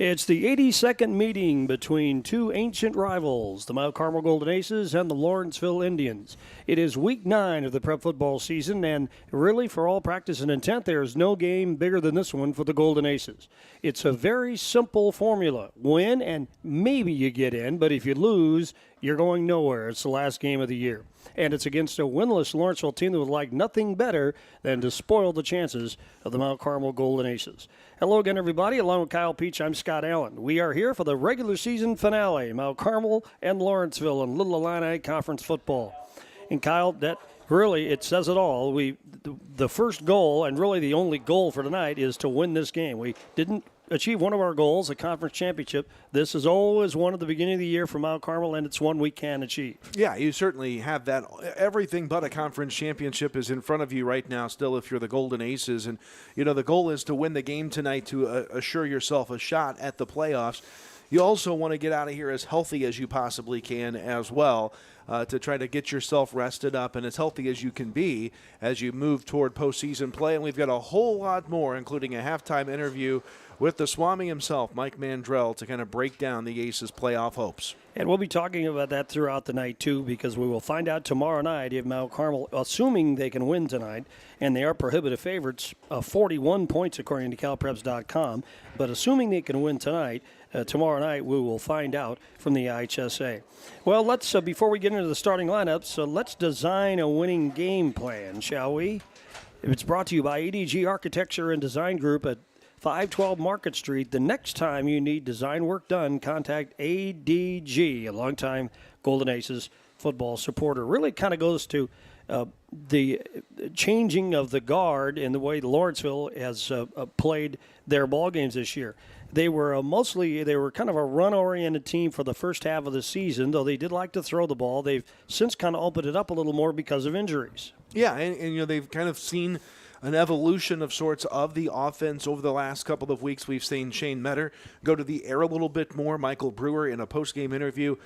It's the 82nd meeting between two ancient rivals, the Mount Carmel Golden Aces and the Lawrenceville Indians. It is week 9 of the prep football season, and really, for all practice and intent, there is no game bigger than this one for the Golden Aces. It's a very simple formula. Win, and maybe you get in, but if you lose, you're going nowhere. It's the last game of the year. And it's against a winless Lawrenceville team that would like nothing better than to spoil the chances of the Mount Carmel Golden Aces. Hello again, everybody. Along with Kyle Peach, I'm Scott Allen. We are here for the regular season finale, Mount Carmel and Lawrenceville in Little Illini Conference football. And Kyle, that really, it says it all. The first goal, and really the only goal for tonight, is to win this game. We didn't achieve one of our goals, a conference championship. This is always one at the beginning of the year for Mount Carmel, and it's one we can achieve. Yeah, you certainly have that. Everything but a conference championship is in front of you right now still if you're the Golden Aces. And, you know, the goal is to win the game tonight to assure yourself a shot at the playoffs. You also want to get out of here as healthy as you possibly can as well, to try to get yourself rested up and as healthy as you can be as you move toward postseason play. And we've got a whole lot more, including a halftime interview with the Swami himself, Mike Mandrell, to kind of break down the Aces' playoff hopes. And we'll be talking about that throughout the night, too, because we will find out tomorrow night if Mount Carmel, assuming they can win tonight, and they are prohibitive favorites, 41 points according to CalPreps.com, but assuming they can win tonight, tomorrow night we will find out from the IHSA. Well, let's before we get into the starting lineups, let's design a winning game plan, shall we? It's brought to you by ADG Architecture and Design Group at 512 Market Street. The next time you need design work done, contact ADG, a longtime Golden Aces football supporter. Really kind of goes to the changing of the guard and the way Lawrenceville has played their ball games this year. They were kind of a run-oriented team for the first half of the season, though they did like to throw the ball. They've since kind of opened it up a little more because of injuries. Yeah, and you know, they've kind of seen an evolution of sorts of the offense over the last couple of weeks. We've seen Shane Metter go to the air a little bit more. Michael Brewer, in a post-game interview,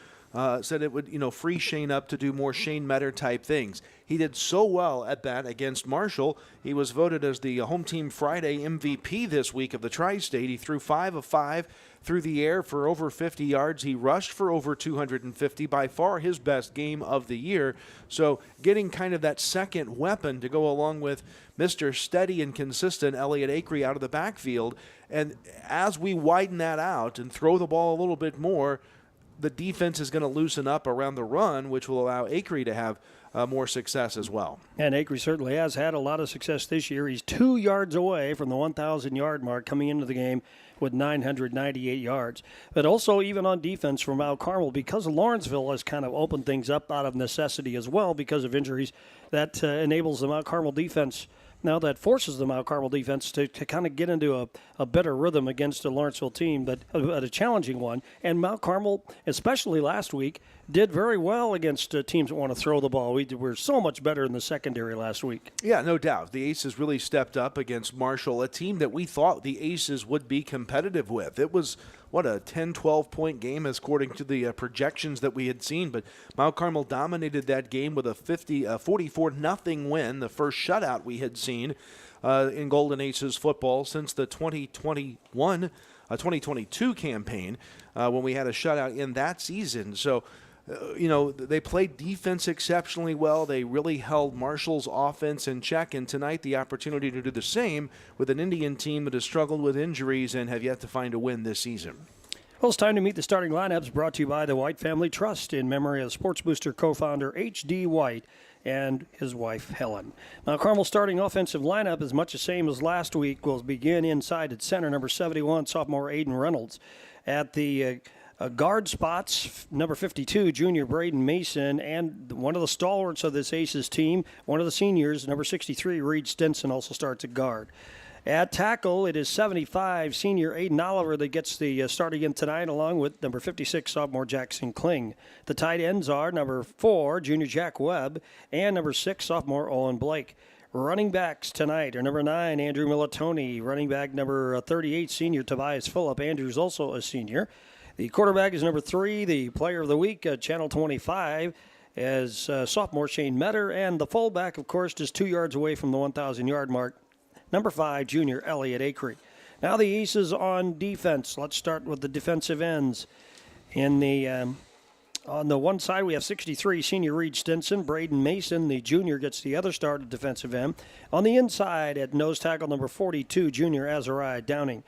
said it would, free Shane up to do more Shane Metter type things. He did so well at that against Marshall. He was voted as the Home Team Friday MVP this week of the Tri-State. He threw 5 of 5 through the air for over 50 yards. He rushed for over 250, by far his best game of the year. So getting kind of that second weapon to go along with Mr. Steady and consistent Elliott Acree out of the backfield. And as we widen that out and throw the ball a little bit more, the defense is going to loosen up around the run, which will allow Acree to have more success as well. And Acree certainly has had a lot of success this year. He's 2 yards away from the 1,000-yard mark coming into the game with 998 yards. But also even on defense for Mount Carmel, because Lawrenceville has kind of opened things up out of necessity as well because of injuries, that enables the Mount Carmel defense now that forces the Mount Carmel defense to kind of get into a better rhythm against a Lawrenceville team, but a challenging one. And Mount Carmel, especially last week, did very well against teams that want to throw the ball. We were so much better in the secondary last week. Yeah, no doubt. The Aces really stepped up against Marshall, a team that we thought the Aces would be competitive with. It was, a 10, 12-point game according to the projections that we had seen. But Mount Carmel dominated that game with a 44-0 win, the first shutout we had seen in Golden Aces football since the 2022 campaign when we had a shutout in that season. So, they played defense exceptionally well. They really held Marshall's offense in check, and tonight the opportunity to do the same with an Indian team that has struggled with injuries and have yet to find a win this season. Well, it's time to meet the starting lineups, brought to you by the White Family Trust in memory of Sports Booster co-founder H.D. White and his wife, Helen. Now, Carmel's starting offensive lineup is much the same as last week. Will begin inside at center, number 71, sophomore Aiden Reynolds. At the guard spots, number 52, junior Braden Mason, and one of the stalwarts of this Aces team, one of the seniors, number 63, Reed Stinson, also starts at guard. At tackle, it is 75, senior Aiden Oliver that gets the start again tonight, along with number 56, sophomore Jackson Kling. The tight ends are number 4, junior Jack Webb, and number 6, sophomore Owen Blake. Running backs tonight are number 9, Andrew Militoni, running back number 38, senior Tobias Phillip. Andrew's also a senior. The quarterback is number 3, the player of the week, Channel 25, as sophomore Shane Metter. And the fullback, of course, just 2 yards away from the 1,000-yard mark, number 5, junior Elliott Acree. Now the Aces on defense. Let's start with the defensive ends. In the on the one side, we have 63, senior Reed Stinson. Braden Mason, the junior, gets the other start at defensive end. On the inside, at nose tackle, number 42, junior Azariah Downing.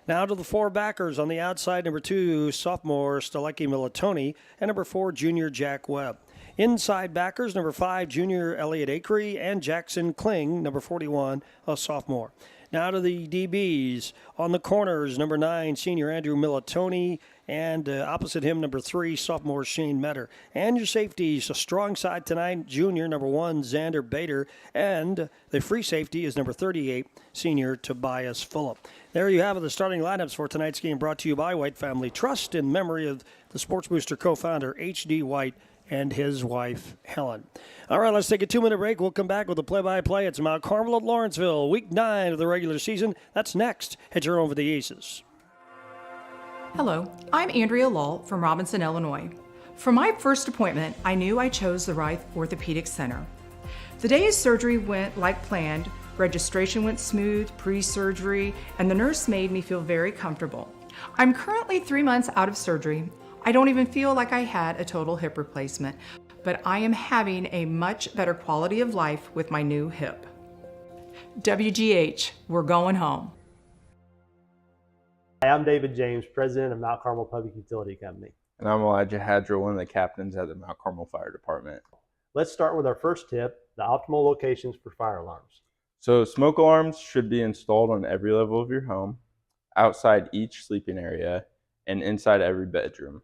Now to the four backers. On the outside, number 2, sophomore Staleki Militoni, and number 4, junior Jack Webb. Inside backers, number 5, junior Elliot Acree, and Jackson Kling, number 41, a sophomore. Now to the DBs. On the corners, number 9, senior Andrew Militoni, and opposite him, number 3, sophomore Shane Metter. And your safeties, a strong side tonight, junior number 1, Xander Bader, and the free safety is number 38, senior Tobias Phillip. There you have it, the starting lineups for tonight's game, brought to you by White Family Trust in memory of the Sports Booster co-founder H.D. White and his wife, Helen. All right, let's take a 2-minute break. We'll come back with the play-by-play. It's Mount Carmel at Lawrenceville, Week 9 of the regular season. That's next. Head your home for the Aces. Hello, I'm Andrea Lull from Robinson, Illinois. For my first appointment, I knew I chose the right orthopedic center. The day of surgery went like planned. Registration went smooth, pre-surgery, and the nurse made me feel very comfortable. I'm currently 3 months out of surgery. I don't even feel like I had a total hip replacement, but I am having a much better quality of life with my new hip. WGH, we're going home. Hi, I'm David James, president of Mount Carmel Public Utility Company. And I'm Elijah Hadra, one of the captains at the Mount Carmel Fire Department. Let's start with our first tip, the optimal locations for fire alarms. So smoke alarms should be installed on every level of your home, outside each sleeping area, and inside every bedroom.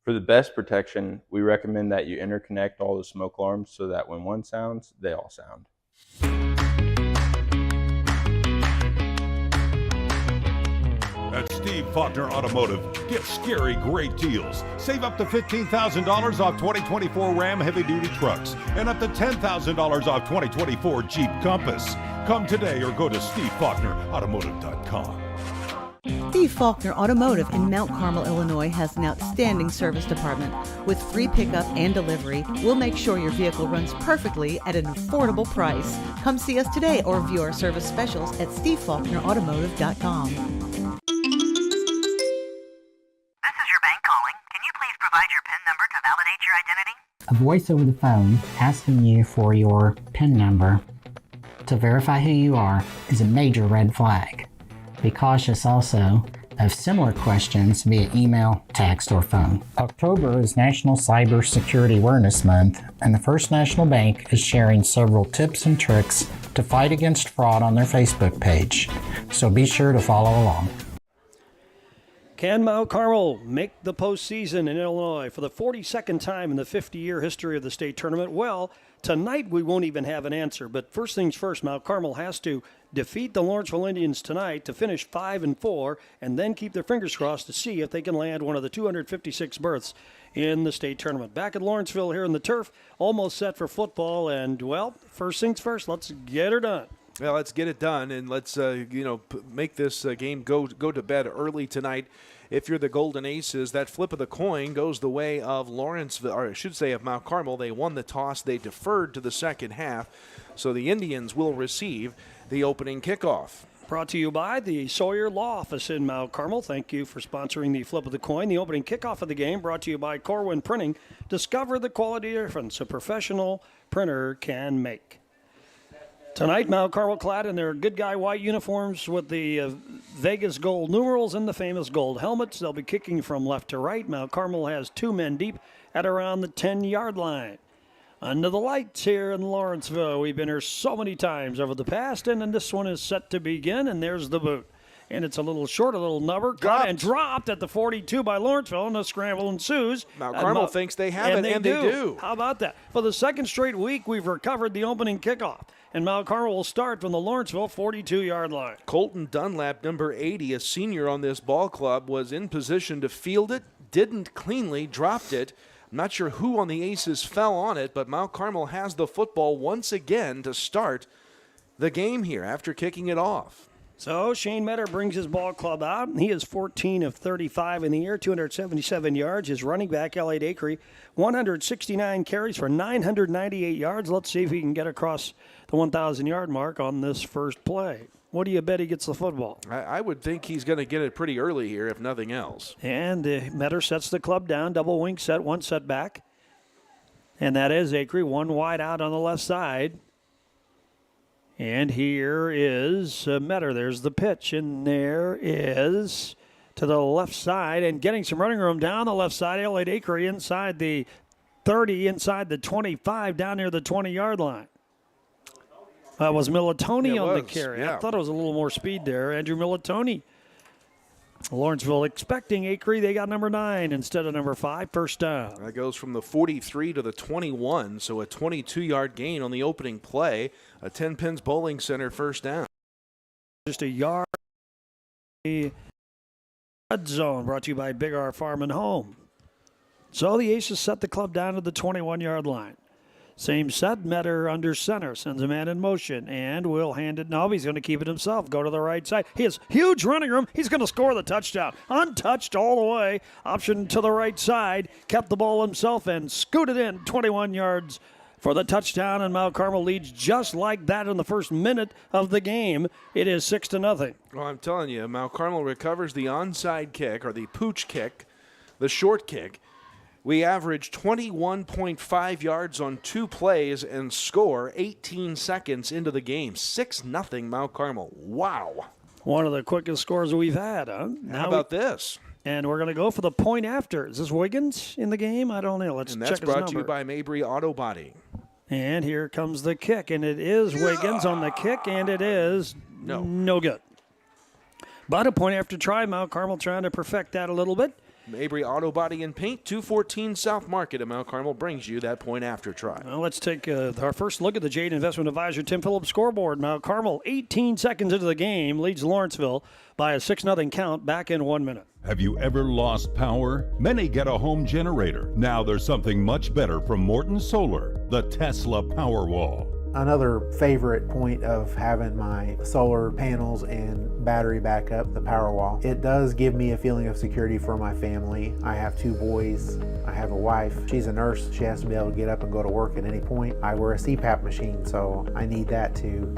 For the best protection, we recommend that you interconnect all the smoke alarms so that when one sounds, they all sound. At Steve Faulkner Automotive, get scary great deals. Save up to $15,000 off 2024 Ram heavy-duty trucks and up to $10,000 off 2024 Jeep Compass. Come today or go to stevefaulknerautomotive.com. Steve Faulkner Automotive in Mount Carmel, Illinois has an outstanding service department. With free pickup and delivery, we'll make sure your vehicle runs perfectly at an affordable price. Come see us today or view our service specials at stevefaulknerautomotive.com. This is your bank calling. Can you please provide your PIN number to validate your identity? A voice over the phone asking you for your PIN number to verify who you are is a major red flag. Be cautious also of similar questions via email, text, or phone. October is National Cyber Security Awareness Month, and the First National Bank is sharing several tips and tricks to fight against fraud on their Facebook page. So be sure to follow along. Can Mount Carmel make the postseason in Illinois for the 42nd time in the 50-year history of the state tournament? Well, tonight we won't even have an answer. But first things first, Mount Carmel has to defeat the Lawrenceville Indians tonight to finish 5-4, and then keep their fingers crossed to see if they can land one of the 256 berths in the state tournament. Back at Lawrenceville here in the turf, almost set for football. And, well, first things first, let's get her done. Well, let's get it done, and let's make this game go to bed early tonight. If you're the Golden Aces, that flip of the coin goes the way of Lawrenceville, or I should say of Mount Carmel. They won the toss. They deferred to the second half, so the Indians will receive the opening kickoff. Brought to you by the Sawyer Law Office in Mount Carmel. Thank you for sponsoring the flip of the coin. The opening kickoff of the game brought to you by Corwin Printing. Discover the quality difference a professional printer can make. Tonight, Mount Carmel clad in their good guy white uniforms with the Vegas gold numerals and the famous gold helmets. They'll be kicking from left to right. Mount Carmel has 2 men deep at around the 10-yard line. Under the lights here in Lawrenceville. We've been here so many times over the past, and then this one is set to begin, and there's the boot. And it's a little short, a little number, caught and dropped at the 42 by Lawrenceville, and a scramble ensues. Mount Carmel thinks they have it, and they do. How about that? For the second straight week, we've recovered the opening kickoff, and Mount Carmel will start from the Lawrenceville 42-yard line. Colton Dunlap, number 80, a senior on this ball club, was in position to field it, didn't cleanly, dropped it. I'm not sure who on the Aces fell on it, but Mount Carmel has the football once again to start the game here after kicking it off. So Shane Metter brings his ball club out. He is 14 of 35 in the year, 277 yards. His running back, Elliot Acree, 169 carries for 998 yards. Let's see if he can get across the 1,000-yard mark on this first play. What do you bet he gets the football? I would think he's going to get it pretty early here, if nothing else. And Metter sets the club down, double wing set, one set back. And that is Acree, one wide out on the left side. And here is Metter. There's the pitch, and there is to the left side, and getting some running room down the left side. Elliot Acree inside the 30, inside the 25, down near the 20-yard line. That was Militoni on the carry. Yeah. I thought it was a little more speed there. Andrew Militoni. Lawrenceville expecting Acree. They got number 9 instead of number 5. First down. That goes from the 43 to the 21, so a 22-yard gain on the opening play. A 10 Pins Bowling Center first down. Just a yard. Red zone brought to you by Big R Farm and Home. So the Aces set the club down to the 21-yard line. Same set, Metter under center, sends a man in motion, and will hand it. No, he's going to keep it himself. Go to the right side. He has huge running room. He's going to score the touchdown. Untouched all the way. Option to the right side. Kept the ball himself and scooted in 21 yards for the touchdown, and Mount Carmel leads just like that in the first minute of the game. It is 6-0. Well, I'm telling you, Mount Carmel recovers the onside kick, or the pooch kick, the short kick. We average 21.5 yards on 2 plays and score 18 seconds into the game. 6-0 Mount Carmel. Wow. One of the quickest scores we've had, huh? How about this? And we're going to go for the point after. Is this Wiggins in the game? I don't know. Let's and check that's his number. brought to you by Mabry Auto Body. And here comes the kick, and it is Wiggins on the kick, and it is no good. But a point after try. Mount Carmel trying to perfect that a little bit. Mabry Auto Body and Paint, 214 South Market in Mount Carmel brings you that point after try. Well, let's take our first look at the Jade Investment Advisor Tim Phillips scoreboard. Mount Carmel, 18 seconds into the game, leads Lawrenceville by a 6-0 count back in 1 minute. Have you ever lost power? Many get a home generator. Now there's something much better from Morton Solar, the Tesla Powerwall. Another favorite point of having my solar panels and battery backup, the Powerwall. It does give me a feeling of security for my family. I have 2 boys. I have a wife. She's a nurse. She has to be able to get up and go to work at any point. I wear a CPAP machine, so I need that to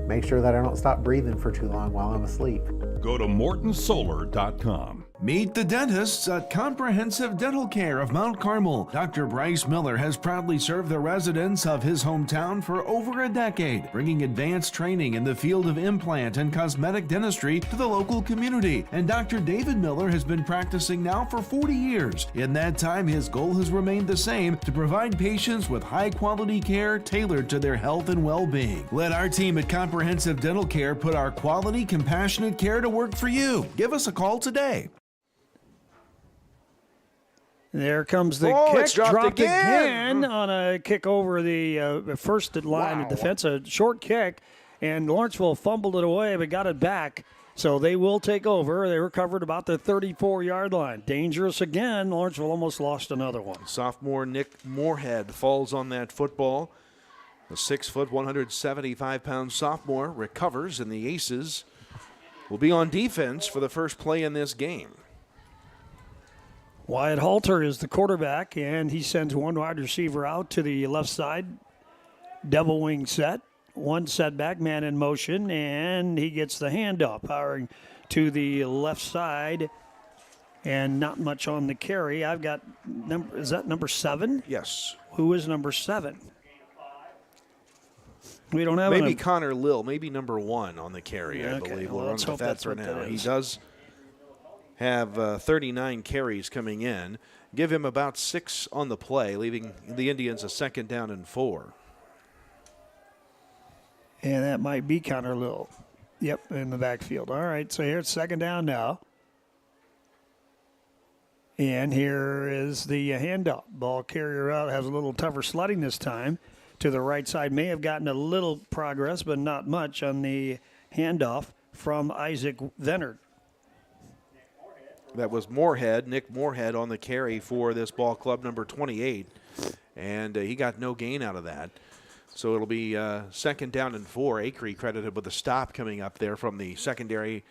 make sure that I don't stop breathing for too long while I'm asleep. Go to mortonsolar.com. Meet the dentists at Comprehensive Dental Care of Mount Carmel. Dr. Bryce Miller has proudly served the residents of his hometown for over a decade, bringing advanced training in the field of implant and cosmetic dentistry to the local community. And Dr. David Miller has been practicing now for 40 years. In that time, his goal has remained the same, to provide patients with high-quality care tailored to their health and well-being. Let our team at Comprehensive Dental Care put our quality, compassionate care to work for you. Give us a call today. There comes the kick, it's dropped again on a kick over the first line of defense, a short kick, and Lawrenceville fumbled it away but got it back, so they will take over. They recovered about the 34-yard line. Dangerous again. Lawrenceville almost lost another one. Sophomore Nick Moorhead falls on that football. The 6-foot, 175-pound sophomore recovers, and the Aces will be on defense for the first play in this game. Wyatt Halter is the quarterback, and he sends one wide receiver out to the left side. Double wing set, one setback, man in motion, and he gets the handoff, powering to the left side, and not much on the carry. I've got, is that number 7? Yes. Who is number 7? We don't have maybe Connor Lill, maybe number 1 on the carry, I believe. Well, let's hope that's for what now. that He is. does have 39 carries coming in. Give him about 6 on the play, leaving the Indians a 2nd down and 4. And that might be Connor Lill. Yep, in the backfield. All right, so here's 2nd down now. And here is the handoff. Ball carrier out, has a little tougher sledding this time. To the right side, may have gotten a little progress, but not much on the handoff from Isaac Venard. That was Moorhead, Nick Moorhead on the carry for this ball club, number 28. And he got no gain out of that. So it'll be 2nd down and 4. Acree credited with a stop coming up there from the secondary,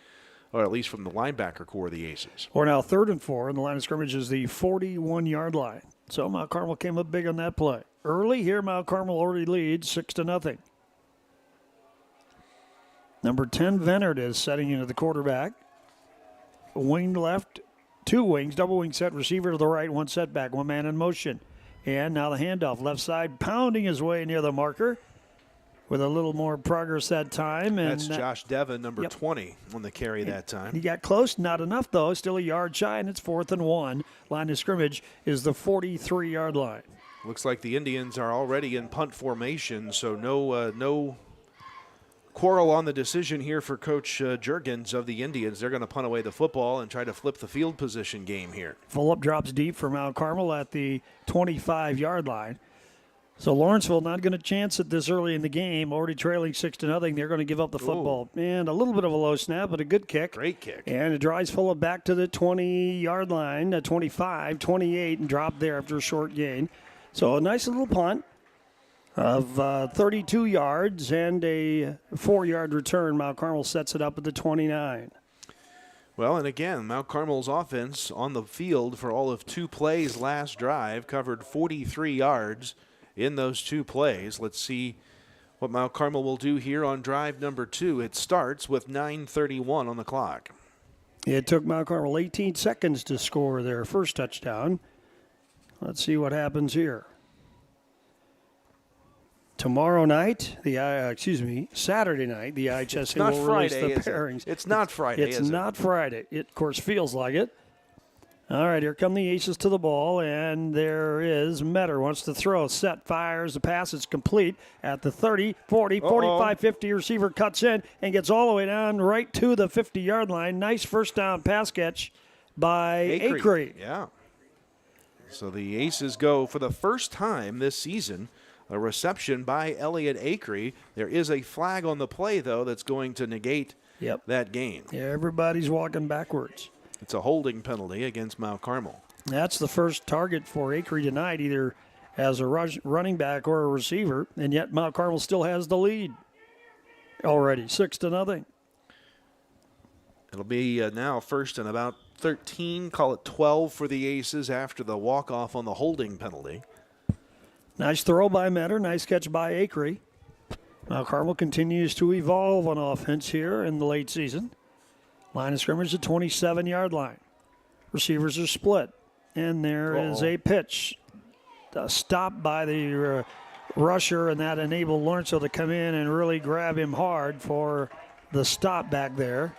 or at least from the linebacker core of the Aces. We're now 3rd and 4, and the line of scrimmage is the 41-yard line. So Mount Carmel came up big on that play. Early here, Mount Carmel already leads 6-0. Number 10, Venard is setting into the quarterback. Wing left, 2 wings, double wing set, receiver to the right, 1 setback, 1 man in motion. And now the handoff, left side, pounding his way near the marker with a little more progress that time. And that's Josh Devon, number 20, on the carry that time. He got close, not enough though, still a yard shy, and it's 4th and 1. Line of scrimmage is the 43-yard line. Looks like the Indians are already in punt formation, so no quarrel on the decision here for Coach Juergens of the Indians. They're going to punt away the football and try to flip the field position game here. Full up drops deep for Mount Carmel at the 25-yard line. So Lawrenceville not going to chance it this early in the game, already trailing 6-0. They're going to give up the football. And a little bit of a low snap, but a good kick. Great kick. And it drives full up back to the 20-yard line, 25, 28, and drop there after a short gain. So a nice little punt of 32 yards and a 4-yard return. Mount Carmel sets it up at the 29. Well, and again, Mount Carmel's offense on the field for all of 2 plays last drive, covered 43 yards in those 2 plays. Let's see what Mount Carmel will do here on drive number 2. It starts with 9:31 on the clock. It took Mount Carmel 18 seconds to score their first touchdown. Let's see what happens here. Tomorrow night, Saturday night, the IHSA will release the pairings. It's not Friday, It's not Friday. It, of course, feels like it. All right, here come the Aces to the ball, and there is Metter wants to throw. Set, fires, the pass is complete at the 30, 40, 45, 50. Receiver cuts in and gets all the way down right to the 50-yard line. Nice first down pass catch by Acree. Yeah. So the Aces go for the first time this season. A reception by Elliott Acree. There is a flag on the play, though, that's going to negate that gain. Yeah, everybody's walking backwards. It's a holding penalty against Mount Carmel. That's the first target for Acree tonight, either as a running back or a receiver, and yet Mount Carmel still has the lead already, 6-0. It'll be now first and about 13, call it 12 for the Aces after the walk-off on the holding penalty. Nice throw by Metter. Nice catch by Acree. Mount Carmel continues to evolve on offense here in the late season. Line of scrimmage, the 27-yard line. Receivers are split. And there is a pitch. A stop by the rusher, and that enabled Lawrenceville to come in and really grab him hard for the stop back there.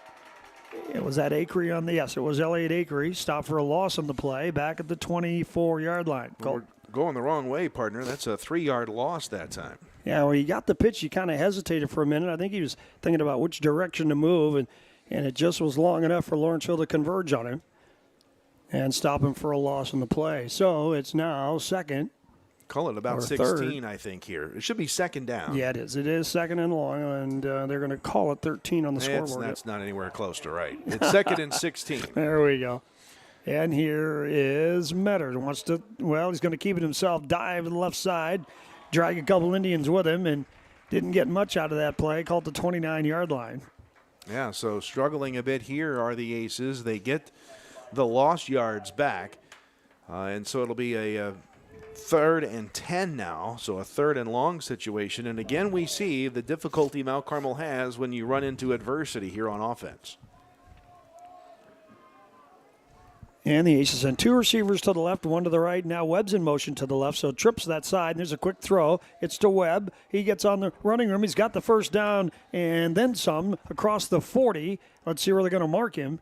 It was that Acree on the, yes, it was Elliott Acree. Stop for a loss on the play back at the 24-yard line. We're going the wrong way, partner. That's a 3-yard loss that time. Yeah, when he got the pitch, he kind of hesitated for a minute. I think he was thinking about which direction to move, and it just was long enough for Lawrenceville to converge on him and stop him for a loss on the play. So it's now second. Call it about 16, third. I think, here. It should be second down. Yeah, it is. It is second and long, and they're going to call it 13 on the scoreboard. That's not anywhere close to right. It's second and 16. There we go. And here is Metter. He's going to keep it himself, dive to the left side, drag a couple Indians with him, and didn't get much out of that play. Called the 29-yard line. Yeah, so struggling a bit here are the Aces. They get the lost yards back, and so it'll be a 3rd and 10 now, so a 3rd and long situation. And again, we see the difficulty Mount Carmel has when you run into adversity here on offense. And the Aces send 2 receivers to the left, 1 to the right. Now Webb's in motion to the left, so trips that side. And there's a quick throw. It's to Webb. He gets on the running room. He's got the first down and then some across the 40. Let's see where they're going to mark him.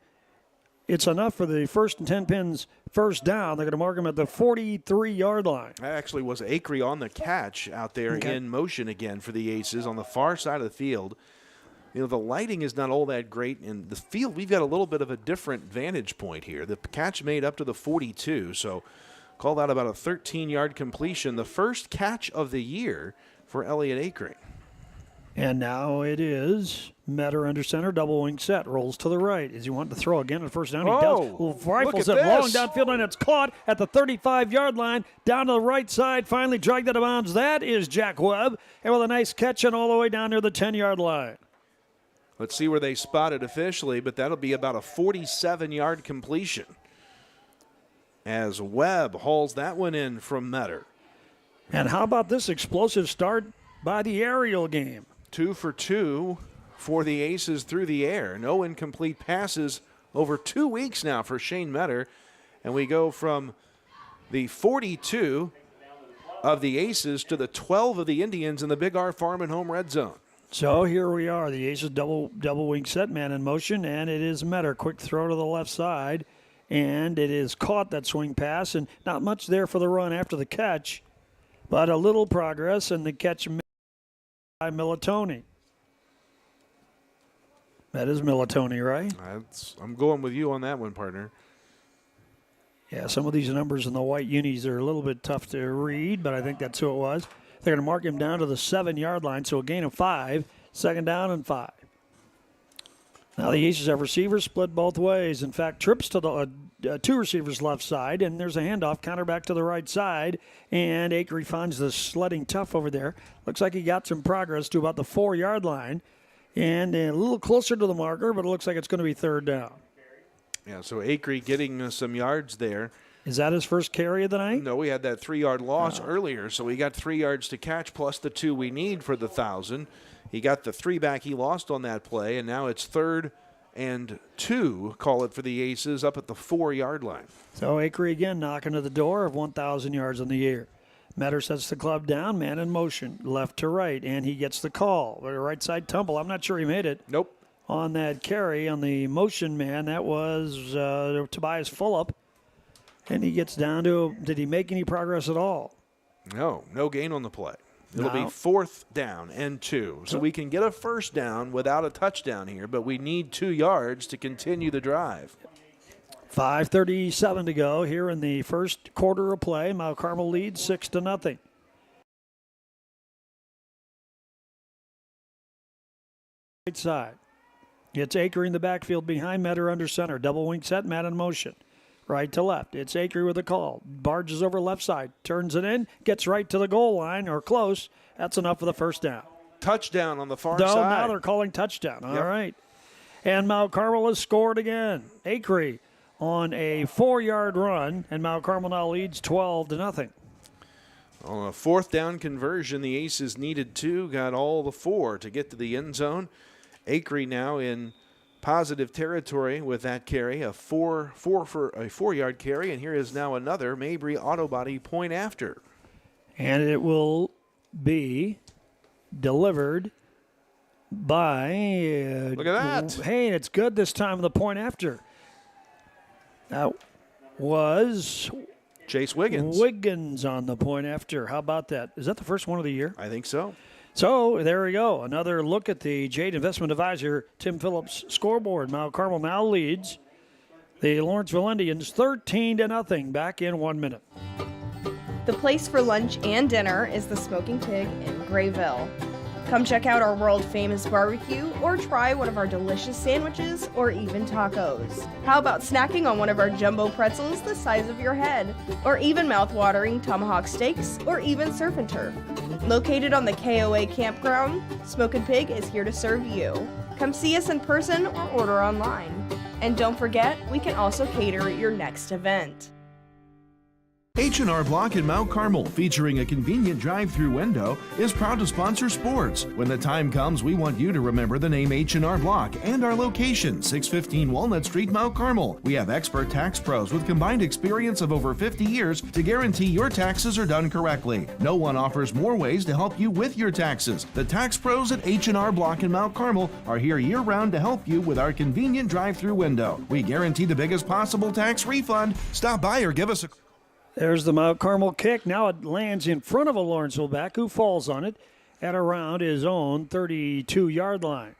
It's enough for the 1st and 10 pins first down. They're going to mark him at the 43-yard line. That actually was Acree on the catch out there in motion again for the Aces on the far side of the field. You know, the lighting is not all that great in the field. We've got a little bit of a different vantage point here. The catch made up to the 42, so call that about a 13-yard completion. The first catch of the year for Elliott Acree. And now it is Metter under center, double wing set, rolls to the right. Does he want to throw again at first down? He does. Rifles it long downfield, and it's caught at the 35-yard line, down to the right side, finally dragged out of bounds. That is Jack Webb, and with a nice catch and all the way down near the 10-yard line. Let's see where they spot it officially, but that'll be about a 47-yard completion as Webb hauls that one in from Metter. And how about this explosive start by the aerial game? 2 for 2 for the Aces through the air. No incomplete passes over 2 weeks now for Shane Metter. And we go from the 42 of the Aces to the 12 of the Indians in the Big R Farm and Home red zone. So here we are. The Aces double wing set, man in motion, and it is Metter. Quick throw to the left side, and it is caught, that swing pass, and not much there for the run after the catch, but a little progress, and the catch by Militoni. That is Militoni, right? I'm going with you on that one, partner. Yeah, some of these numbers in the white unis are a little bit tough to read, but I think that's who it was. They're going to mark him down to the 7-yard line, so a gain of 5, 2nd down and 5. Now the Aces have receivers split both ways. In fact, trips to the 2 receivers left side, and there's a handoff, counter back to the right side, and Acree finds the sledding tough over there. Looks like he got some progress to about the 4-yard line, and a little closer to the marker, but it looks like it's going to be 3rd down. Yeah, so Acree getting some yards there. Is that his first carry of the night? No, we had that 3-yard loss earlier, so we got 3 yards to catch plus the 2 we need for the 1,000. He got the 3 back he lost on that play, and now it's 3rd and 2, call it, for the Aces up at the 4-yard line. So Acree again knocking at the door of 1,000 yards in the year. Metter sets the club down, man in motion, left to right, and he gets the call. The right side tumble. I'm not sure he made it. Nope. On that carry on the motion man, that was Tobias Fulop. And he gets down to, did he make any progress at all? No gain on the play. It'll be 4th down and 2. So we can get a 1st down without a touchdown here, but we need 2 yards to continue the drive. 5:37 to go here in the first quarter of play. Mount Carmel leads 6-0. Right side. It's Acree in the backfield behind Metter under center. Double wing set, man in motion. Right to left. It's Acree with a call. Barges over left side. Turns it in. Gets right to the goal line or close. That's enough for the 1st down. Touchdown on the far no, side. Now they're calling touchdown. All right. And Mount Carmel has scored again. Acree on a 4-yard run, and Mount Carmel now leads 12-0. On a 4th down conversion, the Aces needed 2, got all the 4 to get to the end zone. Acree now in positive territory with that carry, a 4-yard carry, and here is now another Mabry Auto Body point after. And it will be delivered by... look at that. Hey, it's good this time, the point after. That was... Chase Wiggins. Wiggins on the point after. How about that? Is that the first one of the year? I think so. So there we go. Another look at the Jade Investment Advisor Tim Phillips scoreboard. Mount Carmel now leads the Lawrenceville Indians 13-0 back in 1 minute. The place for lunch and dinner is the Smoking Pig in Grayville. Come check out our world-famous barbecue or try one of our delicious sandwiches or even tacos. How about snacking on one of our jumbo pretzels the size of your head, or even mouth-watering tomahawk steaks or even surf and turf. Located on the KOA campground, Smokin' Pig is here to serve you. Come see us in person or order online. And don't forget, we can also cater your next event. H&R Block in Mount Carmel, featuring a convenient drive-through window, is proud to sponsor sports. When the time comes, we want you to remember the name H&R Block and our location, 615 Walnut Street, Mount Carmel. We have expert tax pros with combined experience of over 50 years to guarantee your taxes are done correctly. No one offers more ways to help you with your taxes. The tax pros at H&R Block in Mount Carmel are here year-round to help you with our convenient drive-through window. We guarantee the biggest possible tax refund. Stop by or give us a... There's the Mount Carmel kick. Now it lands in front of a Lawrenceville back who falls on it at around his own 32-yard line.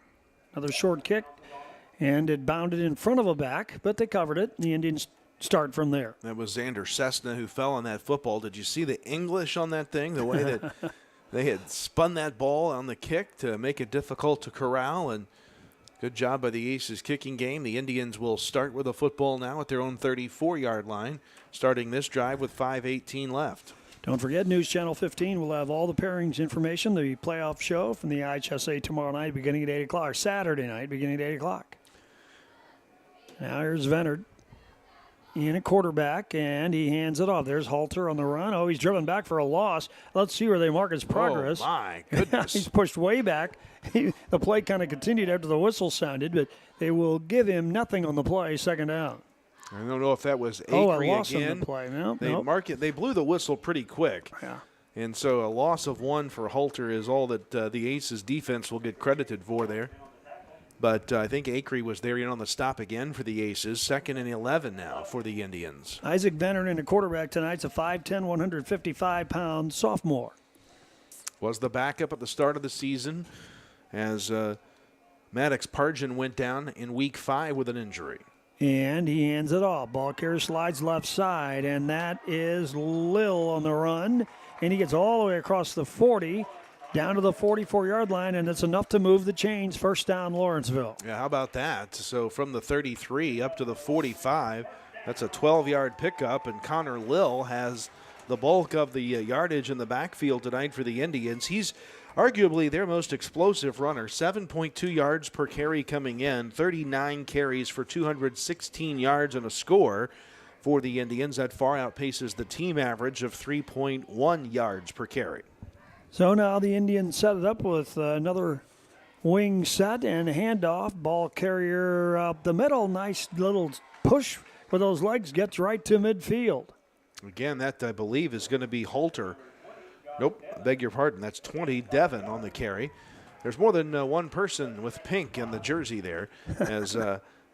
Another short kick, and it bounded in front of a back, but they covered it. The Indians start from there. That was Xander Cessna who fell on that football. Did you see the English on that thing? The way that they had spun that ball on the kick to make it difficult to corral, and good job by the Aces kicking game. The Indians will start with a football now at their own 34-yard line, starting this drive with 5:18 left. Don't forget, News Channel 15 will have all the pairings information, the playoff show from the IHSA tomorrow night beginning at 8 o'clock, or Saturday night beginning at 8 o'clock. Now here's Venard. in a quarterback, and he hands it off. There's Halter on the run. Oh, he's driven back for a loss. Let's see where they mark his progress. Oh, my goodness. He's pushed way back. The play kind of continued after the whistle sounded, but they will give him nothing on the play, second down. I don't know if that was Acree a loss again. on the play. No, They mark it. They blew the whistle pretty quick. Yeah. And so a loss of 1 for Halter is all that the Aces defense will get credited for there. But I think Acree was there on the stop again for the Aces. 2nd and 11 now for the Indians. Isaac Venner in the quarterback tonight's a 5'10", 155-pound sophomore. Was the backup at the start of the season as Maddox Pargin went down in week 5 with an injury. And he hands it off. Ball carrier slides left side, and that is Lil on the run. And he gets all the way across the 40, down to the 44-yard line, and it's enough to move the chains. First down, Lawrenceville. Yeah, how about that? So from the 33 up to the 45, that's a 12-yard pickup, and Connor Lill has the bulk of the yardage in the backfield tonight for the Indians. He's arguably their most explosive runner, 7.2 yards per carry coming in, 39 carries for 216 yards and a score for the Indians. That far outpaces the team average of 3.1 yards per carry. So now the Indians set it up with another wing set and handoff. Ball carrier up the middle. Nice little push with those legs. Gets right to midfield. Again, that I believe is going to be Halter. Nope, I beg your pardon. That's 20, Devin on the carry. There's more than one person with pink in the jersey there as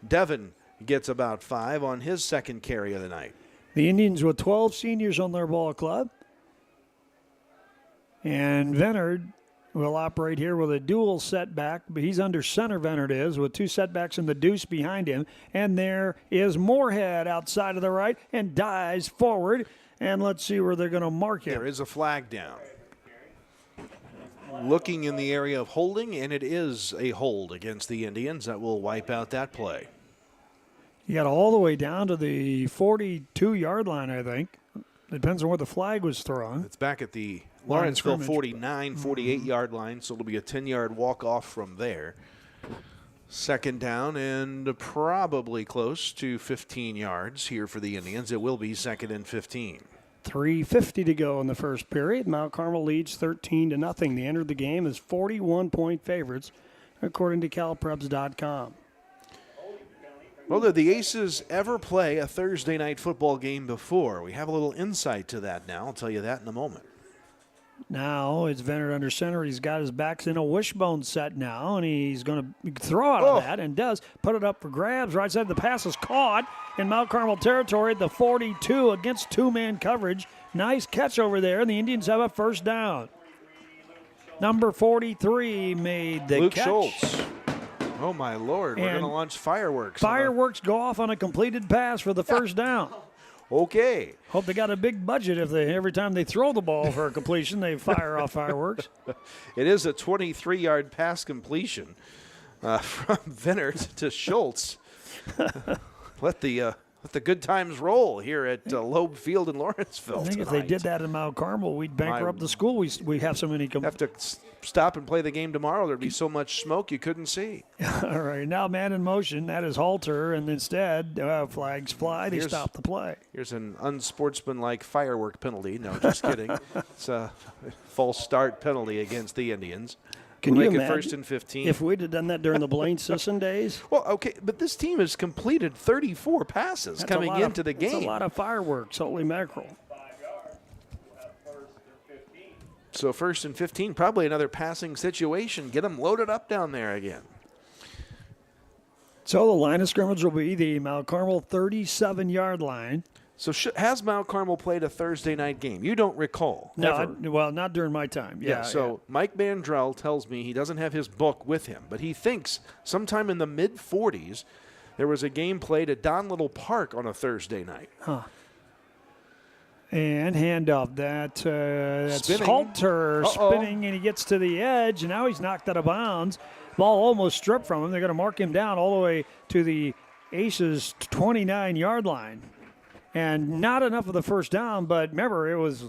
Devin gets about 5 on his second carry of the night. The Indians with 12 seniors on their ball club. And Venard will operate here with a dual setback, but he's under center, Venard is, with 2 setbacks in the deuce behind him. And there is Moorhead outside of the right and dives forward. And let's see where they're going to mark him. There is a flag down. Looking in the area of holding, and it is a hold against the Indians. That will wipe out that play. You got all the way down to the 42-yard line, I think. It depends on where the flag was thrown. It's back at the Lawrenceville 49, 48-yard line, so it'll be a 10-yard walk-off from there. Second down and probably close to 15 yards here for the Indians. It will be 2nd and 15. 3:50 to go in the first period. Mount Carmel leads 13-0. They entered the game as 41-point favorites, according to CalPreps.com. Well, did the Aces ever play a Thursday night football game before? We have a little insight to that now. I'll tell you that in a moment. Now it's Venard under center. He's got his backs in a wishbone set now, and he's going to throw out of that and does put it up for grabs. Right side, the pass is caught in Mount Carmel territory at the 42 against 2-man coverage. Nice catch over there, and the Indians have a first down. Number 43 made the Luke catch. Schultz. Oh, my Lord. We're going to launch fireworks. Fireworks go off on a completed pass for the first down. Okay. Hope they got a big budget if they every time they throw the ball for a completion, they fire off fireworks. It is a 23-yard pass completion from Venard to Schultz. Let the good times roll here at Loeb Field in Lawrenceville. I think if they did that in Mount Carmel, we'd bankrupt the school. We have so many. Have to stop and play the game tomorrow. There'd be so much smoke you couldn't see. All right, now man in motion. That is Halter, and instead flags fly. They stop the play. Here's an unsportsmanlike firework penalty. No, just kidding. It's a false start penalty against the Indians. Can you make it imagine 1st and 15? if we'd have done that during the Blaine Sisson days? Well, okay, but this team has completed 34 passes coming into the game. That's a lot of fireworks, holy mackerel. So 1st and 15, probably another passing situation. Get them loaded up down there again. So the line of scrimmage will be the Mount Carmel 37-yard line. So has Mount Carmel played a Thursday night game? You don't recall? No, well, not during my time. Yeah. So Mike Mandrell tells me he doesn't have his book with him, but he thinks sometime in the mid-40s there was a game played at Don Little Park on a Thursday night. Huh. And handoff. That's Spinning. Halter spinning, and he gets to the edge, and now he's knocked out of bounds. Ball almost stripped from him. They're going to mark him down all the way to the Aces' 29-yard line. And not enough of the first down, but remember, it was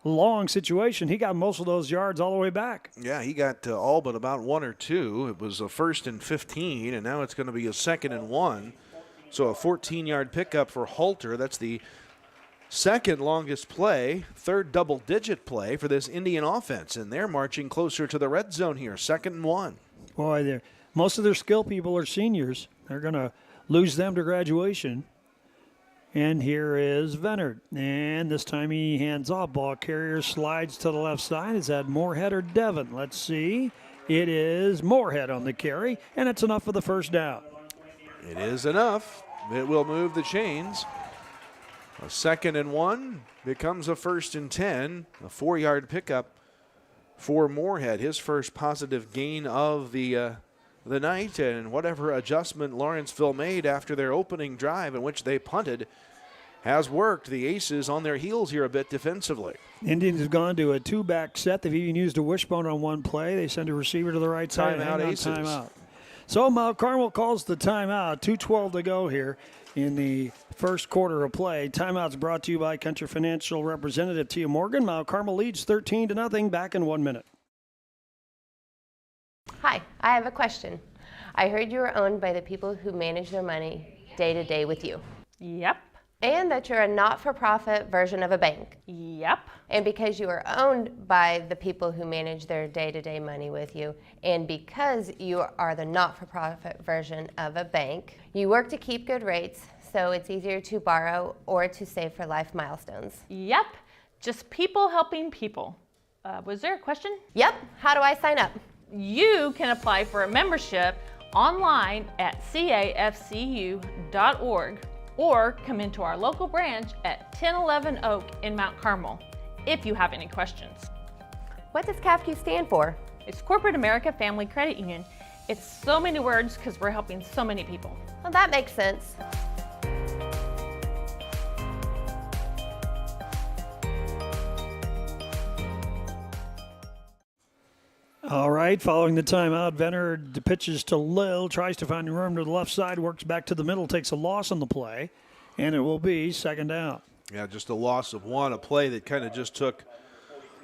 a long situation. He got most of those yards all the way back. Yeah, he got all but about 1 or 2. It was a 1st and 15, and now it's going to be a 2nd and 1. So a 14-yard pickup for Halter. That's the second longest play, third double-digit play for this Indian offense, and they're marching closer to the red zone here, 2nd and 1. Boy, most of their skill people are seniors. They're going to lose them to graduation. And here is Venard. And this time he hands off. Ball carrier slides to the left side. Is that Moorhead or Devon? Let's see. It is Moorhead on the carry, and it's enough for the first down. It is enough. It will move the chains. A 2nd and 1 becomes a 1st and 10. A 4-yard pickup for Moorhead. His first positive gain of the night, and whatever adjustment Lawrenceville made after their opening drive in which they punted has worked. The Aces on their heels here a bit defensively. Indians have gone to a 2-back set. They've even used a wishbone on one play. They send a receiver to the right side. Timeout, Aces. Timeout. So Mount Carmel calls the timeout. 2:12 to go here in the first quarter of play. Timeout's brought to you by Country Financial representative Tia Morgan. Mount Carmel leads 13-0. Back in 1 minute. Hi, I have a question. I heard you were owned by the people who manage their money day to day with you. Yep. And that you're a not-for-profit version of a bank. Yep. And because you are owned by the people who manage their day-to-day money with you, and because you are the not-for-profit version of a bank, you work to keep good rates, so it's easier to borrow or to save for life milestones. Yep. Just people helping people. Was there a question? Yep. How do I sign up? You can apply for a membership online at cafcu.org or come into our local branch at 1011 Oak in Mount Carmel if you have any questions. What does CAFQ stand for? It's Corporate America Family Credit Union. It's so many words because we're helping so many people. Well, that makes sense. All right, following the timeout, Venard pitches to Lil, tries to find room to the left side, works back to the middle, takes a loss on the play, and it will be 2nd down. Yeah, just a loss of 1, a play that kind of just took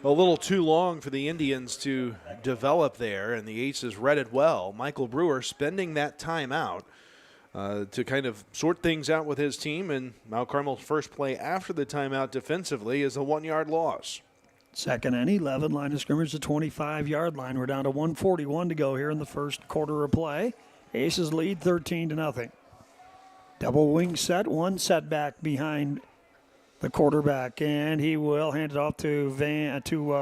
a little too long for the Indians to develop there, and the Aces read it well. Michael Brewer spending that timeout to kind of sort things out with his team, and Mount Carmel's first play after the timeout defensively is a 1-yard loss. 2nd and 11, line of scrimmage, the 25-yard line. We're down to 1:41 to go here in the first quarter of play. Aces lead 13-0. Double wing set, one setback behind the quarterback, and he will hand it off to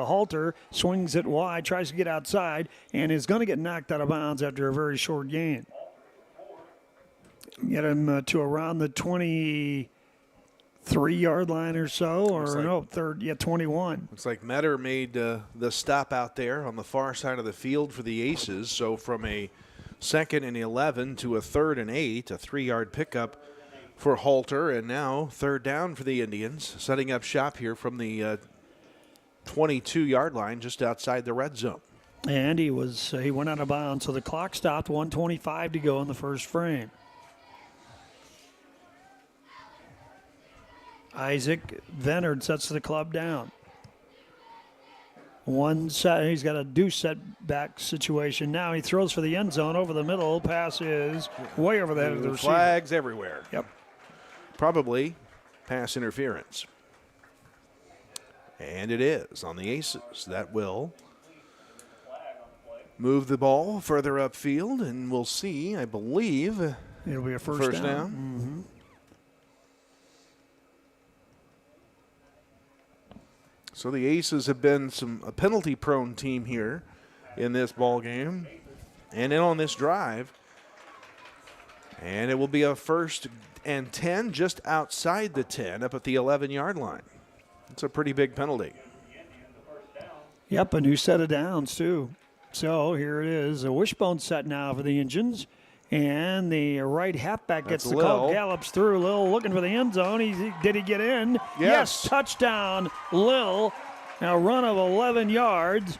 Halter. Swings it wide, tries to get outside, and is going to get knocked out of bounds after a very short gain. Get him to around the 23-yard line or so, or 21. Looks like Metter made the stop out there on the far side of the field for the Aces. So from a 2nd and 11 to a 3rd and 8, a 3-yard pickup for Halter, and now 3rd down for the Indians, setting up shop here from the 22-yard line just outside the red zone. And he went out of bounds, so the clock stopped, 1:25 to go in the first frame. Isaac Venard sets the club down. He's got a deuce setback situation. Now he throws for the end zone over the middle. Pass is way over the head of the receiver. Flags everywhere. Yep. Probably pass interference. And it is on the Aces. That will move the ball further upfield, and we'll see, I believe, it'll be a first down. Mm-hmm. So the Aces have been a penalty-prone team here in this ball game and in on this drive. And it will be a 1st and 10 just outside the 10 up at the 11-yard line. It's a pretty big penalty. Yep, a new set of downs too. So here it is, a wishbone set now for the Indians. And the right halfback gets the call, gallops through. Lil looking for the end zone. Did he get in? Yes, touchdown, Lil. Now run of 11 yards.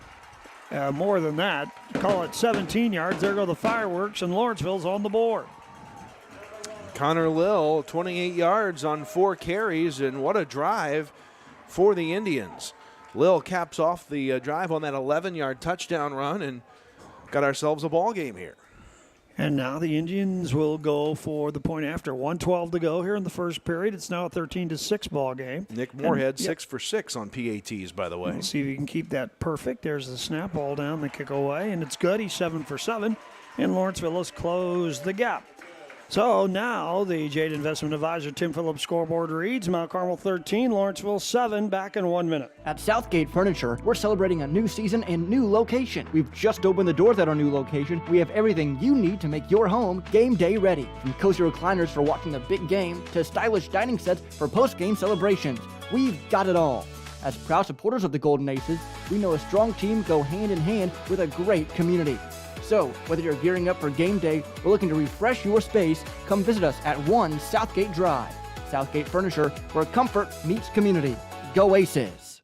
More than that. Call it 17 yards. There go the fireworks, and Lawrenceville's on the board. Connor Lil, 28 yards on 4 carries, and what a drive for the Indians. Lil caps off the drive on that 11-yard touchdown run and got ourselves a ball game here. And now the Indians will go for the point after. 1:12 to go here in the first period. It's now a 13-6 ball game. Nick Moorhead 6 for 6 on PATs, by the way. We'll see if he can keep that perfect. There's the snap, ball down, the kick away, and it's good. He's 7 for 7. And Lawrenceville has closed the gap. So now the Jade Investment Advisor Tim Phillips scoreboard reads Mount Carmel 13, Lawrenceville 7, back in 1 minute. At Southgate Furniture, we're celebrating a new season and new location. We've just opened the doors at our new location. We have everything you need to make your home game day ready. From cozy recliners for watching the big game to stylish dining sets for post-game celebrations. We've got it all. As proud supporters of the Golden Aces, we know a strong team go hand in hand with a great community. So, whether you're gearing up for game day or looking to refresh your space, come visit us at 1 Southgate Drive. Southgate Furniture, where comfort meets community. Go Aces!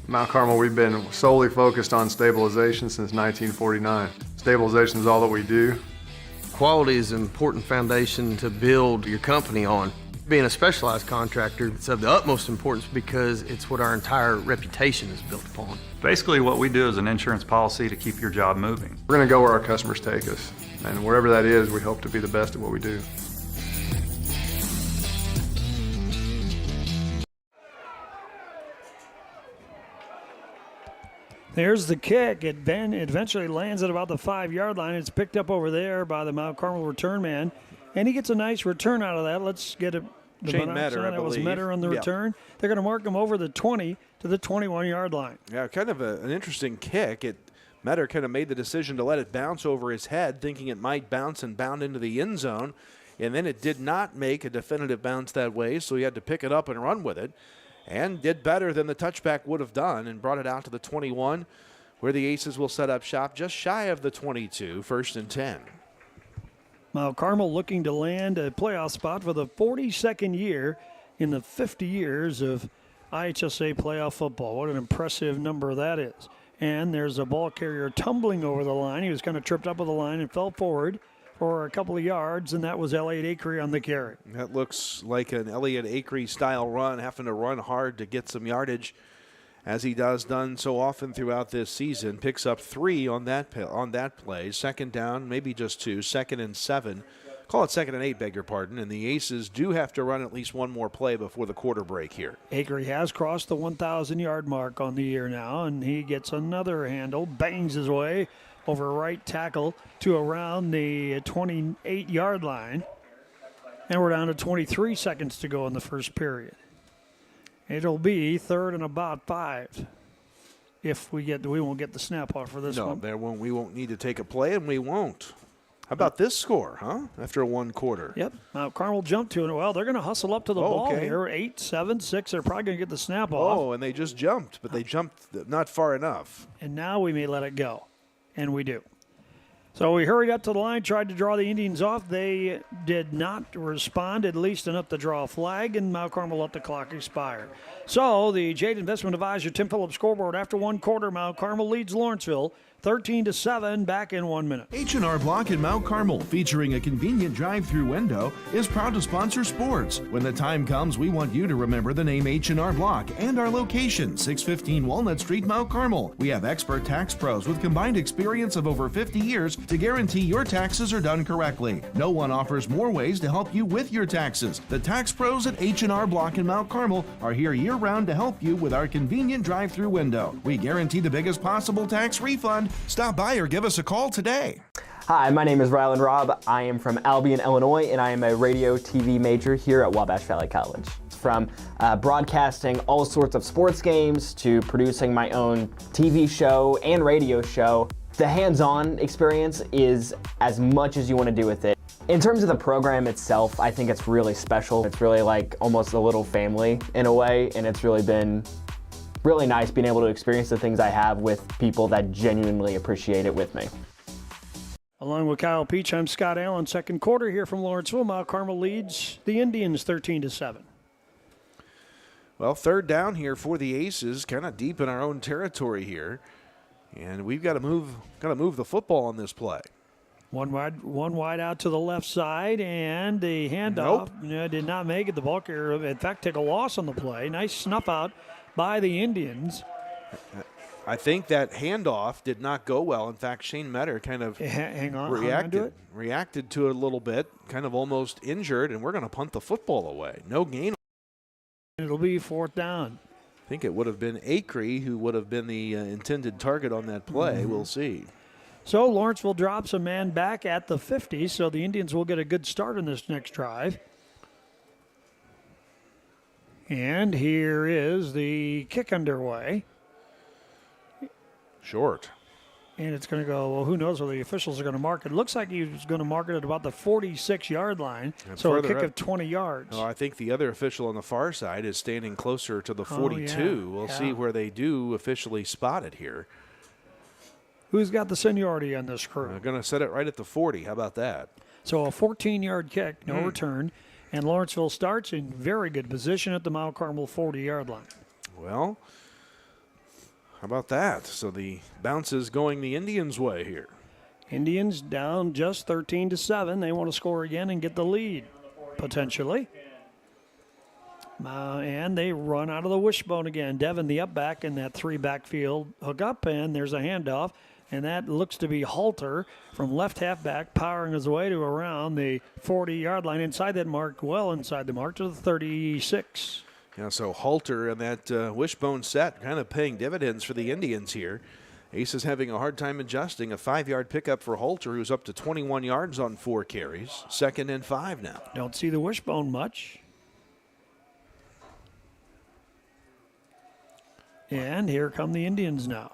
Mount Carmel, we've been solely focused on stabilization since 1949. Stabilization is all that we do. Quality is an important foundation to build your company on. Being a specialized contractor, it's of the utmost importance because it's what our entire reputation is built upon. Basically, what we do is an insurance policy to keep your job moving. We're going to go where our customers take us, and wherever that is, we hope to be the best at what we do. There's the kick. It eventually lands at about the 5-yard line. It's picked up over there by the Mount Carmel return man, and he gets a nice return out of that. Let's get it. Shane Metter, I that was believe. Metter on the return. They're going to mark him over the 20 to the 21-yard line. Yeah, kind of an interesting kick. Metter kind of made the decision to let it bounce over his head, thinking it might bounce and bound into the end zone, and then it did not make a definitive bounce that way, so he had to pick it up and run with it, and did better than the touchback would have done, and brought it out to the 21, where the Aces will set up shop just shy of the 22, 1st and 10. Mount Carmel looking to land a playoff spot for the 42nd year in the 50 years of IHSA playoff football. What an impressive number that is. And there's a ball carrier tumbling over the line. He was kind of tripped up with the line and fell forward for a couple of yards, and that was Elliott Acree on the carry. That looks like an Elliott Acree style run, having to run hard to get some yardage, as he done so often throughout this season. Picks up 3 on that play. 2nd down, maybe just 2. 2nd and 7. Call it 2nd and 8, beg your pardon. And the Aces do have to run at least one more play before the quarter break here. Acree has crossed the 1,000-yard mark on the year now, and he gets another handle, bangs his way over right tackle to around the 28-yard line. And we're down to 23 seconds to go in the first period. It'll be 3rd and about 5 if we won't get the snap off for this one. No, we won't need to take a play, and we won't. How about this score, huh? After one quarter. Yep. Mount Carmel jumped to it. Well, they're going to hustle up to the ball here. 8, 7, 6. They're probably going to get the snap off. Oh, and they just jumped, but they jumped not far enough. And now we may let it go, and we do. So we hurried up to the line, tried to draw the Indians off. They did not respond, at least enough to draw a flag, and Mount Carmel let the clock expire. So the Jade Investment Advisor Tim Phillips scoreboard after one quarter, Mount Carmel leads Lawrenceville 13-7, back in 1 minute. H&R Block in Mount Carmel, featuring a convenient drive-through window, is proud to sponsor sports. When the time comes, we want you to remember the name H&R Block and our location, 615 Walnut Street, Mount Carmel. We have expert tax pros with combined experience of over 50 years to guarantee your taxes are done correctly. No one offers more ways to help you with your taxes. The tax pros at H&R Block in Mount Carmel are here year-round to help you with our convenient drive-through window. We guarantee the biggest possible tax refund. Stop by or give us a call today. Hi, my name is Rylan Robb. I am from Albion, Illinois, and I am a radio TV major here at Wabash Valley College. From broadcasting all sorts of sports games to producing my own TV show and radio show, the hands-on experience is as much as you want to do with it. In terms of the program itself, I think it's really special. It's really like almost a little family in a way, and it's really been really nice being able to experience the things I have with people that genuinely appreciate it with me. Along with Kyle Peach, I'm Scott Allen. Second quarter here from Lawrenceville. Mount Carmel leads the Indians 13-7. Well, 3rd down here for the Aces, kind of deep in our own territory here, and we've got to move the football on this play. One wide out to the left side, and the handoff did not make it. The ball carrier, in fact, took a loss on the play. Nice snuff out by the Indians. I think that handoff did not go well. In fact, Shane Metter kind of reacted to it a little bit, kind of almost injured, and we're going to punt the football away. No gain. It'll be 4th down. I think it would have been Acree who would have been the intended target on that play. We'll see. So Lawrenceville drops a man back at the 50, so the Indians will get a good start in this next drive. And here is the kick underway. Short. And it's going to go, well, who knows where the officials are going to mark it. It looks like he was going to mark it at about the 46-yard line, so a kick of 20 yards. Oh, I think the other official on the far side is standing closer to the 42. We'll see where they do officially spot it here. Who's got the seniority on this crew? They're going to set it right at the 40. How about that? So a 14-yard kick, no return, and Lawrenceville starts in very good position at the Mount Carmel 40-yard line. Well, how about that? So the bounce is going the Indians' way here. Indians down just 13-7. They want to score again and get the lead, potentially. And they run out of the wishbone again. Devin, the up back in that 3 backfield hookup, and there's a handoff. And that looks to be Halter from left halfback, powering his way to around the 40-yard line, inside that mark, well inside the mark, to the 36. Yeah, so Halter and that wishbone set kind of paying dividends for the Indians here. Ace is having a hard time adjusting. A 5-yard pickup for Halter, who's up to 21 yards on 4 carries. 2nd and 5 now. Don't see the wishbone much. And here come the Indians now.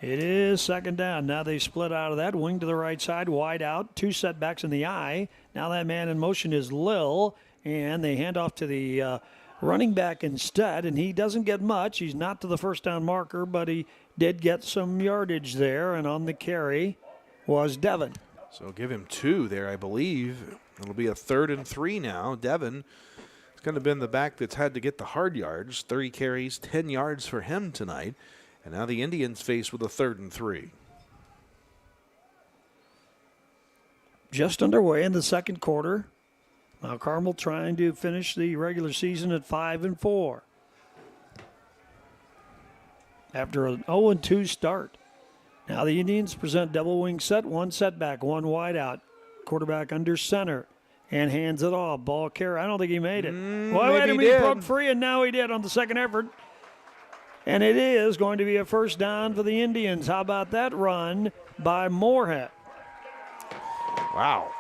It is 2nd down. Now they split out of that. Wing to the right side, wide out. 2 setbacks in the eye. Now that man in motion is Lil, and they hand off to the running back instead, and he doesn't get much. He's not to the first down marker, but he did get some yardage there, and on the carry was Devin. So give him 2 there, I believe. It'll be a 3rd and 3 now. Devin has kind of been the back that's had to get the hard yards. 30 carries, 10 yards for him tonight. And now the Indians face with a 3rd and 3. Just underway in the second quarter. Mount Carmel trying to finish the regular season at 5-4. After an 0-2 start. Now the Indians present double wing set, 1 setback, 1 wide out. Quarterback under center and hands it off. Ball carry. I don't think he made it. Wait a minute, he broke free, and now he did on the second effort. And it is going to be a 1st down for the Indians. How about that run by Moorhead? Wow.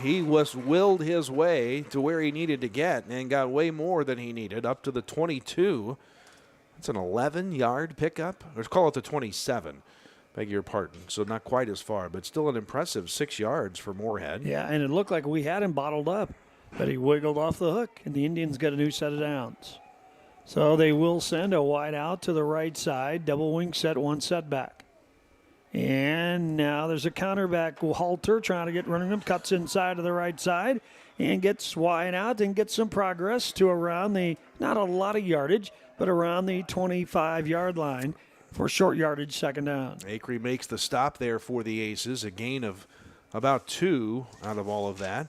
He was willed his way to where he needed to get and got way more than he needed, up to the 22. That's an 11-yard pickup. Let's call it the 27. Beg your pardon. So not quite as far, but still an impressive 6 yards for Moorhead. Yeah, and it looked like we had him bottled up, but he wiggled off the hook, and the Indians got a new set of downs. So they will send a wide out to the right side, double wing set, 1 setback. And now there's a counterback, Halter, trying to get running them, cuts inside to the right side and gets wide out and gets some progress to around the, not a lot of yardage, but around the 25-yard line for short yardage, 2nd down. Acree makes the stop there for the Aces, a gain of about 2 out of all of that.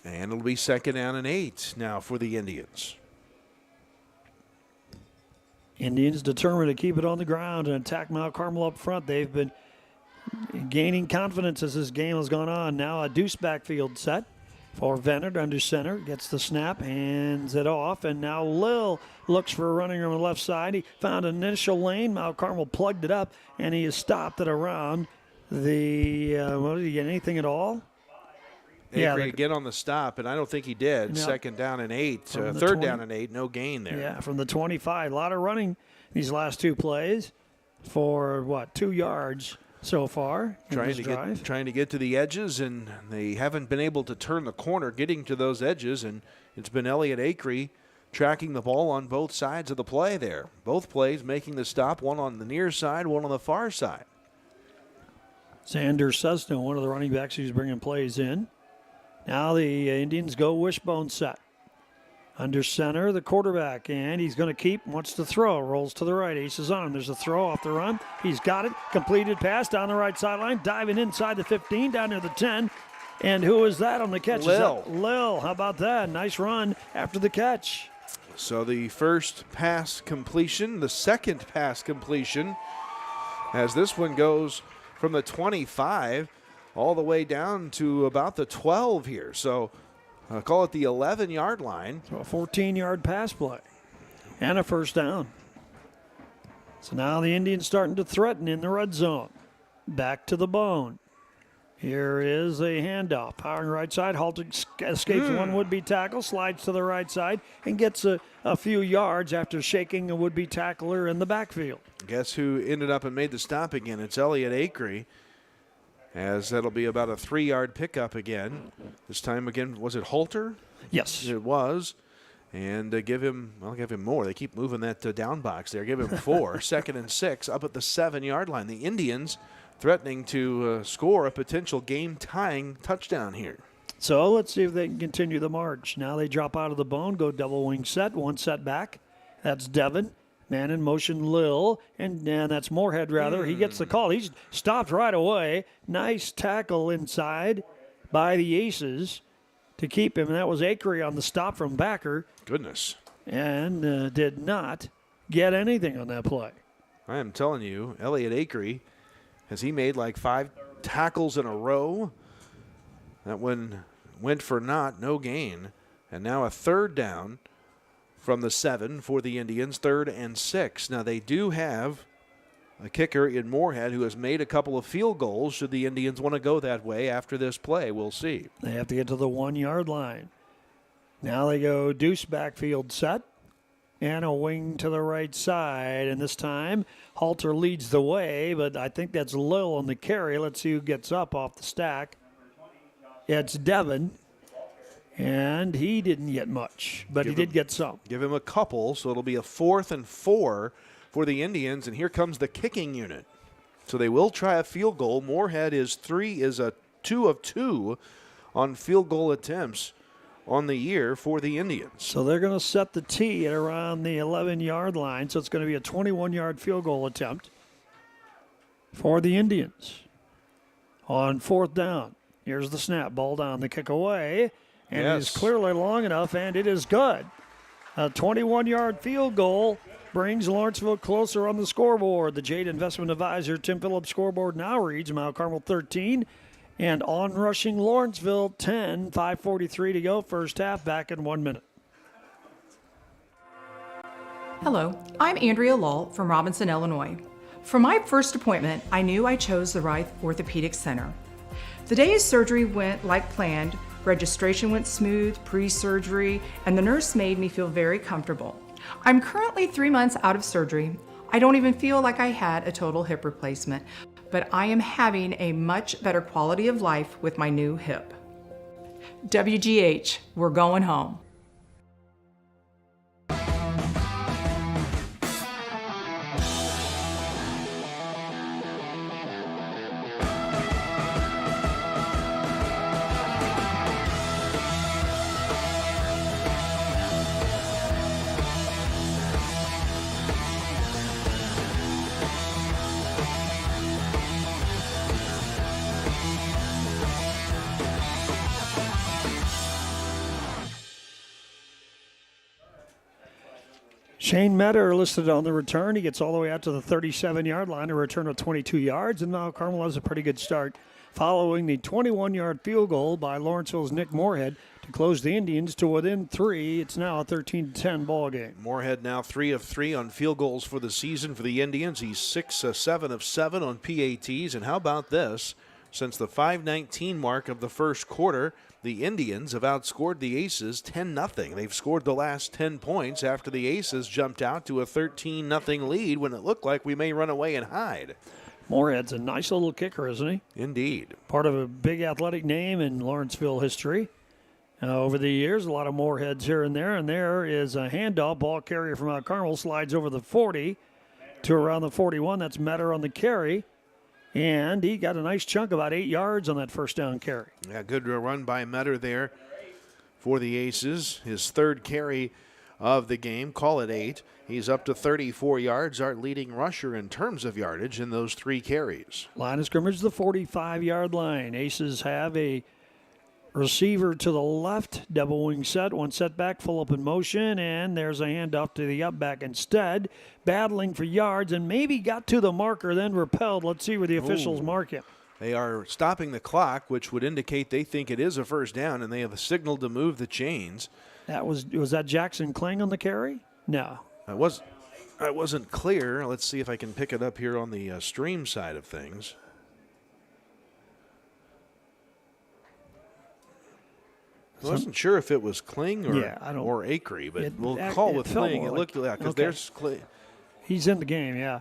And it'll be 2nd down and 8 now for the Indians. Indians determined to keep it on the ground and attack Mount Carmel up front. They've been gaining confidence as this game has gone on. Now a deuce backfield set for Venard under center. Gets the snap, hands it off, and now Lil looks for a running on the left side. He found an initial lane. Mount Carmel plugged it up, and he is stopped at around the, did he get anything at all? Acree again on the stop, and I don't think he did. 2nd down and 8. 3rd down and 8. No gain there. Yeah, from the 25. A lot of running these last 2 plays for, 2 yards so far in this drive. Trying to get to the edges, and they haven't been able to turn the corner getting to those edges, and it's been Elliott Acree tracking the ball on both sides of the play there. Both plays making the stop, one on the near side, one on the far side. Xander Sesno, one of the running backs who's bringing plays in. Now the Indians go wishbone set. Under center, the quarterback, and he's going to keep, wants to throw, rolls to the right, Ace is on him. There's a throw off the run. He's got it, completed pass down the right sideline, diving inside the 15, down near the 10. And who is that on the catch? Lil. Lil, how about that? Nice run after the catch. So the first pass completion, the second pass completion, as this one goes from the 25 all the way down to about the 12 here. So call it the 11-yard line. So a 14-yard pass play and a first down. So now the Indians starting to threaten in the red zone. Back to the bone. Here is a handoff. Powering right side. Halter escapes one would-be tackle, slides to the right side, and gets a few yards after shaking a would-be tackler in the backfield. Guess who ended up and made the stop again? It's Elliott Acree, as that'll be about a 3-yard pickup again. This time again, was it Halter? Yes. It was. And give him more. They keep moving that down box there. Give him 4. 2nd and 6 up at the 7-yard line. The Indians threatening to score a potential game-tying touchdown here. So let's see if they can continue the march. Now they drop out of the bone, go double wing set, one set back. That's Devin. Man in motion, Lil. And that's Moorhead, rather. He gets the call. He's stopped right away. Nice tackle inside by the Aces to keep him. And that was Acree on the stop from Backer. Goodness. And did not get anything on that play. I am telling you, Elliott Acree, has he made like 5 tackles in a row? That one went for naught, no gain. And now a 3rd down from the 7 for the Indians, 3rd and 6. Now they do have a kicker in Moorhead who has made a couple of field goals should the Indians want to go that way after this play. We'll see. They have to get to the 1-yard line. Now they go deuce backfield set. And a wing to the right side. And this time, Halter leads the way, but I think that's Lil on the carry. Let's see who gets up off the stack. It's Devin. And he didn't get much, but he did get some. Give him a couple, so it'll be a 4th and 4 for the Indians. And here comes the kicking unit. So they will try a field goal. Moorhead is 2 of 2 on field goal attempts on the year for the Indians. So they're going to set the tee at around the 11-yard line. So it's going to be a 21-yard field goal attempt for the Indians on 4th down. Here's the snap. Ball down, the kick away. And it is clearly long enough, and it is good. A 21-yard field goal brings Lawrenceville closer on the scoreboard. The Jade Investment Advisor Tim Phillips scoreboard now reads Mount Carmel 13 and on-rushing Lawrenceville 10, 5:43 to go, first half, back in 1 minute. Hello, I'm Andrea Lull from Robinson, Illinois. For my first appointment, I knew I chose the right orthopedic center. The day of surgery went like planned. Registration went smooth, pre-surgery, and the nurse made me feel very comfortable. I'm currently 3 months out of surgery. I don't even feel like I had a total hip replacement, but I am having a much better quality of life with my new hip. WGH, we're going home. Shane Metter listed on the return. He gets all the way out to the 37-yard line, a return of 22 yards, and now Carmel has a pretty good start following the 21-yard field goal by Lawrenceville's Nick Moorhead to close the Indians to within 3. It's now a 13-10 ball game. Moorhead now 3 of 3 on field goals for the season for the Indians. He's 7 of 7 on PATs, and how about this? Since the 5:19 mark of the first quarter, the Indians have outscored the Aces 10-0. They've scored the last 10 points after the Aces jumped out to a 13-0 lead when it looked like we may run away and hide. Moorhead's a nice little kicker, isn't he? Indeed. Part of a big athletic name in Lawrenceville history. Over the years, a lot of Moorheads here and there is a handoff. Ball carrier from Mount Carmel slides over the 40 to around the 41. That's Metter on the carry. And he got a nice chunk, about 8 yards on that first down carry. Yeah, good run by Metter there for the Aces. His third carry of the game, call it 8. He's up to 34 yards, our leading rusher in terms of yardage in those 3 carries. Line of scrimmage, the 45-yard line. Aces have a receiver to the left, double wing set, one set back, full up in motion, and there's a handoff to the up back instead. Battling for yards and maybe got to the marker, then repelled. Let's see where the officials mark him. They are stopping the clock, which would indicate they think it is a first down, and they have a signal to move the chains. Was that Jackson Kling on the carry? No. I wasn't clear. Let's see if I can pick it up here on the stream side of things. I wasn't sure if it was Kling or Acre, but we'll call with Kling. It looked like because there's Kling. He's in the game, yeah.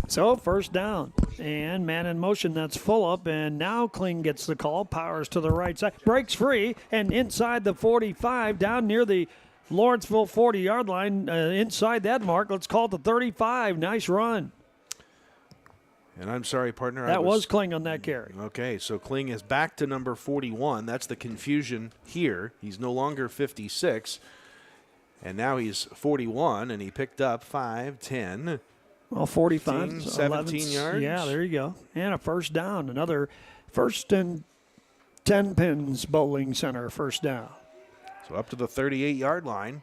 So first down and man in motion. That's full up, and now Kling gets the call. Powers to the right side, breaks free, and inside the 45, down near the Lawrenceville 40-yard line. Inside that mark, let's call it the 35. Nice run. And I'm sorry, partner. That was Kling on that carry. Okay, so Kling is back to number 41. That's the confusion here. He's no longer 56. And now he's 41, and he picked up 5, 10. Well, 45. 15, 17 yards. Yeah, there you go. And a first down. Another first and 10 pins bowling center first down. So up to the 38-yard line.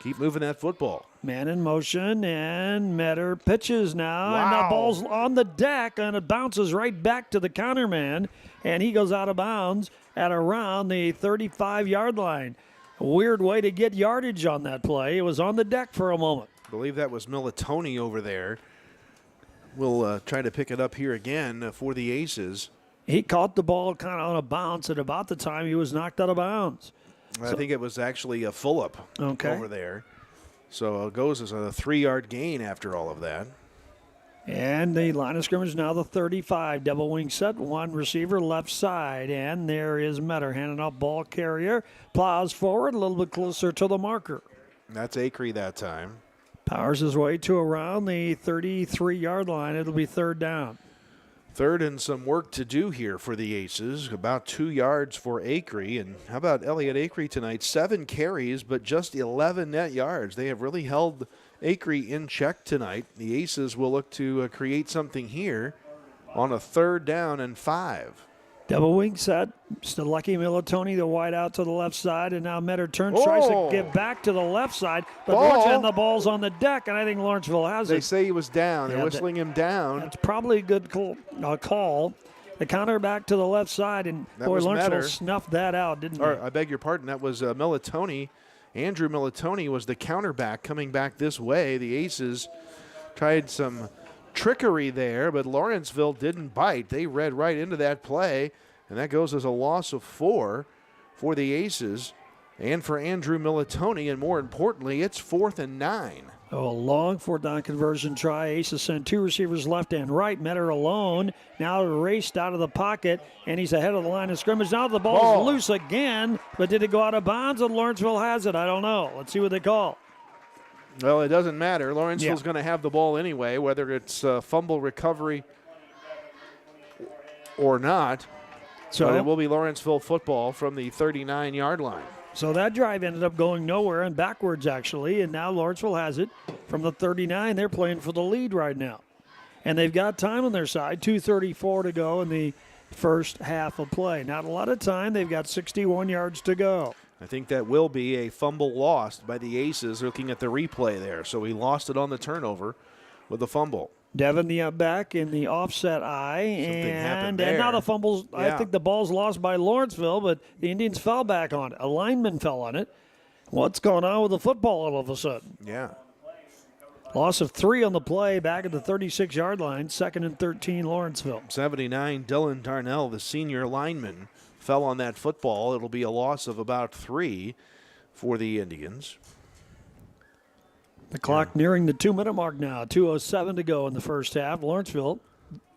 Keep moving that football. Man in motion, and Metter pitches now. Wow. And the ball's on the deck, and it bounces right back to the counterman, and he goes out of bounds at around the 35-yard line. A weird way to get yardage on that play. It was on the deck for a moment. I believe that was Militoni over there. We'll try to pick it up here again for the Aces. He caught the ball kind of on a bounce at about the time he was knocked out of bounds. I think it was actually a full-up over there. So it goes as a 3-yard gain after all of that. And the line of scrimmage now the 35. Double wing set, one receiver left side. And there is Metter handing off ball carrier. Plows forward a little bit closer to the marker. That's Acre that time. Powers his way to around the 33-yard line. It'll be third down. Third and some work to do here for the Aces. About 2 yards for Acre. And how about Elliott Acre tonight? 7 carries, but just 11 net yards. They have really held Acre in check tonight. The Aces will look to create something here on a 3rd down and 5. Double wing set. Still lucky Militoni, the wide out to the left side, and now Metter turns, tries to get back to the left side, but and the ball's on the deck, and I think Lawrenceville has it. They say he was down. They're whistling him down. That's probably a good call. The counter back to the left side, and Lawrenceville snuffed that out, didn't they? I beg your pardon. That was Militoni. Andrew Militoni was the counterback coming back this way. The Aces tried some trickery there, but Lawrenceville didn't bite. They read right into that play, and that goes as a loss of 4 for the Aces and for Andrew Militoni, and more importantly, it's 4th and 9. A long 4th down conversion try. Aces send 2 receivers left and right. Metter alone. Now raced out of the pocket, and he's ahead of the line of scrimmage. Now the ball's loose again, but did it go out of bounds? And Lawrenceville has it. I don't know. Let's see what they call. Well, it doesn't matter. Lawrenceville's going to have the ball anyway, whether it's fumble recovery or not. So but it will be Lawrenceville football from the 39-yard line. So that drive ended up going nowhere and backwards, actually, and now Lawrenceville has it from the 39. They're playing for the lead right now. And they've got time on their side, 2:34 to go in the first half of play. Not a lot of time. They've got 61 yards to go. I think that will be a fumble lost by the Aces looking at the replay there. So he lost it on the turnover with a fumble. Devin the back in the offset eye. And now the fumbles. Yeah. I think the ball's lost by Lawrenceville, but the Indians fell back on it. A lineman fell on it. What's going on with the football all of a sudden? Yeah. Loss of 3 on the play back at the 36-yard line. 2nd and 13, Lawrenceville. 79, Dylan Darnell, the senior lineman, fell on that football. It'll be a loss of about 3 for the Indians. The clock nearing the 2-minute mark now. 2:07 to go in the first half. Lawrenceville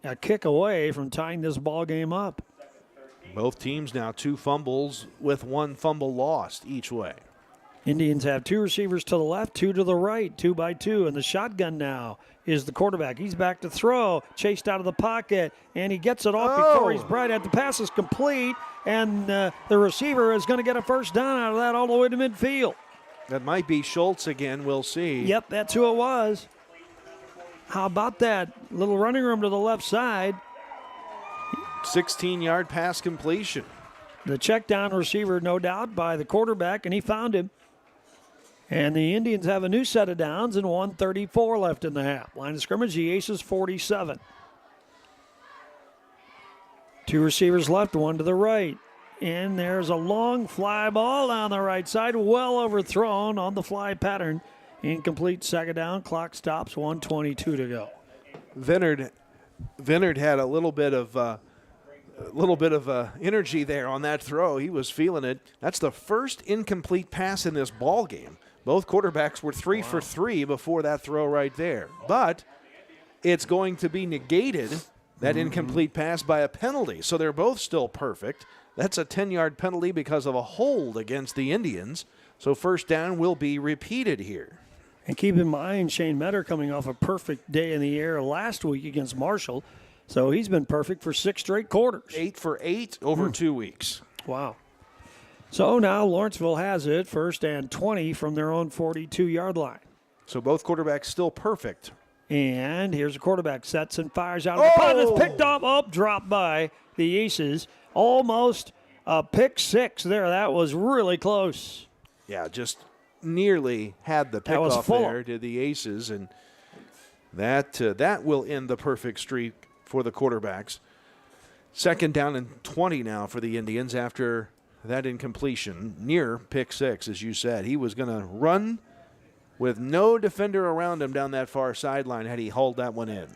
a kick away from tying this ball game up. Both teams now 2 fumbles with 1 fumble lost each way. Indians have 2 receivers to the left, 2 to the right, 2 by 2. And the shotgun now is the quarterback. He's back to throw, chased out of the pocket, and he gets it off before he's right at the pass is complete. And the receiver is going to get a first down out of that all the way to midfield. That might be Schultz again. We'll see. Yep, that's who it was. How about that? Little running room to the left side. 16-yard pass completion. The check down receiver, no doubt, by the quarterback, and he found him. And the Indians have a new set of downs and 1:34 left in the half. Line of scrimmage, the Aces 47. 2 receivers left, 1 to the right. And there's a long fly ball down the right side, well overthrown on the fly pattern. Incomplete, second down, clock stops, 1:22 to go. Vinard had a little bit of energy there on that throw. He was feeling it. That's the first incomplete pass in this ball game. Both quarterbacks were 3 for 3 before that throw right there. But it's going to be negated, that incomplete pass, by a penalty. So they're both still perfect. That's a 10-yard penalty because of a hold against the Indians. So first down will be repeated here. And keep in mind, Shane Metter coming off a perfect day in the air last week against Marshall. So he's been perfect for 6 straight quarters. 8 for 8 over 2 weeks. Wow. So now Lawrenceville has it, first and 20 from their own 42-yard line. So both quarterbacks still perfect. And here's a quarterback, sets and fires out of the pocket. It's picked up, dropped by the Aces. Almost a pick 6 there. That was really close. Yeah, just nearly had the pickoff there, did the Aces, and that will end the perfect streak for the quarterbacks. Second down and 20 now for the Indians after that incompletion, near pick 6, as you said. He was going to run with no defender around him down that far sideline had he hauled that one in.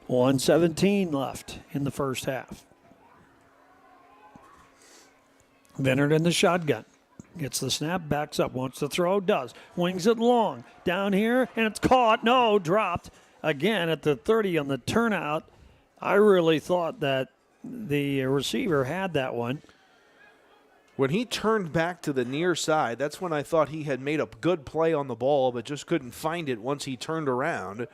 1:17 left in the first half. Vinard in the shotgun. Gets the snap, backs up, wants to throw, does. Wings it long. Down here, and it's caught. No, dropped again at the 30 on the turnout. I really thought that the receiver had that one. When he turned back to the near side, that's when I thought he had made a good play on the ball, but just couldn't find it once he turned around.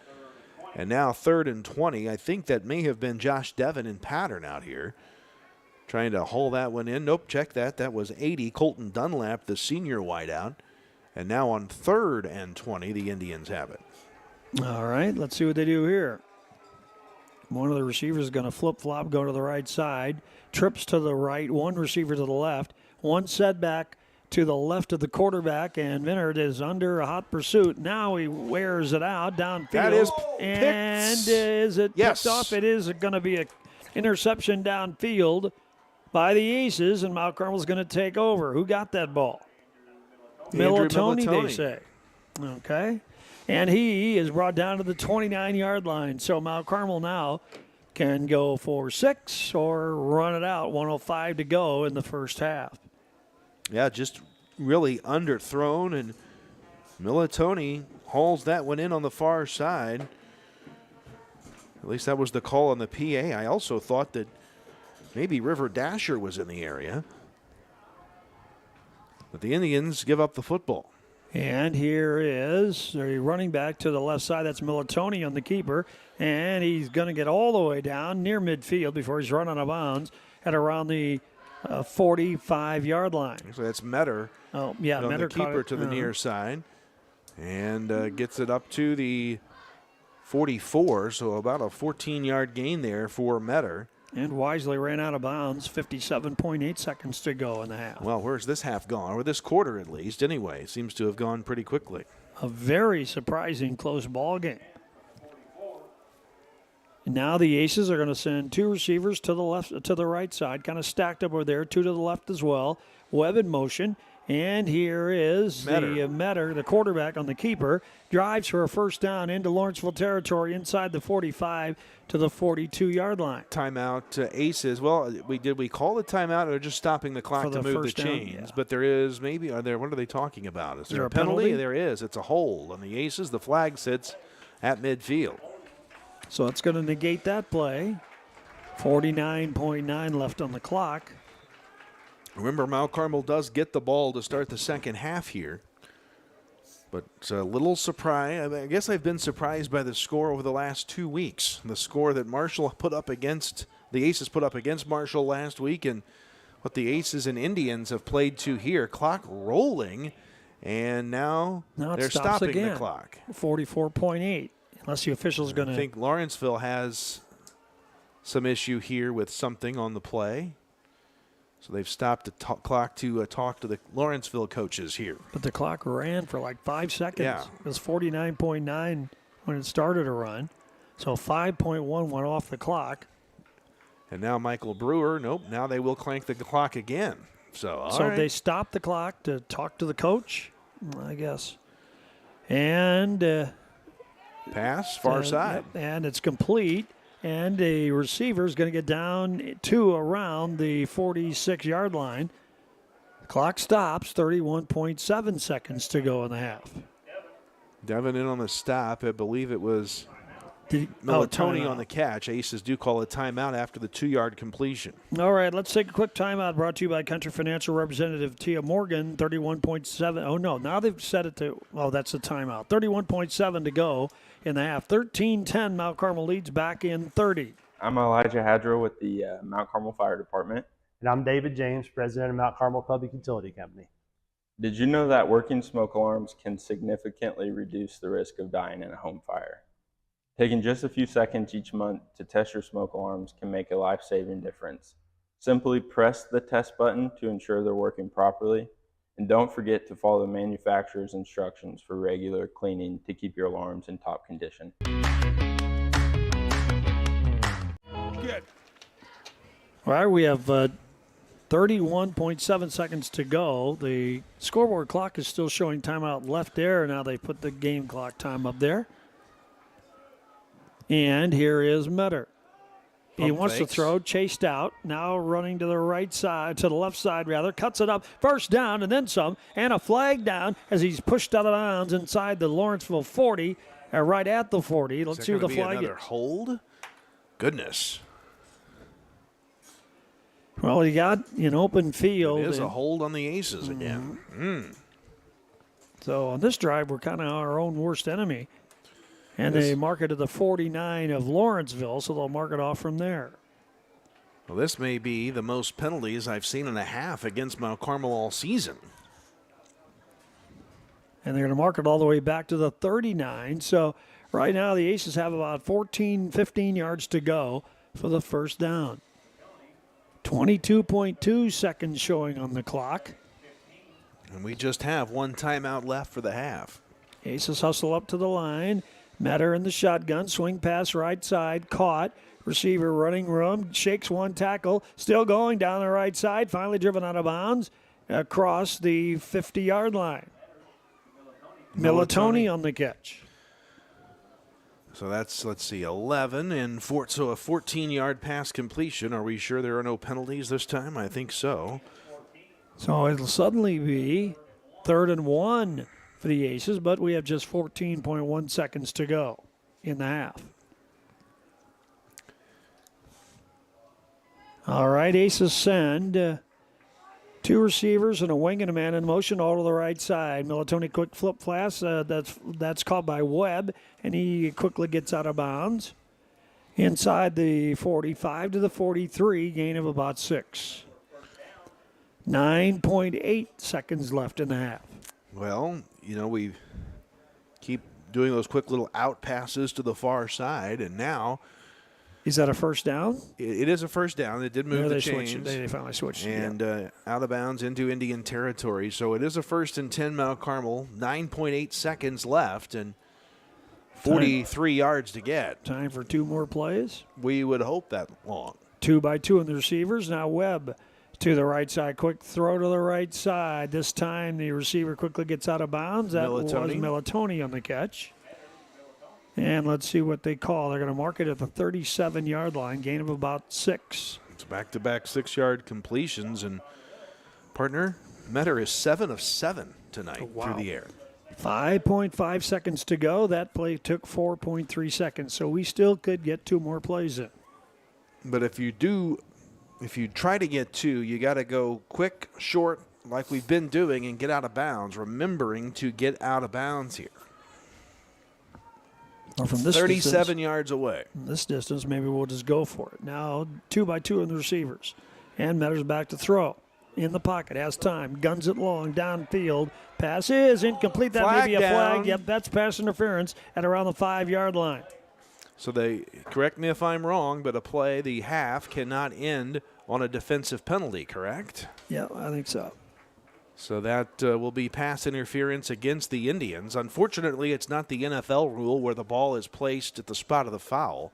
And now 3rd and 20. I think that may have been Josh Devon in pattern out here, trying to haul that one in. Nope, check that. That was 80. Colton Dunlap, the senior wideout. And now on 3rd and 20, the Indians have it. All right, let's see what they do here. One of the receivers is going to flip-flop, go to the right side. Trips to the right, one receiver to the left. One setback to the left of the quarterback, and Vinard is under a hot pursuit. Now he wears it out downfield. That is and picked. Is it Yes. picked off? It is going to be an interception downfield by the Aces, and Mount Carmel's going to take over. Who got that ball? Militoni, they say. Okay. And he is brought down to the 29-yard line. So Mount Carmel now can go for 6 or run it out. 1:05 to go in the first half. Yeah, just really underthrown, and Militoni hauls that one in on the far side. At least that was the call on the PA. I also thought that maybe River Dasher was in the area. But the Indians give up the football. And here is a running back to the left side. That's Militoni on the keeper. And he's going to get all the way down near midfield before he's run out of bounds at around the 45-yard line. So that's Metter. Oh, yeah, on Metter the keeper to the near side. And gets it up to the 44, so about a 14-yard gain there for Metter. And Wisely ran out of bounds, 57.8 seconds to go in the half. Well, where's this half gone? Or this quarter, at least, anyway. It seems to have gone pretty quickly. A very surprising close ball game. And now the Aces are going to send 2 receivers to the left, to the right side, kind of stacked up over there, 2 to the left as well. Webb in motion. And here is Metter, the quarterback on the keeper, drives for a first down into Lawrenceville territory inside the 45 to the 42-yard line. Timeout, Aces. Well, did we call the timeout or just stopping the clock to move the chains? Yeah. But there is what are they talking about? Is there a penalty? There is. It's a hold on the Aces. The flag sits at midfield. So it's going to negate that play. 49.9 left on the clock. Remember, Mount Carmel does get the ball to start the second half here. But it's a little surprise. I guess I've been surprised by the score over the last 2 weeks. The score that Marshall put up against, the Aces put up against Marshall last week, and what the Aces and Indians have played to here. Clock rolling, and now they're stopping again. The clock. 44.8, unless the official's going to. I think Lawrenceville has some issue here with something on the play. So they've stopped the clock to talk to the Lawrenceville coaches here. But the clock ran for like 5 seconds. Yeah. It was 49.9 when it started to run. So 5.1 went off the clock. And now Michael Brewer, nope, now they will clank the clock again. So, all right. They stopped the clock to talk to the coach, I guess. And pass, far side. Yep, and it's complete. And the receiver is going to get down to around the 46-yard line. The clock stops, 31.7 seconds to go in the half. Devin in on the stop. I believe it was Militoni on the catch. Aces do call a timeout after the 2-yard completion. All right, let's take a quick timeout brought to you by Country Financial Representative Tia Morgan, 31.7. Oh, no, now they've set it to, that's a timeout. 31.7 to go in the half. 13-10, Mount Carmel leads back in 30. I'm Elijah Hadro with the Mount Carmel Fire Department. And I'm David James, president of Mount Carmel Public Utility Company. Did you know that working smoke alarms can significantly reduce the risk of dying in a home fire? Taking just a few seconds each month to test your smoke alarms can make a life-saving difference. Simply press the test button to ensure they're working properly, and don't forget to follow the manufacturer's instructions for regular cleaning to keep your alarms in top condition. All right, we have 31.7 seconds to go. The scoreboard clock is still showing timeout left there. Now they put the game clock time up there. And here is Metter. He wants to throw, chased out, now running to the right side, to the left side rather, cuts it up, first down and then some, and a flag down as he's pushed out of bounds inside the Lawrenceville 40, right at the 40. Let's see what the flag is. Hold? Goodness. Well, he got an open field. It is a hold on the Aces again. So on this drive, we're kind of our own worst enemy. And they mark it to the 49 of Lawrenceville, so they'll mark it off from there. Well, this may be the most penalties I've seen in a half against Mount Carmel all season. And they're going to mark it all the way back to the 39. So right now the Aces have about 14, 15 yards to go for the first down. 22.2 seconds showing on the clock. And we just have one timeout left for the half. Aces hustle up to the line. Metter in the shotgun, swing pass right side, caught. Receiver running room, shakes one tackle, still going down the right side, finally driven out of bounds across the 50-yard line. Militoni on the catch. So that's, 11, and so a 14-yard pass completion. Are we sure there are no penalties this time? I think so. So it'll suddenly be 3rd and 1 for the Aces, but we have just 14.1 seconds to go in the half. All right, Aces send 2 receivers and a wing and a man in motion all to the right side. Militoni quick flip pass, that's caught by Webb, and he quickly gets out of bounds. Inside the 45 to the 43, gain of about 6. 9.8 seconds left in the half. Well, we keep doing those quick little out passes to the far side, and now... Is that a first down? It is a first down. It did move the chains. They finally switched. And out of bounds into Indian territory. So it is a 1st and 10 Mount Carmel. 9.8 seconds left and 43 yards to get. Time for 2 more plays. We would hope that long. 2 by 2 on the receivers. Now Webb to the right side. Quick throw to the right side. This time the receiver quickly gets out of bounds. That was Militoni on the catch. And let's see what they call. They're going to mark it at the 37-yard line, gain of about 6. It's back-to-back 6-yard completions, and partner, Metter is 7 of 7 tonight through the air. 5.5 seconds to go. That play took 4.3 seconds, so we still could get 2 more plays in. But if you try to get 2, you got to go quick, short, like we've been doing, and get out of bounds, remembering to get out of bounds here. Or from this 37 distance, yards away. This distance, maybe we'll just go for it. Now 2 by 2 on the receivers. And Metter's back to throw. In the pocket, has time, guns it long, downfield. Pass is incomplete. That may be a flag. Yep, that's pass interference at around the 5-yard line. So they, correct me if I'm wrong, but a play, the half cannot end on a defensive penalty, correct? Yeah, I think so. So that will be pass interference against the Indians. Unfortunately, it's not the NFL rule where the ball is placed at the spot of the foul.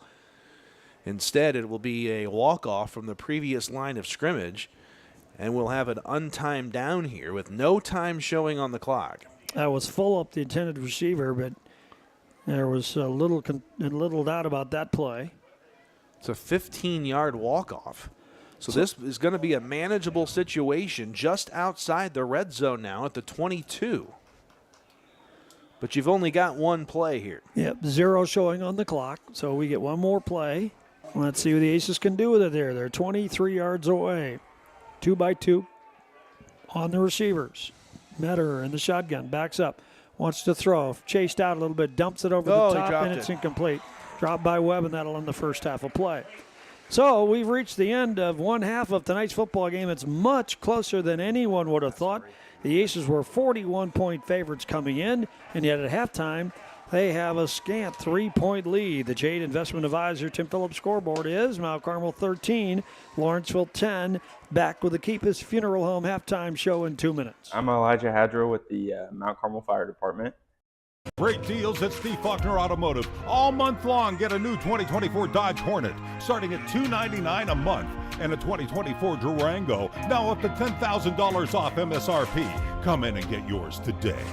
Instead, it will be a walk-off from the previous line of scrimmage, and we'll have an untimed down here with no time showing on the clock. I was full up the intended receiver, but there was a little doubt about that play. It's a 15-yard walk-off. So this is going to be a manageable situation just outside the red zone now at the 22. But you've only got one play here. Yep, 0 showing on the clock, so we get one more play. Let's see what the Aces can do with it there. They're 23 yards away. 2 by 2 on the receivers. Metter in the shotgun, backs up, wants to throw, chased out a little bit, dumps it over the top, and it's incomplete. Dropped by Webb, and that'll end the first half of play. So we've reached the end of one half of tonight's football game. It's much closer than anyone would have thought. The Aces were 41-point favorites coming in, and yet at halftime, they have a scant 3-point lead. The Jade Investment Advisor Tim Phillips scoreboard is Mount Carmel 13, Lawrenceville 10. Back with the Keepus Funeral Home halftime show in 2 minutes. I'm Elijah Hadro with the Mount Carmel Fire Department. Great deals at Steve Faulkner Automotive. All month long, get a new 2024 Dodge Hornet starting at $299 a month and a 2024 Durango now up to $10,000 off MSRP. Come in and get yours today.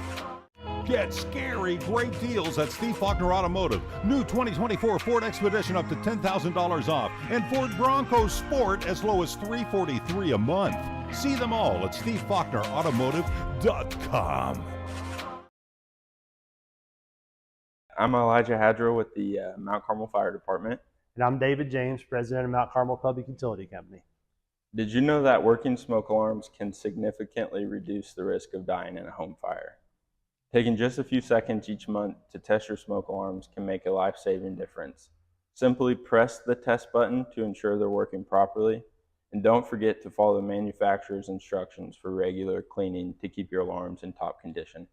Get scary great deals at Steve Faulkner Automotive. New 2024 Ford Expedition up to $10,000 off and Ford Bronco Sport as low as $343 a month. See them all at SteveFaulknerAutomotive.com. I'm Elijah Hadro with the Mount Carmel Fire Department. And I'm David James, president of Mount Carmel Public Utility Company. Did you know that working smoke alarms can significantly reduce the risk of dying in a home fire? Taking just a few seconds each month to test your smoke alarms can make a life-saving difference. Simply press the test button to ensure they're working properly, and don't forget to follow the manufacturer's instructions for regular cleaning to keep your alarms in top condition.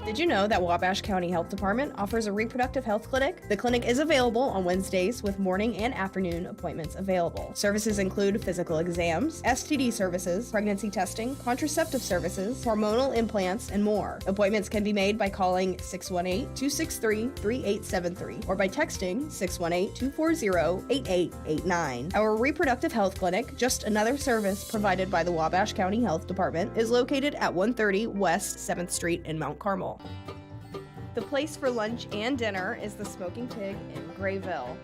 Did you know that Wabash County Health Department offers a reproductive health clinic? The clinic is available on Wednesdays with morning and afternoon appointments available. Services include physical exams, STD services, pregnancy testing, contraceptive services, hormonal implants, and more. Appointments can be made by calling 618-263-3873 or by texting 618-240-8889. Our reproductive health clinic, just another service provided by the Wabash County Health Department, is located at 130 West 7th Street in Mount Carmel. The place for lunch and dinner is the Smoking Pig in Grayville.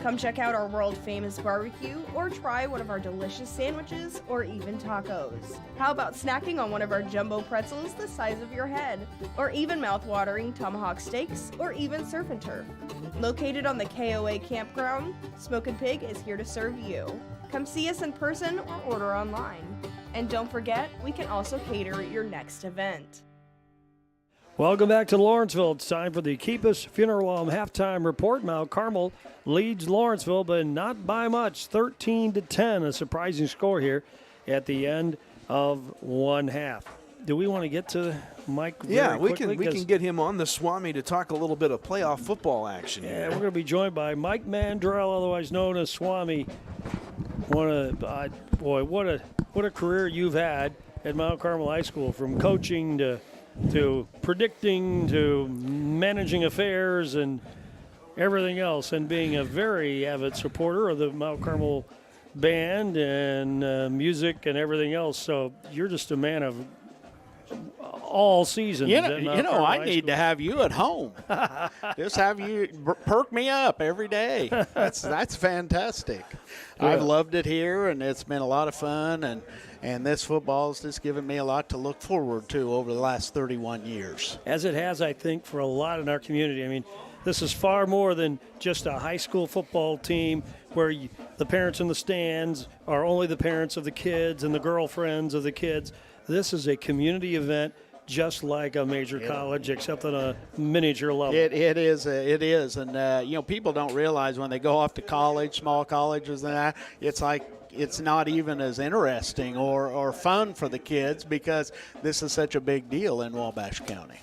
Come check out our world-famous barbecue or try one of our delicious sandwiches or even tacos. How about snacking on one of our jumbo pretzels the size of your head, or even mouth-watering tomahawk steaks, or even surf and turf. Located on the KOA campground, Smoking Pig is here to serve you. Come see us in person or order online. And don't forget, we can also cater your next event. Welcome back to Lawrenceville. It's time for the Keepus Funeral Home halftime report. Mount Carmel leads Lawrenceville, but not by much. 13-10, a surprising score here at the end of one half. Do we want to get to Mike very quickly? we can get him on the Swami to talk a little bit of playoff football action here. Yeah, we're going to be joined by Mike Mandrell, otherwise known as Swami. What a career you've had at Mount Carmel High School, from coaching to predicting to managing affairs and everything else, and being a very avid supporter of the Mount Carmel band and music and everything else. So you're just a man of all seasons. I need to have you at home. Just have you perk me up every day. That's fantastic. Yeah. I've loved it here, and it's been a lot of fun, and this football has just given me a lot to look forward to over the last 31 years. As it has, I think, for a lot in our community. I mean, this is far more than just a high school football team where the parents in the stands are only the parents of the kids and the girlfriends of the kids. This is a community event, just like a major college, except on a miniature level. It is, and people don't realize when they go off to college, small colleges and that, it's like it's not even as interesting or fun for the kids because this is such a big deal in Wabash County.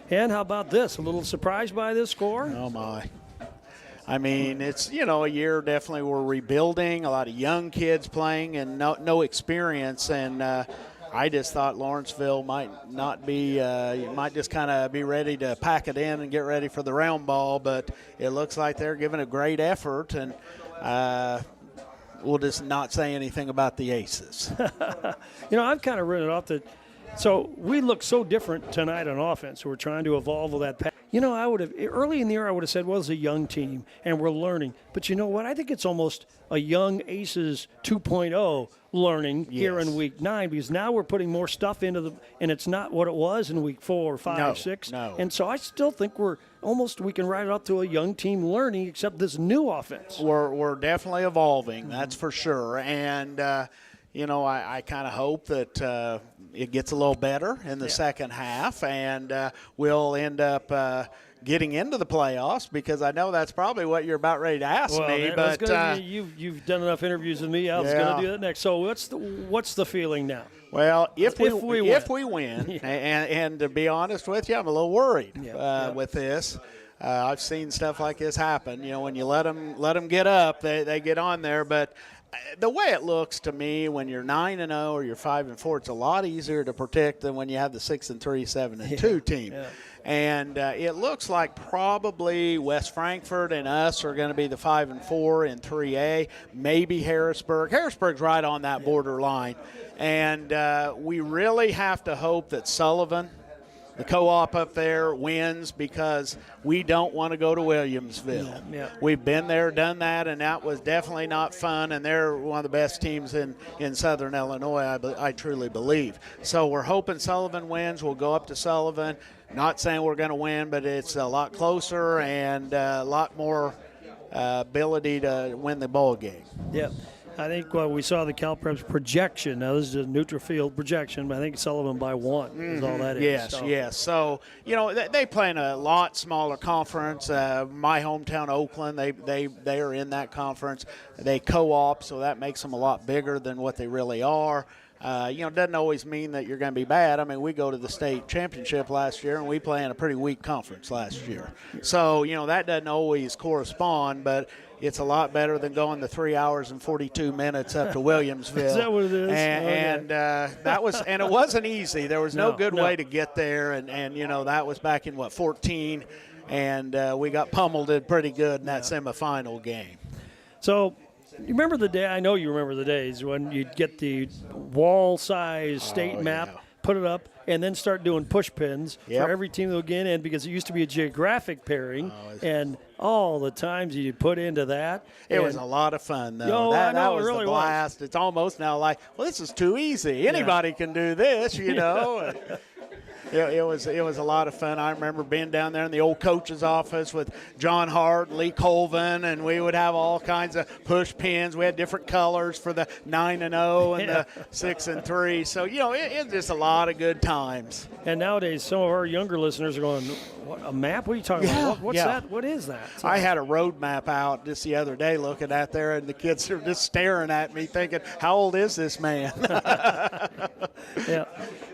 And how about this? A little surprised by this score? Oh, my. I mean, it's, a year definitely we're rebuilding, a lot of young kids playing and no experience. And I just thought Lawrenceville might not be, might just kind of be ready to pack it in and get ready for the round ball. But it looks like they're giving a great effort. And we'll just not say anything about the Aces. I've kind of written it off that. So we look so different tonight on offense. We're trying to evolve with that pass. I would have early in the year I would have said, well, it's a young team and we're learning. But you know what? I think it's almost a young Aces 2.0 learning here in week 9, because now we're putting more stuff into and it's not what it was in week 4 or 5, 6. No. And so I still think we can write it up to a young team learning, except this new offense. We're definitely evolving, that's for sure. And I kind of hope that it gets a little better in the second half, and we'll end up getting into the playoffs, because I know that's probably what you're about ready to ask me. But you've done enough interviews with me. I was going to do that next. So what's the feeling now? Well, if we win, and to be honest with you, I'm a little worried with this. I've seen stuff like this happen. When you let them get up, they get on there, but. The way it looks to me, when you're 9-0 or you're 5-4, it's a lot easier to protect than when you have the 6-3, 7-2 team. Yeah. And it looks like probably West Frankfort and us are going to be the 5-4 in 3A. Maybe Harrisburg. Harrisburg's right on that borderline, and we really have to hope that Sullivan, the co-op up there, wins, because we don't want to go to Williamsville. Yeah. We've been there, done that, and that was definitely not fun, and they're one of the best teams in Southern Illinois, I truly believe. So we're hoping Sullivan wins. We'll go up to Sullivan. Not saying we're going to win, but it's a lot closer and a lot more ability to win the ball game. Yeah. I think we saw the CalPreps projection. Now, this is a neutral field projection, but I think Sullivan by 1 is all that is. Yes. So, they play in a lot smaller conference. My hometown, Oakland, they are in that conference. They co-op, so that makes them a lot bigger than what they really are. It doesn't always mean that you're going to be bad. I mean, we go to the state championship last year, and we play in a pretty weak conference last year. So, that doesn't always correspond, but it's a lot better than going the 3 hours and 42 minutes up to Williamsville. Is that what it is? And that was, and it wasn't easy. There was no good way to get there, and that was back in 14, and we got pummeled pretty good in that semifinal game. So. You remember the day? I know you remember the days when you'd get the wall-size state map, put it up, and then start doing push pins for every team that would get in, because it used to be a geographic pairing, and all the times you'd put into that. It was a lot of fun, though. That was really the blast. It's almost now like, well, this is too easy. Anybody can do this, It was a lot of fun. I remember being down there in the old coach's office with John Hart, Lee Colvin, and we would have all kinds of push pins. We had different colors for the 9-0 and the 6-3. So, it's just a lot of good times. And nowadays, some of our younger listeners are going, what, a map? What are you talking about? What's that? What is that? So, I had a road map out just the other day looking at there, and the kids are just staring at me thinking, how old is this man? Yeah.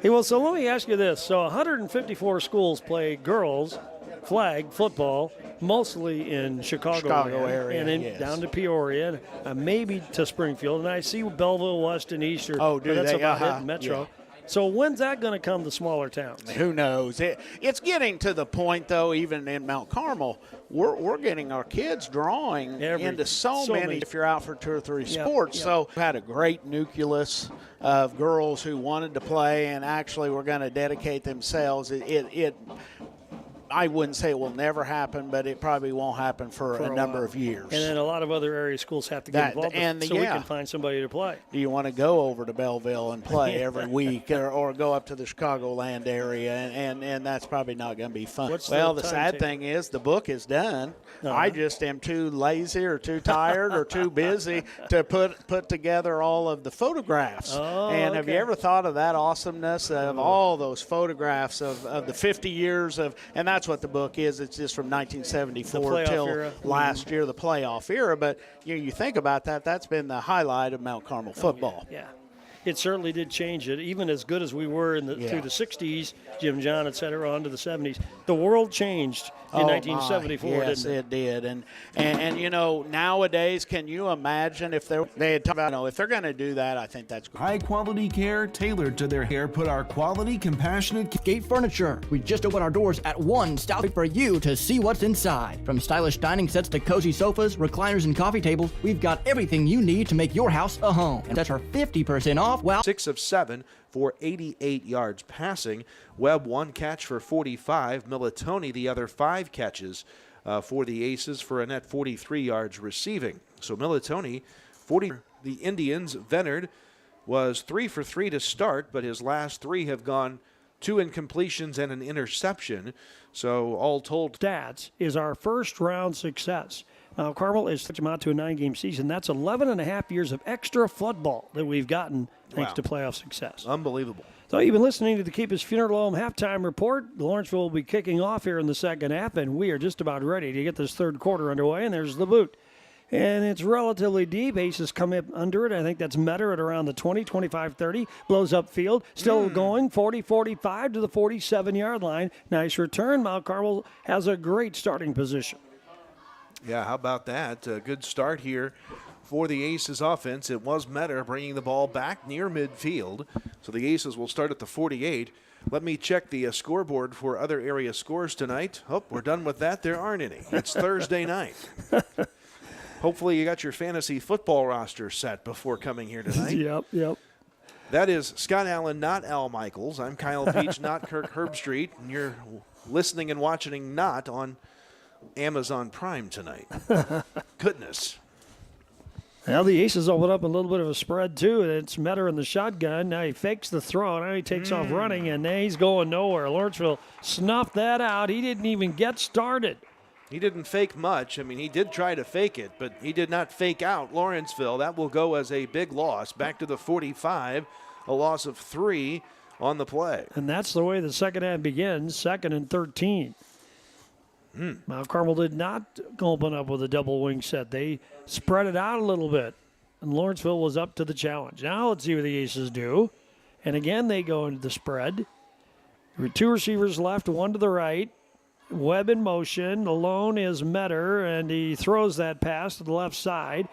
Hey, well, so let me ask you this. So 154 schools play girls flag football, mostly in Chicago area, and then down to Peoria, maybe to Springfield. And I see Belleville, West, and Easter. That's about it in Metro. Yeah. So when's that going to come to smaller towns? Who knows? It's getting to the point, though, even in Mount Carmel, we're getting our kids drawing into so many if you're out for 2 or 3 sports. So we had a great nucleus of girls who wanted to play and actually were going to dedicate themselves. I wouldn't say it will never happen, but it probably won't happen for a number of years. And then a lot of other area schools have to get involved so we can find somebody to play. Do you want to go over to Belleville and play every week or go up to the Chicagoland area? And that's probably not going to be fun. The sad thing is the book is done. I just am too lazy or too tired or too busy to put together all of the photographs. And have you ever thought of that awesomeness of all those photographs of the 50 years of – and that's what the book is. It's just from 1974 till last year, the playoff era. But you think about that, that's been the highlight of Mount Carmel football. Yeah. it certainly did change it. Even as good as we were Yeah. through the 60s, Jim John, et cetera, on to the 70s, the world changed in 1974, yes, didn't it? it did. And you know, nowadays, can you imagine if they had talked about, if they're going to do that, I think that's good. High quality care tailored to their hair. Put our quality, compassionate Gate Furniture. We just opened our doors at one stop for you to see what's inside. From stylish dining sets to cozy sofas, recliners, and coffee tables, we've got everything you need to make your house a home. And that's our 50% off. Wow. 6 of 7 for 88 yards passing. Webb 1 catch for 45. Militoni the other 5 catches for the Aces for a net 43 yards receiving. So Militoni 40. The Indians, Venard was 3 for 3 to start, but his last 3 have gone 2 incompletions and an interception. So all told, stats is our first round success. Now, Carmel is switching out to a 9-game season. That's 11 and a half years of extra football that we've gotten thanks to playoff success. Unbelievable. So you've been listening to the Keep His Funeral Home halftime report. Lawrenceville will be kicking off here in the second half, and we are just about ready to get this third quarter underway, and there's the boot. And it's relatively deep. Aces come up under it. I think that's Metter at around the 20, 25, 30. Blows up field. Still going 40, 45 to the 47-yard line. Nice return. Mount Carmel has a great starting position. Yeah, how about that? A good start here for the Aces offense. It was Metter bringing the ball back near midfield. So the Aces will start at the 48. Let me check the scoreboard for other area scores tonight. Oh, we're done with that. There aren't any. It's Thursday night. Hopefully you got your fantasy football roster set before coming here tonight. Yep. That is Scott Allen, not Al Michaels. I'm Kyle Peach, not Kirk Herbstreit. And you're listening and watching not on Amazon Prime tonight. Goodness. Now the Aces open up a little bit of a spread, too, and it's Metter in the shotgun. Now he fakes the throw. Now he takes off running, and now he's going nowhere. Lawrenceville snuffed that out. He didn't even get started. He didn't fake much. I mean, he did try to fake it, but he did not fake out Lawrenceville. That will go as a big loss. Back to the 45, a loss of 3 on the play. And that's the way the second half begins, 2nd and 13. Mount Carmel did not open up with a double wing set. They spread it out a little bit, and Lawrenceville was up to the challenge. Now let's see what the Aces do. And again, they go into the spread. There are 2 receivers left, 1 to the right. Webb in motion. Alone is Metter, and he throws that pass to the left side,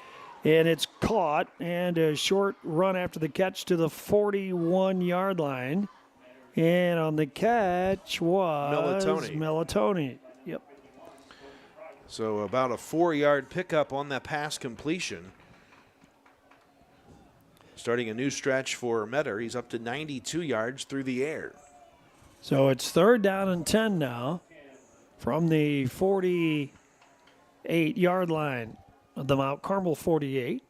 and it's caught, and a short run after the catch to the 41-yard line. And on the catch was Militoni. Yep. So about a 4-yard pickup on that pass completion. Starting a new stretch for Metter. He's up to 92 yards through the air. So it's 3rd down and 10 now from the 48-yard line of the Mount Carmel 48.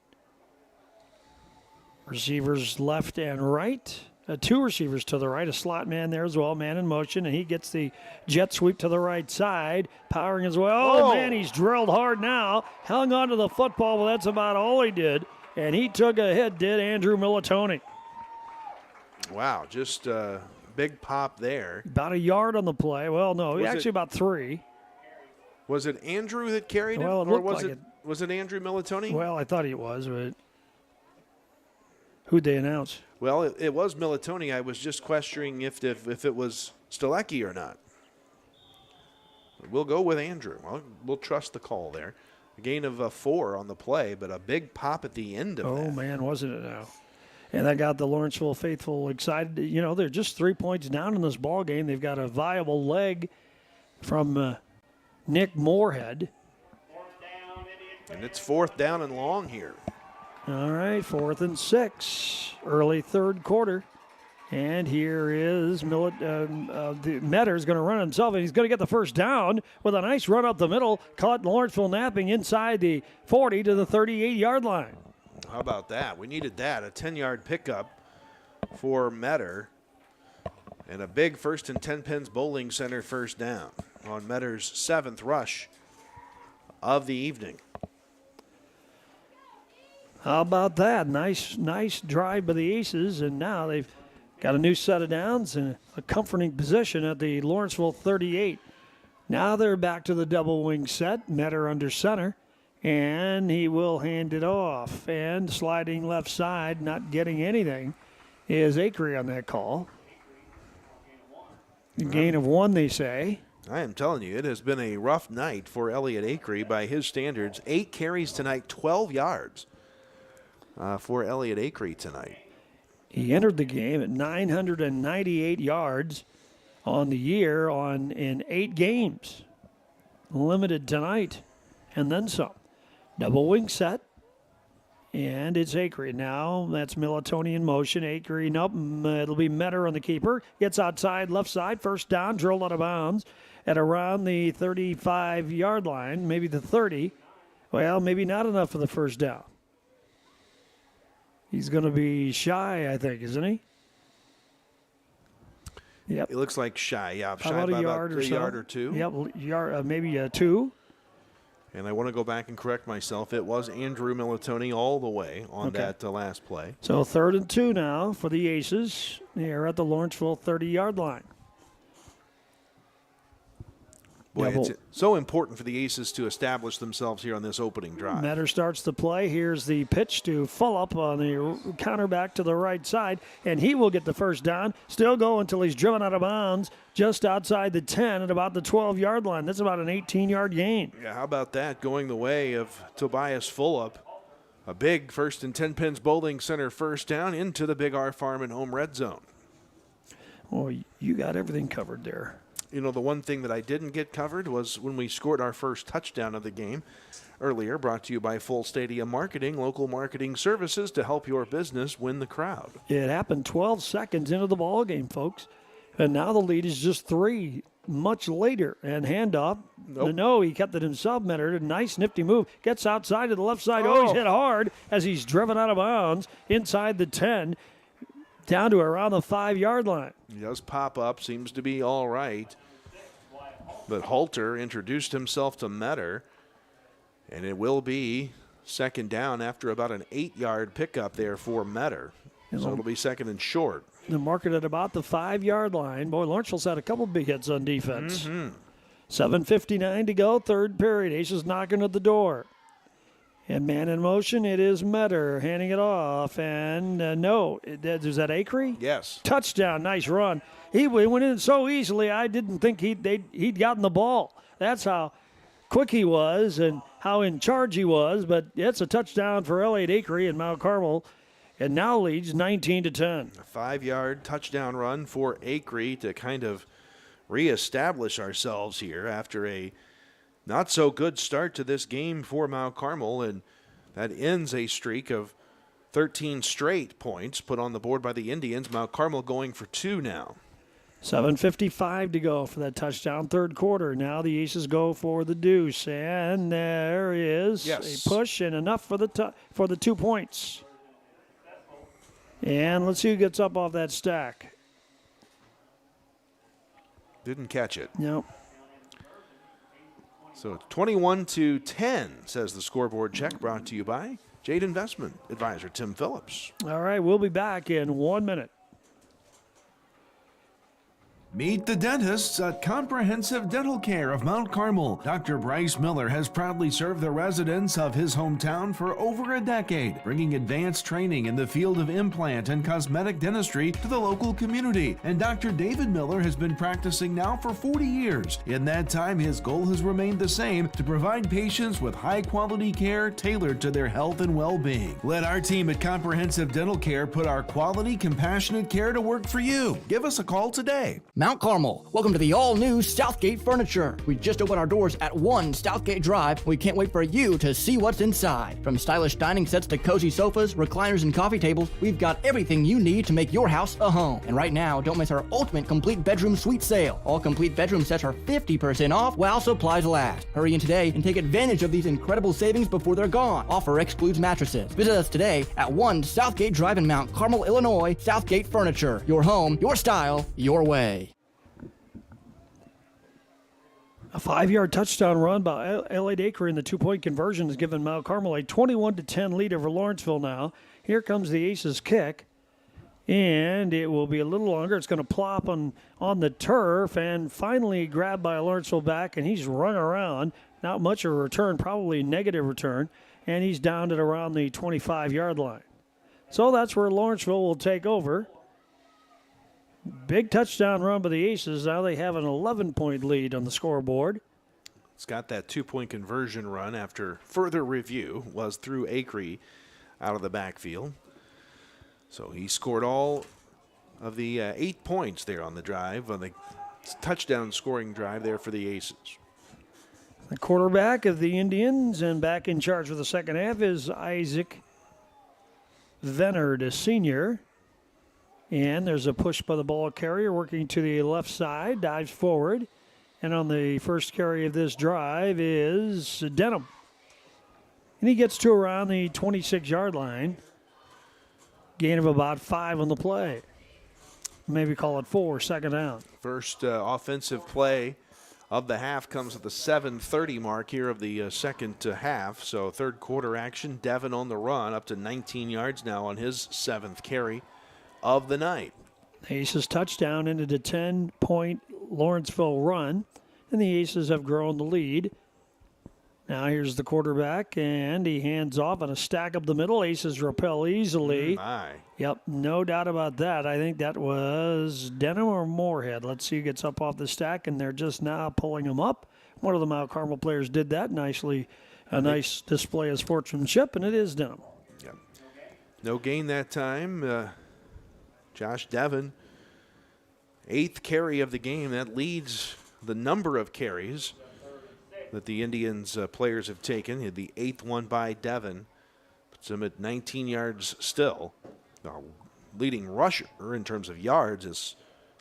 Receivers left and right. 2 receivers to the right, a slot man there as well, man in motion, and he gets the jet sweep to the right side, powering as well. Oh, man, he's drilled hard now. Hung on to the football, but that's about all he did. And he took a hit, did Andrew Militoni. Wow, just a big pop there. About a yard on the play. Well, no, actually about 3. Was it Andrew that carried well, it? Or was it Andrew Militoni? Well, I thought he was, but who'd they announce? Well, it was Militoni. I was just questioning if it was Stalecki or not. We'll go with Andrew. We'll trust the call there. A gain of 4 on the play, but a big pop at the end of that. Oh, man, wasn't it now? And that got the Lawrenceville faithful excited. You know, they're just 3 points down in this ball game. They've got a viable leg from Nick Moorhead. And it's 4th down and long here. All right, 4th and 6, early 3rd quarter. And here is Metter is going to run himself, and he's going to get the first down with a nice run up the middle. Caught Lawrenceville napping inside the 40 to the 38-yard line. How about that? We needed that, a 10-yard pickup for Metter. And a big 1st and 10 Pins Bowling Center first down on Metter's 7th rush of the evening. How about that? Nice drive by the Aces, and now they've got a new set of downs and a comforting position at the Lawrenceville 38. Now they're back to the double wing set. Metter under center, and he will hand it off. And sliding left side, not getting anything. is Acree on that call. A gain of 1, they say. I am telling you, it has been a rough night for Elliot Acree by his standards. 8 carries tonight, 12 yards for Elliot Acree tonight. He entered the game at 998 yards on the year in 8 games. Limited tonight, and then some. Double wing set, and it's Acree. Now that's Militoni in motion. Acree, nope, it'll be Metter on the keeper. Gets outside, left side, first down, drilled out of bounds at around the 35-yard line, maybe the 30. Well, maybe not enough for the first down. He's going to be shy, I think, isn't he? Yep. It looks like shy, yeah. How Shy about by a yard or so? yard or two. Yep, maybe a 2. And I want to go back and correct myself. It was Andrew Militoni all the way on that last play. So 3rd and 2 now for the Aces. They're at the Lawrenceville 30-yard line. Boy, it's so important for the Aces to establish themselves here on this opening drive. Metter starts the play. Here's the pitch to Fulop on the counter back to the right side, and he will get the first down. Still go until he's driven out of bounds just outside the 10 at about the 12-yard line. That's about an 18-yard gain. Yeah, how about that going the way of Tobias Fulop? A big 1st and 10 pins bowling center first down into the Big R Farm and Home red zone. Well, you got everything covered there. You know, the one thing that I didn't get covered was when we scored our first touchdown of the game earlier, brought to you by Full Stadium Marketing, local marketing services to help your business win the crowd. It happened 12 seconds into the ball game, folks. And now the lead is just 3 much later. And handoff. Nope. No, he kept it himself, Metter. A nice, nifty move. Gets outside to the left side. Oh, he's hit hard as he's driven out of bounds inside the 10. Down to around the 5-yard line. He does pop up, seems to be all right. But Halter introduced himself to Metter, and it will be 2nd down after about an 8-yard pickup there for Metter. So it'll be 2nd and short. The market at about the 5-yard line. Boy, Lawrenceville's had a couple big hits on defense. 7:59 to go, 3rd period. Aces knocking at the door. And man in motion, it is Metter handing it off. And no, is that Acree? Yes. Touchdown, nice run. He went in so easily, I didn't think he'd gotten the ball. That's how quick he was and how in charge he was. But it's a touchdown for Elliot Acree and Mount Carmel. And now leads 19-10. A 5-yard touchdown run for Acree to kind of reestablish ourselves here after a not so good start to this game for Mount Carmel, and that ends a streak of 13 straight points put on the board by the Indians. Mount Carmel going for 2 now. 7:55 to go for that touchdown, 3rd quarter. Now the Aces go for the deuce, and there is a push and enough for the 2 points. And let's see who gets up off that stack. Didn't catch it. Nope. So it's 21-10, says the scoreboard check, brought to you by Jade Investment Advisor Tim Phillips. All right, we'll be back in 1 minute. Meet the dentists at Comprehensive Dental Care of Mount Carmel. Dr. Bryce Miller has proudly served the residents of his hometown for over a decade, bringing advanced training in the field of implant and cosmetic dentistry to the local community. And Dr. David Miller has been practicing now for 40 years. In that time, his goal has remained the same: to provide patients with high-quality care tailored to their health and well-being. Let our team at Comprehensive Dental Care put our quality, compassionate care to work for you. Give us a call today. Mount Carmel, welcome to the all-new Southgate Furniture. We just opened our doors at 1 Southgate Drive. We can't wait for you to see what's inside. From stylish dining sets to cozy sofas, recliners, and coffee tables, we've got everything you need to make your house a home. And right now, don't miss our ultimate complete bedroom suite sale. All complete bedroom sets are 50% off while supplies last. Hurry in today and take advantage of these incredible savings before they're gone. Offer excludes mattresses. Visit us today at 1 Southgate Drive in Mount Carmel, Illinois. Southgate Furniture. Your home, your style, your way. A 5-yard touchdown run by Elliot Acree in the 2-point conversion has given Mount Carmel a 21-10 lead over Lawrenceville now. Here comes the Aces kick, and it will be a little longer. It's going to plop on the turf and finally grabbed by a Lawrenceville back, and he's run around. Not much of a return, probably a negative return, and he's down at around the 25-yard line. So that's where Lawrenceville will take over Big touchdown run by the Aces. Now they have an 11-point lead on the scoreboard. It's got that 2-point conversion run after further review was through Acree out of the backfield. So he scored all of the 8 points there on the drive, on the touchdown scoring drive there for the Aces. The quarterback of the Indians and back in charge for the second half is Isaac Venard, a senior. And there's a push by the ball carrier working to the left side, dives forward. And on the first carry of this drive is Denham. And he gets to around the 26-yard line. Gain of about 5 on the play. Maybe call it 4, second down. First offensive play of the half comes at the 7:30 mark here of the second half. So third quarter action. Devin on the run, up to 19 yards now on his 7th carry of the night. Aces touchdown into the 10-point Lawrenceville run, and the Aces have grown the lead. Now here's the quarterback, and he hands off on a stack up the middle. Aces repel easily. Yep, no doubt about that. I think that was Denham or Moorhead. Let's see who gets up off the stack, and they're just now pulling him up. One of the Mount Carmel players did that nicely. A nice display of sportsmanship, and it is Denham. Yep. No gain that time. Josh Devin, 8th carry of the game. That leads the number of carries that the Indians players have taken. The 8th one by Devin puts him at 19 yards still. The leading rusher in terms of yards is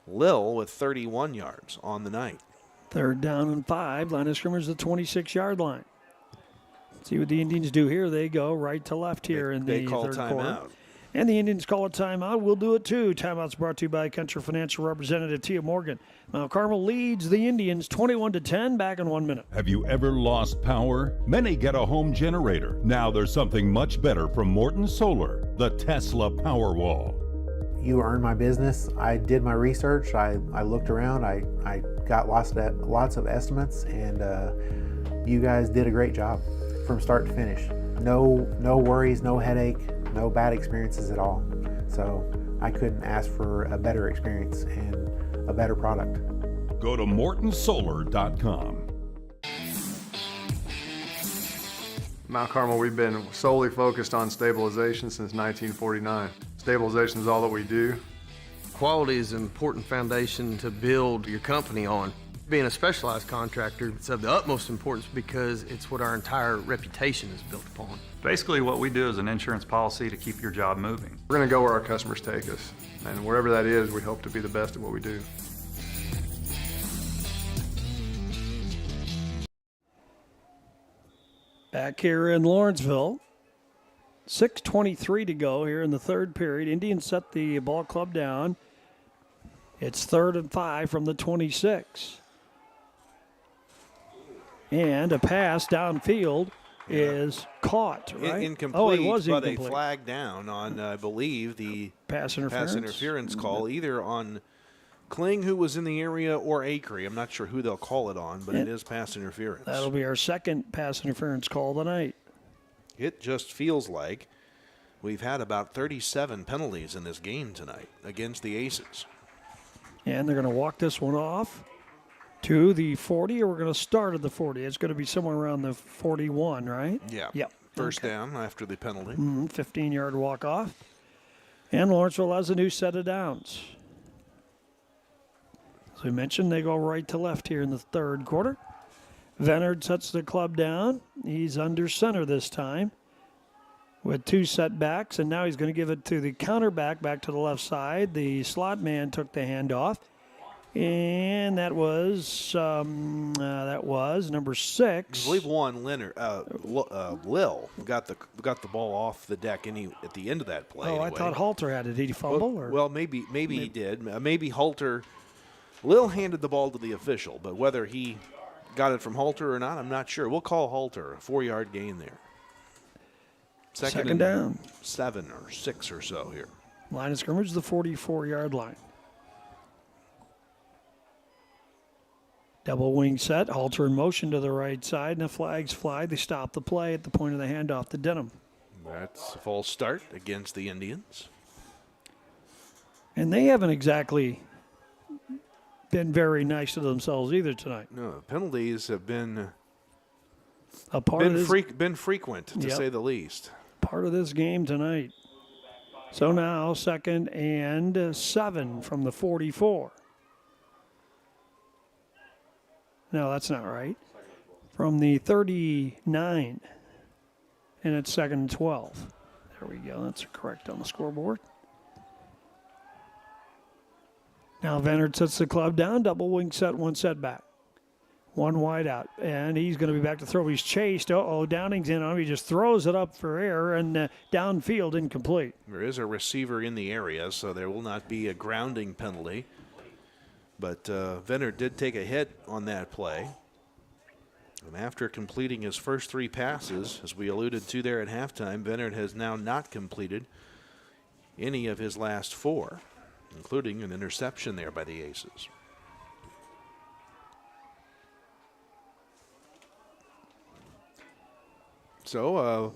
Lil with 31 yards on the night. Third down and 5. Line of scrimmage, the 26-yard line. See what the Indians do here. They go right to left here in the third quarter. And the Indians call a timeout. We'll do it too. Timeout's brought to you by Country Financial Representative Tia Morgan. Mount Carmel leads the Indians 21-10. Back in 1 minute. Have you ever lost power? Many get a home generator. Now there's something much better from Morton Solar, the Tesla Powerwall. You earned my business. I did my research. I looked around. I got lots of estimates, and you guys did a great job from start to finish. No worries, no headache. No bad experiences at all. So I couldn't ask for a better experience and a better product. Go to mortonsolar.com. Mount Carmel, we've been solely focused on stabilization since 1949. Stabilization is all that we do. Quality is an important foundation to build your company on. Being a specialized contractor, it's of the utmost importance because it's what our entire reputation is built upon. Basically, what we do is an insurance policy to keep your job moving. We're going to go where our customers take us, and wherever that is, we hope to be the best at what we do. Back here in Lawrenceville, 6:23 to go here in the third period. Indians set the ball club down. It's 3rd and 5 from the 26. And a pass downfield is caught, right? Incomplete, oh, it was but incomplete. a flag down on, I believe, the pass interference call, either on Kling, who was in the area, or Acree. I'm not sure who they'll call it on, but it is pass interference. That'll be our second pass interference call tonight. It just feels like we've had about 37 penalties in this game tonight against the Aces. And they're going to walk this one off to the 40, or we're going to start at the 40. It's going to be somewhere around the 41, right? Yeah. Yep. First down after the penalty. 15-yard walk-off. And Lawrenceville has a new set of downs. As we mentioned, they go right to left here in the third quarter. Venard sets the club down. He's under center this time with 2 setbacks, and now he's going to give it to the counterback back to the left side. The slot man took the handoff. And that was number 6. I believe Lil got the ball off the deck at the end of that play. Oh, I thought Halter had it. Did he fumble? Well, maybe he did. Maybe Halter. Lil handed the ball to the official, but whether he got it from Halter or not, I'm not sure. We'll call Halter a 4-yard gain there. Second down. 7 or 6 or so here. Line of scrimmage, the 44-yard line. Double wing set, Halter in motion to the right side, and the flags fly. They stop the play at the point of the handoff to Denham. That's a false start against the Indians. And they haven't exactly been very nice to themselves either tonight. No, the penalties have been been frequent, to say the least. Part of this game tonight. So now 2nd and 7 from the 44. No, that's not right. From the 39. And it's 2nd and 12. There we go. That's correct on the scoreboard. Now Venner sets the club down. Double wing set, one setback. One wide out. And he's going to be back to throw. He's chased. Downing's in on him. He just throws it up for air and downfield incomplete. There is a receiver in the area, so there will not be a grounding penalty. But Venner did take a hit on that play. And after completing his first 3 passes, as we alluded to there at halftime, Venner has now not completed any of his last 4, including an interception there by the Aces. So,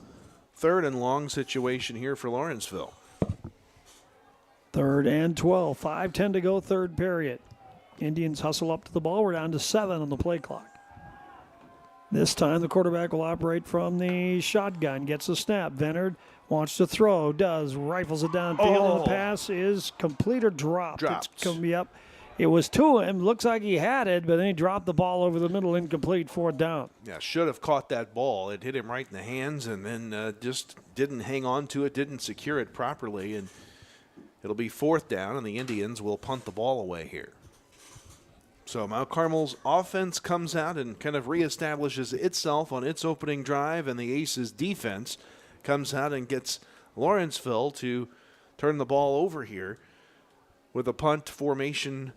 3rd and long situation here for Lawrenceville. 3rd and 12. 5:10 to go, 3rd period. Indians hustle up to the ball. We're down to 7 on the play clock. This time the quarterback will operate from the shotgun. Gets the snap. Venner wants to throw. Does. Rifles it downfield. And the pass is complete or dropped. Dropped. It's coming up. It was to him. Looks like he had it, but then he dropped the ball over the middle. Incomplete. 4th down. Yeah, should have caught that ball. It hit him right in the hands and then just didn't hang on to it, didn't secure it properly. And it'll be 4th down, and the Indians will punt the ball away here. So Mount Carmel's offense comes out and kind of reestablishes itself on its opening drive, and the Aces defense comes out and gets Lawrenceville to turn the ball over here with a punt formation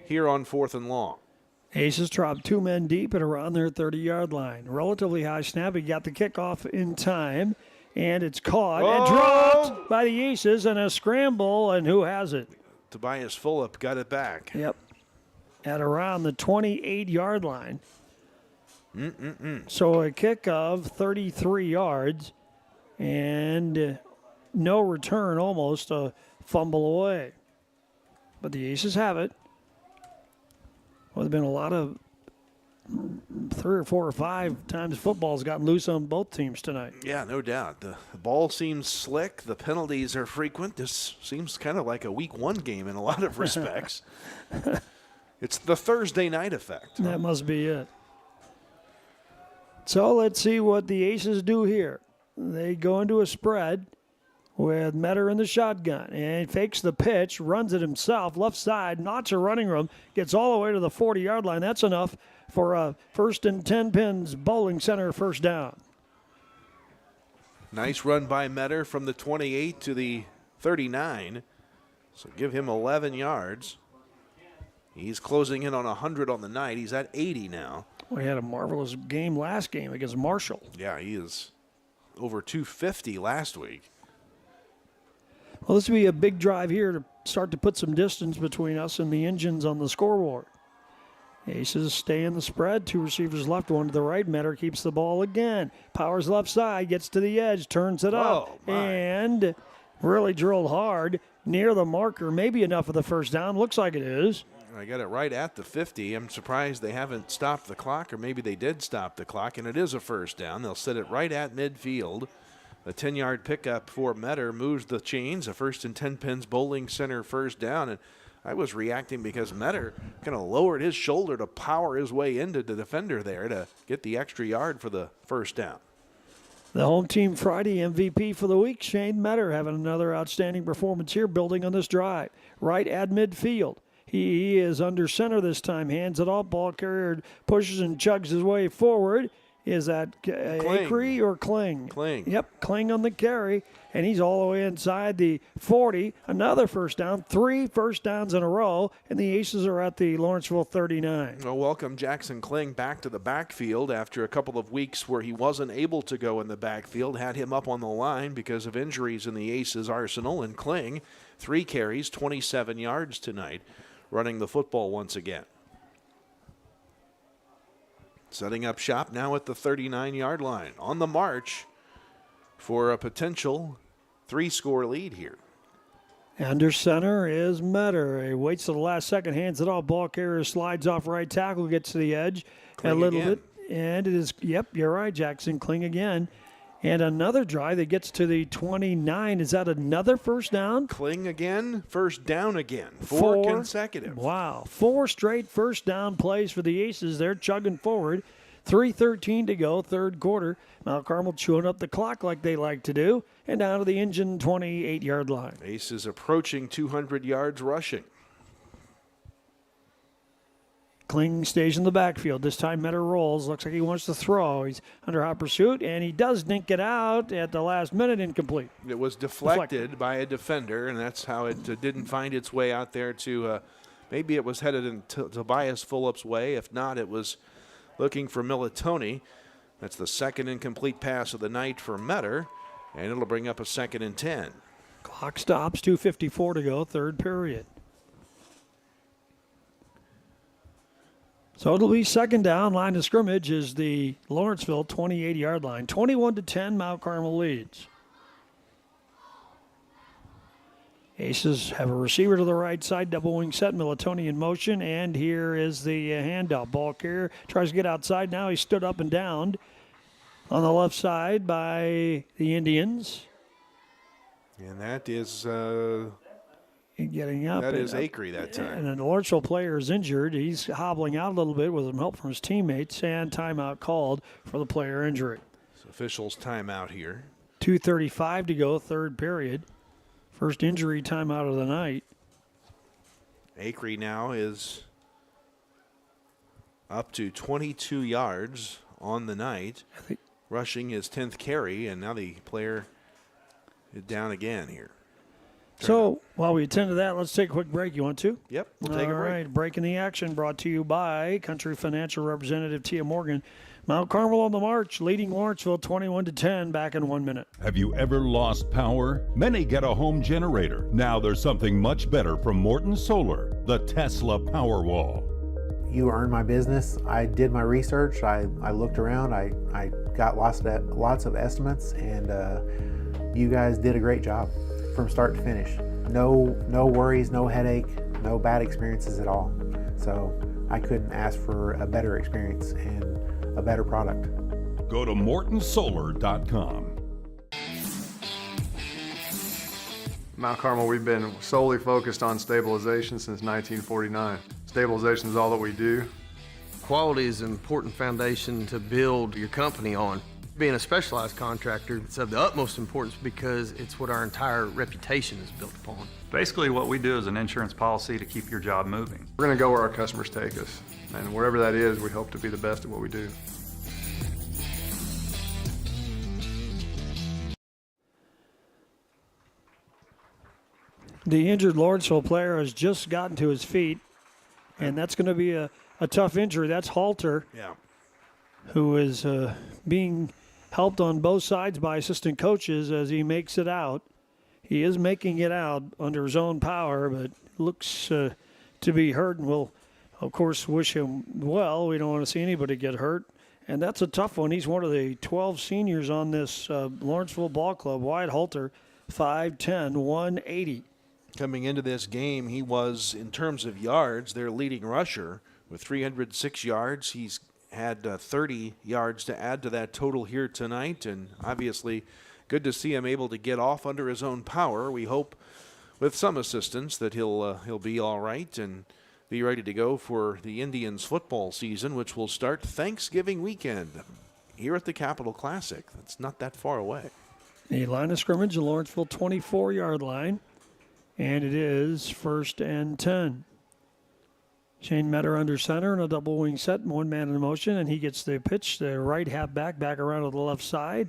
here on 4th and long. Aces drop 2 men deep at around their 30-yard line. Relatively high snap. He got the kickoff in time, and it's caught and dropped by the Aces, and a scramble, and who has it? Tobias Fulop got it back. Yep. At around the 28-yard line. So a kick of 33 yards and no return, almost a fumble away. But the Aces have it. Well, there's been a lot of 3 or 4 or 5 times football's gotten loose on both teams tonight. Yeah, no doubt. The ball seems slick. The penalties are frequent. This seems kind of like a week 1 game in a lot of respects. It's the Thursday night effect. That must be it. So let's see what the Aces do here. They go into a spread with Metter in the shotgun. And he fakes the pitch, runs it himself, left side, notch a running room, gets all the way to the 40-yard line. That's enough for a 1st and 10 pins bowling center 1st down. Nice run by Metter from the 28 to the 39. So give him 11 yards. He's closing in on 100 on the night. He's at 80 now. We had a marvelous game last game against Marshall. Yeah, he is over 250 last week. Well, this will be a big drive here to start to put some distance between us and the engines on the scoreboard. Aces stay in the spread. 2 receivers left, 1 to the right. Metter keeps the ball again. Powers left side, gets to the edge, turns it up, and really drilled hard near the marker. Maybe enough of the 1st down. Looks like it is. I got it right at the 50. I'm surprised they haven't stopped the clock, or maybe they did stop the clock, and it is a 1st down. They'll set it right at midfield. A 10-yard pickup for Metter moves the chains. A 1st and 10 pins bowling center 1st down. And I was reacting because Metter kind of lowered his shoulder to power his way into the defender there to get the extra yard for the 1st down. The home team Friday MVP for the week, Shane Metter, having another outstanding performance here, building on this drive. Right at midfield. He is under center this time, hands it off, ball carrier pushes and chugs his way forward. Is that Acree or Kling? Kling. Yep, Kling on the carry, and he's all the way inside the 40. Another 1st down, 3 1st downs in a row, and the Aces are at the Lawrenceville 39. Well, welcome Jackson Kling back to the backfield after a couple of weeks where he wasn't able to go in the backfield. Had him up on the line because of injuries in the Aces arsenal, and Kling, 3 carries, 27 yards tonight, running the football once again. Setting up shop now at the 39-yard line. On the march for a potential 3-score lead here. Under center is Metter. He waits to the last second, hands it off. Ball carrier slides off right tackle, gets to the edge Kling a little again. bit. And it is, yep, you're right, Jackson. Kling again. And another drive that gets to the 29. Is that another first down? Kling again, first down again. Four consecutive. Wow. 4 straight first down plays for the Aces. They're chugging forward. 3:13 to go, third quarter. Mount Carmel chewing up the clock like they like to do. And down to the engine 28-yard line. Aces approaching 200 yards rushing. Kling stays in the backfield. This time Metter rolls. Looks like he wants to throw. He's under hot pursuit, and he does dink it out at the last minute, incomplete. It was deflected by a defender, and that's how it didn't find its way out there to maybe it was headed in Tobias Fulop's way. If not, it was looking for Militoni. That's the second incomplete pass of the night for Metter, and it'll bring up a 2nd and 10. Clock stops, 2:54 to go, third period. So it'll be second down. Line of scrimmage is the Lawrenceville 28-yard line. 21-10, Mount Carmel leads. Aces have a receiver to the right side, double wing set, Militoni in motion, and here is the handoff. Ball carrier tries to get outside. Now he stood up and downed on the left side by the Indians. And that is getting up. That is Acree that time. And the Lawrenceville player is injured. He's hobbling out a little bit with some help from his teammates, and timeout called for the player injury. So officials timeout here. 2:35 to go, third period. First injury timeout of the night. Acree now is up to 22 yards on the night, rushing his 10th carry, and now the player is down again here. So while we attend to that, let's take a quick break. You want to? Yep, we'll take a break. All right, breaking the action brought to you by Country Financial Representative Tia Morgan. Mount Carmel on the march, leading Lawrenceville 21-10, back in 1 minute. Have you ever lost power? Many get a home generator. Now there's something much better from Morton Solar, the Tesla Powerwall. You earned my business. I did my research. I looked around. I got lots of estimates, and you guys did a great job from start to finish. No worries, no headache, no bad experiences at all. So I couldn't ask for a better experience and a better product. Go to mortonsolar.com. Mount Carmel, we've been solely focused on stabilization since 1949. Stabilization is all that we do. Quality is an important foundation to build your company on. Being a specialized contractor, it's of the utmost importance because it's what our entire reputation is built upon. Basically, what we do is an insurance policy to keep your job moving. We're going to go where our customers take us, and wherever that is, we hope to be the best at what we do. The injured Lawrenceville player has just gotten to his feet, and that's going to be a tough injury. That's Halter, who is being helped on both sides by assistant coaches as he makes it out. He is making it out under his own power, but looks to be hurt, and we'll, of course, wish him well. We don't want to see anybody get hurt, and that's a tough one. He's one of the 12 seniors on this Lawrenceville ball club. Wyatt Halter, 5'10", 180. Coming into this game, he was, in terms of yards, their leading rusher with 306 yards. He's had 30 yards to add to that total here tonight, and obviously good to see him able to get off under his own power. We hope with some assistance that he'll be all right and be ready to go for the Indians football season, which will start Thanksgiving weekend here at the Capitol Classic. That's not that far away. The line of scrimmage, the Lawrenceville 24-yard line, and it is 1st and 10. Shane Metter under center and a double wing set, one man in motion, and he gets the pitch, the right half back around to the left side,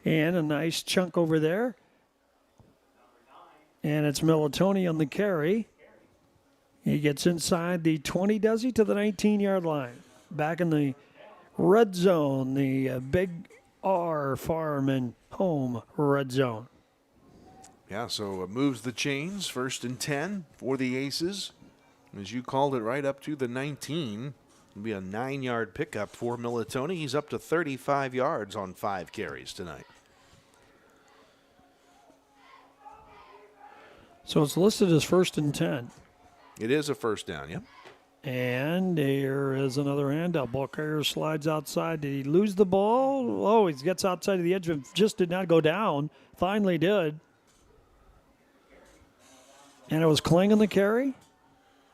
and a nice chunk over there. And it's Militoni on the carry. He gets inside the 20, does he, to the 19-yard line. Back in the red zone, the Big R Farm and Home red zone. Yeah, so it moves the chains, 1st and 10 for the Aces. As you called it, right up to the 19. It'll be a 9-yard pickup for Militoni. He's up to 35 yards on 5 carries tonight. So it's listed as 1st and 10. It is a first down, yep. And there is another handout. Ball carrier slides outside. Did he lose the ball? Oh, he gets outside of the edge, but just did not go down. Finally did. And it was Kling on the carry.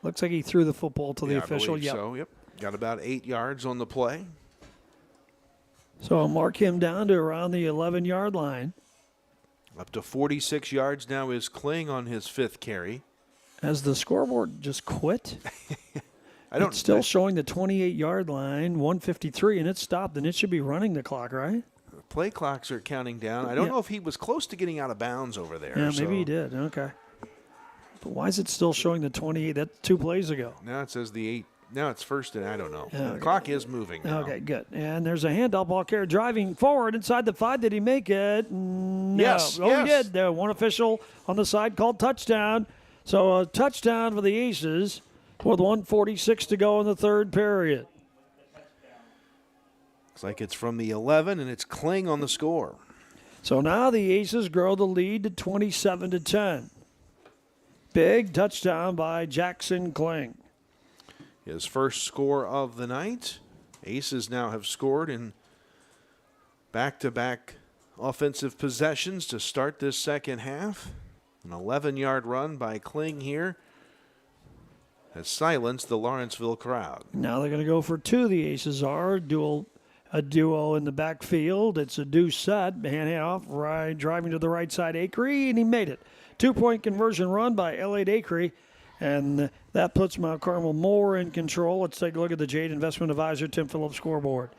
Looks like he threw the football to the official. Yep. So, yep. Got about 8 yards on the play. So I'll mark him down to around the 11-yard line. Up to 46 yards now is Kling on his 5th carry. Has the scoreboard just quit? It's still showing the 28-yard line, 1:53, and it stopped, and it should be running the clock, right? Play clocks are counting down. I don't know if he was close to getting out of bounds over there. Yeah, maybe he did. Okay. But why is it still showing the 28? That's 2 plays ago. Now it says the 8. Now it's 1st and I don't know. Okay. The clock is moving now. Okay, good. And there's a handoff. Ball carrier driving forward inside the 5. Did he make it? No. Yes. Oh, he did. There, one official on the side called touchdown. So a touchdown for the Aces with 1:46 to go in the 3rd period. Looks like it's from the 11, and it's Kling on the score. So now the Aces grow the lead to 27-10. Big touchdown by Jackson Kling. His first score of the night. Aces now have scored in back-to-back offensive possessions to start this second half. An 11-yard run by Kling here has silenced the Lawrenceville crowd. Now they're going to go for 2. The Aces are a duo in the backfield. It's a deuce set. Hand off, right, driving to the right side, Acree, and he made it. 2-point conversion run by Elliot Acree, and that puts Mount Carmel more in control. Let's take a look at the Jade Investment Advisor Tim Phillips scoreboard.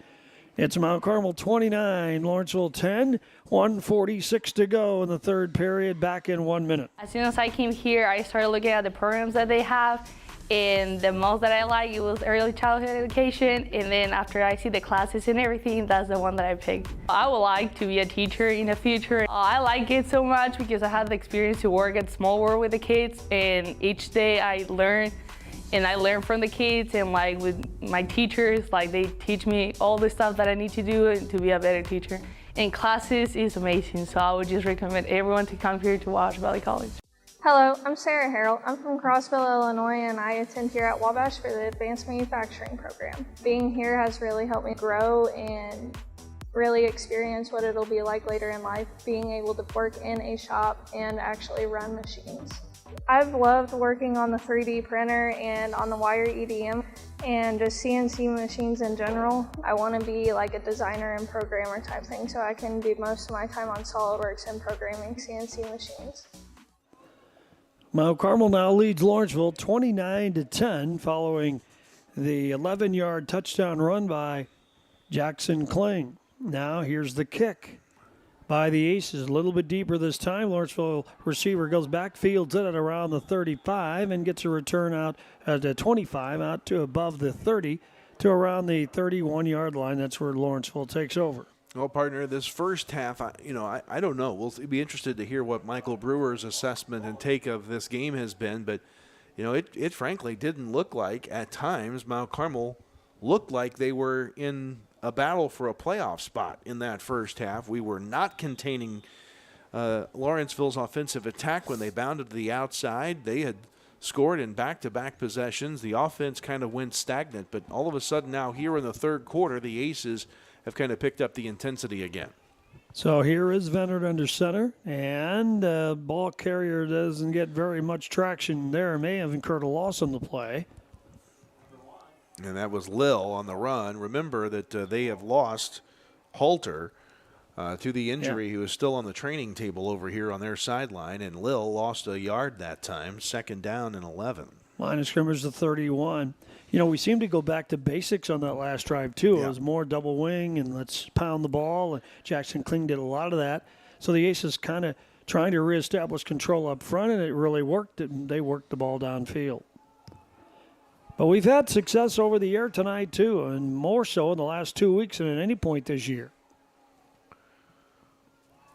It's Mount Carmel 29, Lawrenceville 10, 1:46 to go in the 3rd period, back in 1 minute. As soon as I came here, I started looking at the programs that they have, and the most that I like, it was early childhood education, and then after I see the classes and everything, that's the one that I picked. I would like to be a teacher in the future. I like it so much because I had the experience to work at Small World with the kids, and each day I learn. And I learn from the kids, and like with my teachers, like they teach me all the stuff that I need to do to be a better teacher. And classes is amazing, so I would just recommend everyone to come here to Wabash Valley College. Hello, I'm Sarah Harrell. I'm from Crossville, Illinois, and I attend here at Wabash for the Advanced Manufacturing Program. Being here has really helped me grow and really experience what it'll be like later in life, being able to work in a shop and actually run machines. I've loved working on the 3D printer and on the wire EDM and just CNC machines in general. I want to be like a designer and programmer type thing so I can do most of my time on SolidWorks and programming CNC machines. Mount Carmel now leads Lawrenceville 29-10 following the 11-yard touchdown run by Jackson Kling. Now here's the kick by the Aces, a little bit deeper this time. Lawrenceville receiver goes back, fields it at around the 35 and gets a return out at the 25, out to above the 30 to around the 31-yard line. That's where Lawrenceville takes over. Well, partner, this first half, I don't know. We'll be interested to hear what Michael Brewer's assessment and take of this game has been, but it frankly didn't look like at times Mount Carmel looked like they were in a battle for a playoff spot in that first half. We were not containing Lawrenceville's offensive attack when they bounded to the outside. They had scored in back-to-back possessions. The offense kind of went stagnant, but all of a sudden now here in the 3rd quarter, the Aces have kind of picked up the intensity again. So here is Venard under center, and ball carrier doesn't get very much traction there. May have incurred a loss on the play. And that was Lil on the run. Remember that they have lost Halter to the injury. He was still on the training table over here on their sideline, and Lil lost a yard that time, 2nd down and 11. Line of scrimmage to 31. We seem to go back to basics on that last drive, too. Yeah. It was more double wing and let's pound the ball. And Jackson Kling did a lot of that. So the Aces kind of trying to reestablish control up front, and it really worked. They worked the ball downfield. But we've had success over the air tonight, too, and more so in the last 2 weeks than at any point this year.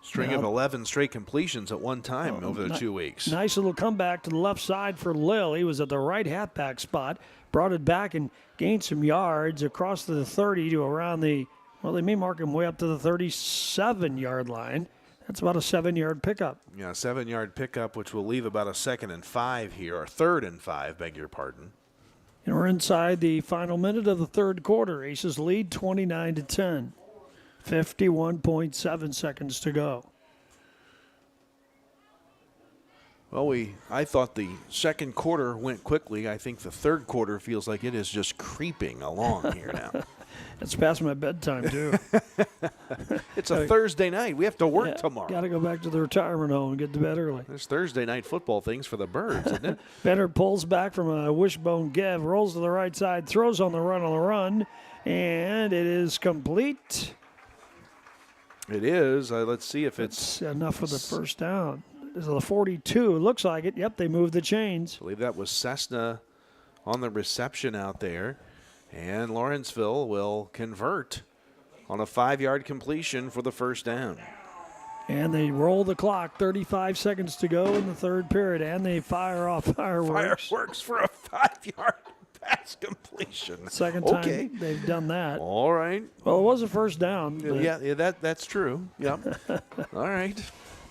String of 11 straight completions at one time over the 2 weeks. Nice little comeback to the left side for Lil. He was at the right halfback spot, brought it back and gained some yards across the 30 to around they may mark him way up to the 37-yard line. That's about a 7-yard pickup. Yeah, 7-yard pickup, which will leave about a 2nd and 5 here, or 3rd and 5, beg your pardon. And we're inside the final minute of the third quarter. Aces lead 29-10. 51.7 seconds to go. Well, I thought the second quarter went quickly. I think the third quarter feels like it is just creeping along here now. It's past my bedtime, too. It's a Thursday night. We have to work tomorrow. Got to go back to the retirement home and get to bed early. There's Thursday night football things for the birds, isn't it? Benner pulls back from a wishbone give, rolls to the right side, throws on the run, and it is complete. It is. Let's see if it's enough for the first down. This is the 42. It looks like it. Yep, they moved the chains. I believe that was Cessna on the reception out there. And Lawrenceville will convert on a 5-yard completion for the first down. And they roll the clock. 35 seconds to go in the third period. And they fire off fireworks. Fireworks for a 5-yard pass completion. Second time they've done that. All right. Well, it was a first down. Yeah, that's true. Yep. All right.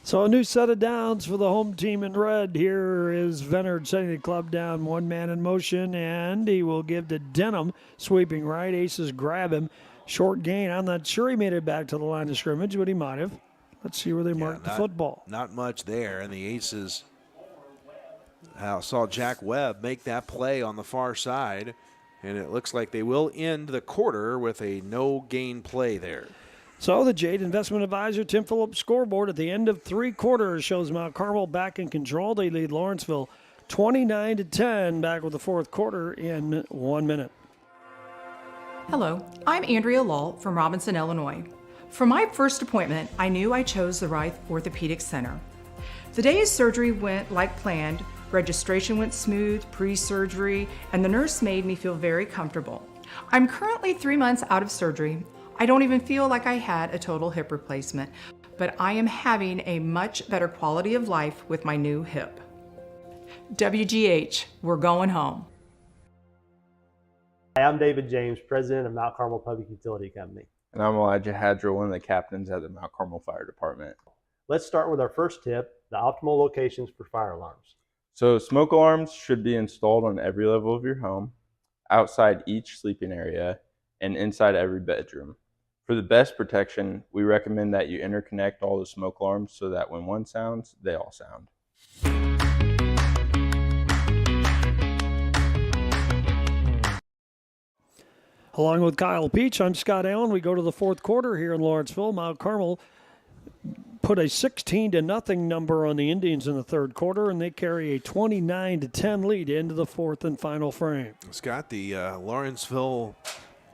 So a new set of downs for the home team in red. Here is Venard setting the club down, one man in motion, and he will give to Denham, sweeping right. Aces grab him. Short gain. I'm not sure he made it back to the line of scrimmage, but he might have. Let's see where they marked the football. Not much there, and the Aces saw Jack Webb make that play on the far side, and it looks like they will end the quarter with a no-gain play there. So the Jade Investment Advisor Tim Phillips scoreboard at the end of 3 quarters shows Mount Carmel back in control. They lead Lawrenceville 29-10, back with the fourth quarter in 1 minute. Hello, I'm Andrea Lull from Robinson, Illinois. For my first appointment, I knew I chose the right orthopedic center. The day's surgery went like planned, registration went smooth, pre-surgery, and the nurse made me feel very comfortable. I'm currently 3 months out of surgery. I don't even feel like I had a total hip replacement, but I am having a much better quality of life with my new hip. WGH, we're going home. Hi, I'm David James, president of Mount Carmel Public Utility Company. And I'm Elijah Hadrill, one of the captains at the Mount Carmel Fire Department. Let's start with our first tip, the optimal locations for fire alarms. So smoke alarms should be installed on every level of your home, outside each sleeping area, and inside every bedroom. For the best protection, we recommend that you interconnect all the smoke alarms so that when one sounds, they all sound. Along with Kyle Peach, I'm Scott Allen. We go to the fourth quarter here in Lawrenceville. Mount Carmel put a 16-0 number on the Indians in the third quarter, and they carry a 29-10 lead into the fourth and final frame. Scott, the Lawrenceville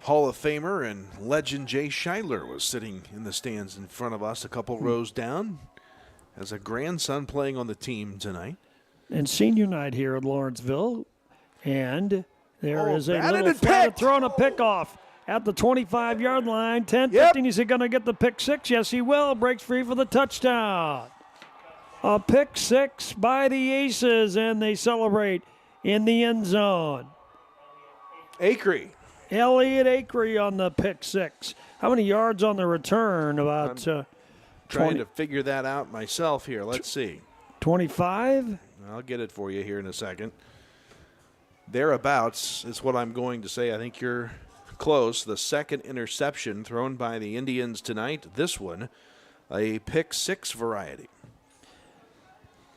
Hall of Famer and legend Jay Scheidler was sitting in the stands in front of us a couple rows down as a grandson playing on the team tonight. And senior night here at Lawrenceville. And there is a batted little and flat picked. thrown a pickoff at the 25-yard line. 10-15. Is he going to get the pick six? Yes, he will. Breaks free for the touchdown. A pick six by the Aces, and they celebrate in the end zone. Acree. Elliott Acree on the pick six. How many yards on the return? About Trying to figure that out myself here. Let's see. 25? I'll get it for you here in a second. Thereabouts is what I'm going to say. I think you're close. The second interception thrown by the Indians tonight. This one, a pick six variety.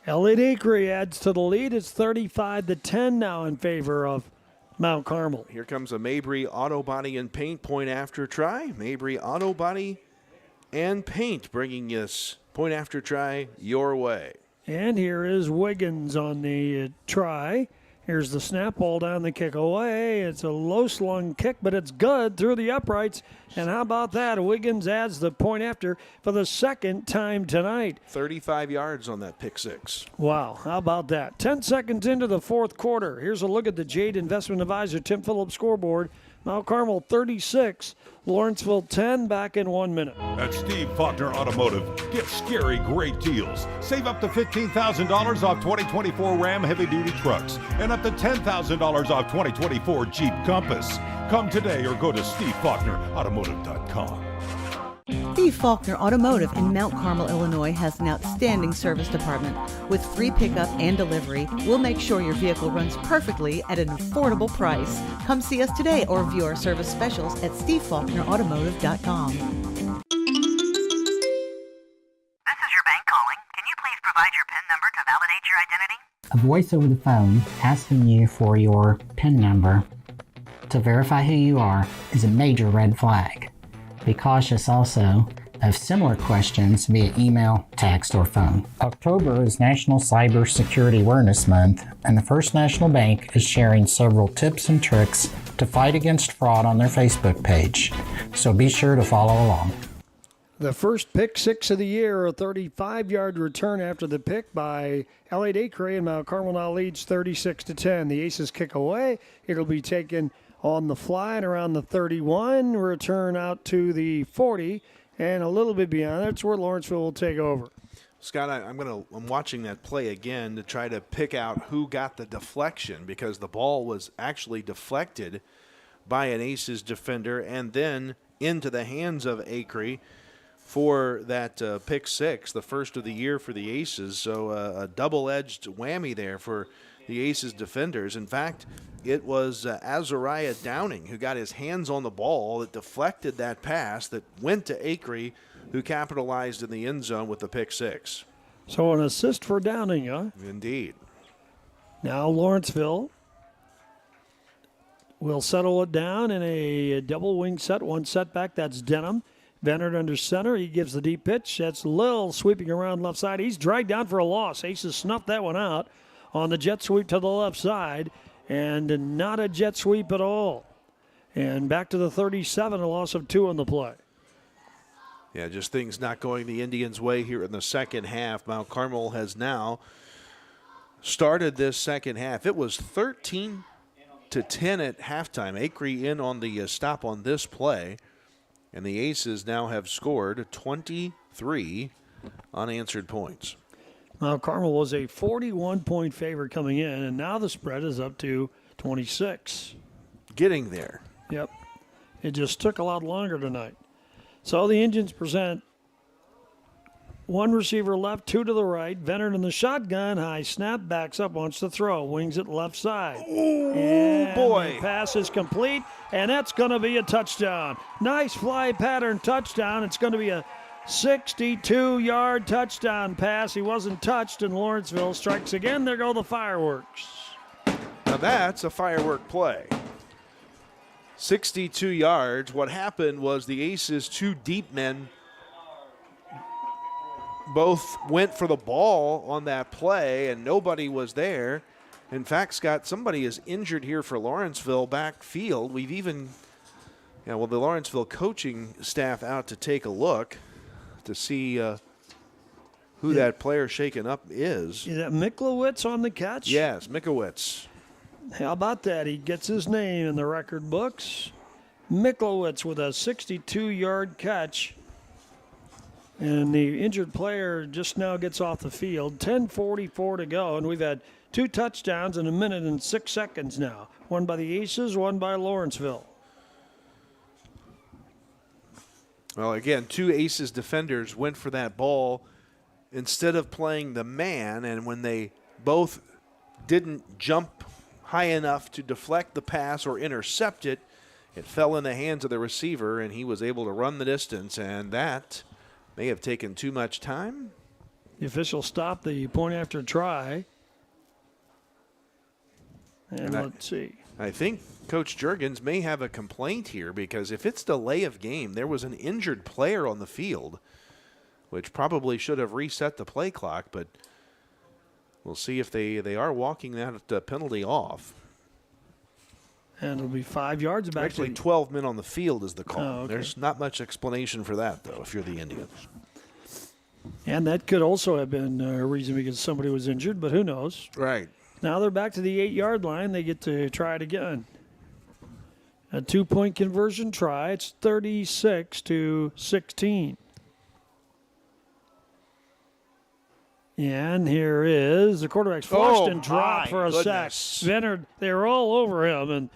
Elliott Acree adds to the lead. It's 35-10 now in favor of Mount Carmel. Here comes a Mabry Auto Body and Paint point after try. Mabry Auto Body and Paint bringing this point after try your way. And here is Wiggins on the try. Here's the snap, ball down, the kick away. It's a low-slung kick, but it's good through the uprights. And how about that? Wiggins adds the point after for the second time tonight. 35 yards on that pick six. Wow, how about that? 10 seconds into the fourth quarter. Here's a look at the Jade Investment Advisor Tim Phillips scoreboard. Mount Carmel 36, Lawrenceville 10, back in 1 minute. At Steve Faulkner Automotive, get scary great deals. Save up to $15,000 off 2024 Ram heavy-duty trucks and up to $10,000 off 2024 Jeep Compass. Come today or go to SteveFaulknerAutomotive.com. Steve Faulkner Automotive in Mount Carmel, Illinois has an outstanding service department. With free pickup and delivery, we'll make sure your vehicle runs perfectly at an affordable price. Come see us today or view our service specials at stevefaulknerautomotive.com. This is your bank calling. Can you please provide your PIN number to validate your identity? A voice over the phone asking you for your PIN number to verify who you are is a major red flag. Be cautious also of similar questions via email, text, or phone. October is National Cyber Security Awareness Month, and the First National Bank is sharing several tips and tricks to fight against fraud on their Facebook page. So be sure to follow along. The first pick six of the year, a 35-yard return after the pick by Elliott Acre, and Mount Carmel now leads 36-10. The Aces kick away. It'll be taken on the fly and around the 31, return out to the 40, and a little bit beyond. That's where Lawrenceville will take over. Scott, I'm watching that play again to try to pick out who got the deflection, because the ball was actually deflected by an Aces defender and then into the hands of Acre for that pick six, the first of the year for the Aces. So a double-edged whammy there for the Aces defenders. In fact, it was Azariah Downing who got his hands on the ball that deflected that pass that went to Acre, who capitalized in the end zone with the pick six. So an assist for Downing, huh? Indeed. Now Lawrenceville will settle it down in a double wing set. One setback, that's Denham. Venard under center. He gives the deep pitch. That's Lil sweeping around left side. He's dragged down for a loss. Aces snuffed that one out on the jet sweep to the left side, and not a jet sweep at all. And back to the 37, a loss of 2 on the play. Yeah, just things not going the Indians' way here in the second half. Mount Carmel has now started this second half. It was 13-10 at halftime. Acre in on the stop on this play. And the Aces now have scored 23 unanswered points. Mount Carmel was a 41-point favorite coming in, and now the spread is up to 26. Getting there. Yep. It just took a lot longer tonight. So the Indians present one receiver left, 2 to the right. Venard in the shotgun. High snap, backs up, wants to throw. Wings it left side. And boy. The pass is complete, and that's going to be a touchdown. Nice fly pattern touchdown. It's going to be a 62-yard touchdown pass. He wasn't touched, and Lawrenceville strikes again. There go the fireworks. Now that's a firework play. 62 yards. What happened was the Aces' 2 deep men both went for the ball on that play, and nobody was there. In fact, Scott, somebody is injured here for Lawrenceville backfield. We've even, the Lawrenceville coaching staff out to take a look to see who that player shaken up is. Is that Miklowitz on the catch? Yes, Miklowitz. How about that? He gets his name in the record books. Miklowitz with a 62-yard catch. And the injured player just now gets off the field. 10:44 to go, and we've had 2 touchdowns in 1 minute and 6 seconds now. One by the Aces, one by Lawrenceville. Well, again, 2 Aces defenders went for that ball instead of playing the man, and when they both didn't jump high enough to deflect the pass or intercept it, it fell in the hands of the receiver, and he was able to run the distance, and that may have taken too much time. The official stopped the point after try. And let's see. I think Coach Juergens may have a complaint here, because if it's delay of game, there was an injured player on the field, which probably should have reset the play clock, but we'll see if they are walking that penalty off. And it'll be 5 yards back. Actually, 12 men on the field is the call. Oh, okay. There's not much explanation for that, though, if you're the Indians. And that could also have been a reason because somebody was injured, but who knows? Right. Now they're back to the 8-yard line. They get to try it again. A 2-point conversion try. It's 36-16. And here is the quarterback's flushed and dropped for a sack. Venard, they were all over him, and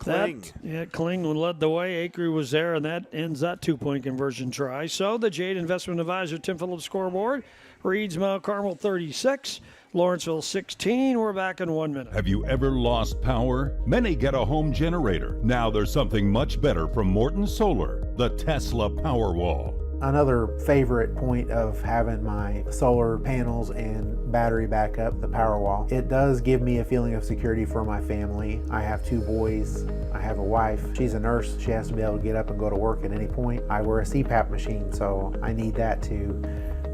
Kling. Kling led the way. Acre was there, and that ends that 2-point conversion try. So the Jade Investment Advisor Tim Phillips scoreboard reads Mount Carmel 36, Lawrenceville 16. We're back in 1 minute. Have you ever lost power? Many get a home generator. Now there's something much better from Morton Solar, the Tesla Powerwall. Another favorite point of having my solar panels and battery backup, the Powerwall, it does give me a feeling of security for my family. I have 2 boys. I have a wife. She's a nurse. She has to be able to get up and go to work at any point. I wear a CPAP machine, so I need that to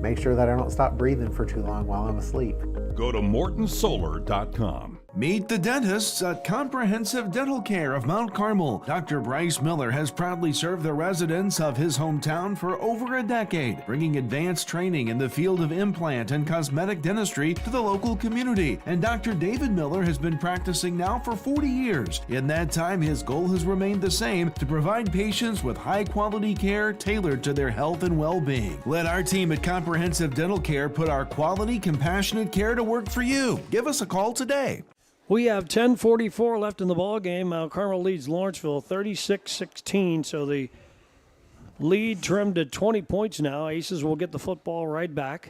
make sure that I don't stop breathing for too long while I'm asleep. Go to mortonsolar.com. Meet the dentists at Comprehensive Dental Care of Mount Carmel. Dr. Bryce Miller has proudly served the residents of his hometown for over a decade, bringing advanced training in the field of implant and cosmetic dentistry to the local community. And Dr. David Miller has been practicing now for 40 years. In that time, his goal has remained the same, to provide patients with high-quality care tailored to their health and well-being. Let our team at Comprehensive Dental Care put our quality, compassionate care to work for you. Give us a call today. We have 10:44 left in the ball game. Mount Carmel leads Lawrenceville 36-16, so the lead trimmed to 20 points now. Aces will get the football right back.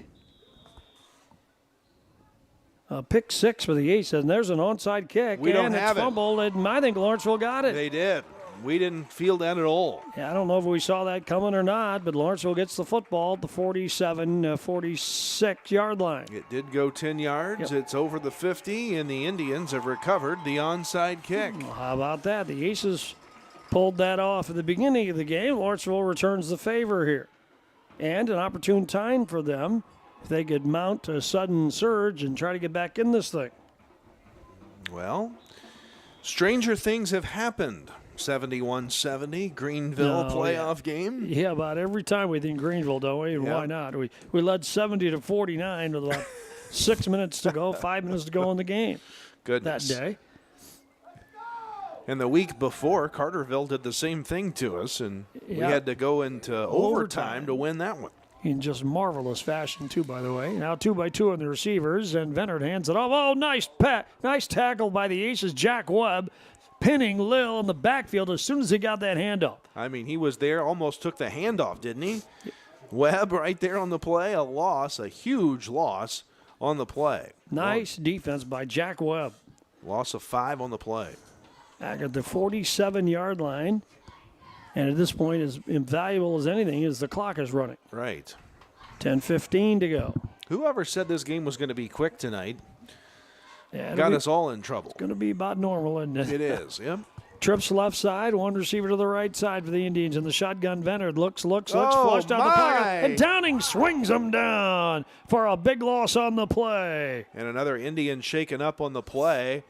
Pick 6 for the Aces, and there's an onside kick. We don't have it's fumbled, and I think Lawrenceville got it. They did. We didn't feel that at all. Yeah, I don't know if we saw that coming or not, but Lawrenceville gets the football at the 46-yard line. It did go 10 yards. Yep. It's over the 50, and the Indians have recovered the onside kick. Well, how about that? The Aces pulled that off at the beginning of the game. Lawrenceville returns the favor here. And an opportune time for them if they could mount a sudden surge and try to get back in this thing. Well, stranger things have happened. 71-70, Greenville playoff game. Yeah, about every time we think Greenville, don't we? And why not? We led 70-49 with about 6 minutes to go, 5 minutes to go in the game. Goodness. That day. And the week before, Carterville did the same thing to us, and we had to go into overtime to win that one. In just marvelous fashion, too, by the way. Now 2-by-2 on the receivers, and Venard hands it off. Oh, nice tackle by the Aces, Jack Webb, pinning Lil in the backfield as soon as he got that handoff. I mean, he was there, almost took the handoff, didn't he? Webb right there on the play, a loss, a huge loss on the play. Nice defense by Jack Webb. Loss of 5 on the play. Back at the 47-yard line. And at this point, as invaluable as anything is the clock is running. Right. 10:15 to go. Whoever said this game was going to be quick tonight got us all in trouble. It's going to be about normal, isn't it? It is, yep. Trips left side, one receiver to the right side for the Indians, and the shotgun Venard looks, flushed out the pocket, and Downing swings him down for a big loss on the play. And another Indian shaken up on the play.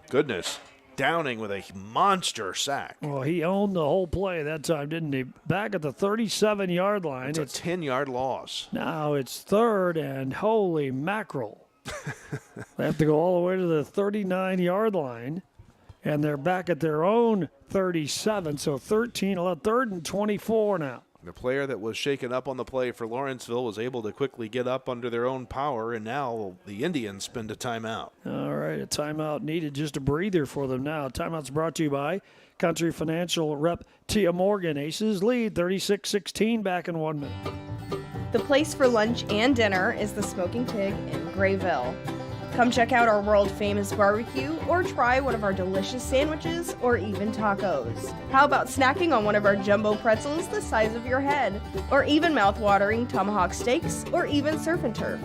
Goodness. Downing with a monster sack. Well, he owned the whole play that time, didn't he? Back at the 37-yard line. It's a 10-yard loss. Now it's third, and holy mackerel. They have to go all the way to the 39-yard line, and they're back at their own 37, so 3rd and 24 now. The player that was shaken up on the play for Lawrenceville was able to quickly get up under their own power, and now the Indians spend a timeout. All right, a timeout needed, just a breather for them now. Timeout's brought to you by Country Financial rep Tia Morgan. Aces lead 36-16 back in 1 minute. The place for lunch and dinner is the Smoking Pig in Grayville. Come check out our world-famous barbecue or try one of our delicious sandwiches or even tacos. How about snacking on one of our jumbo pretzels the size of your head, or even mouth-watering tomahawk steaks, or even surf and turf?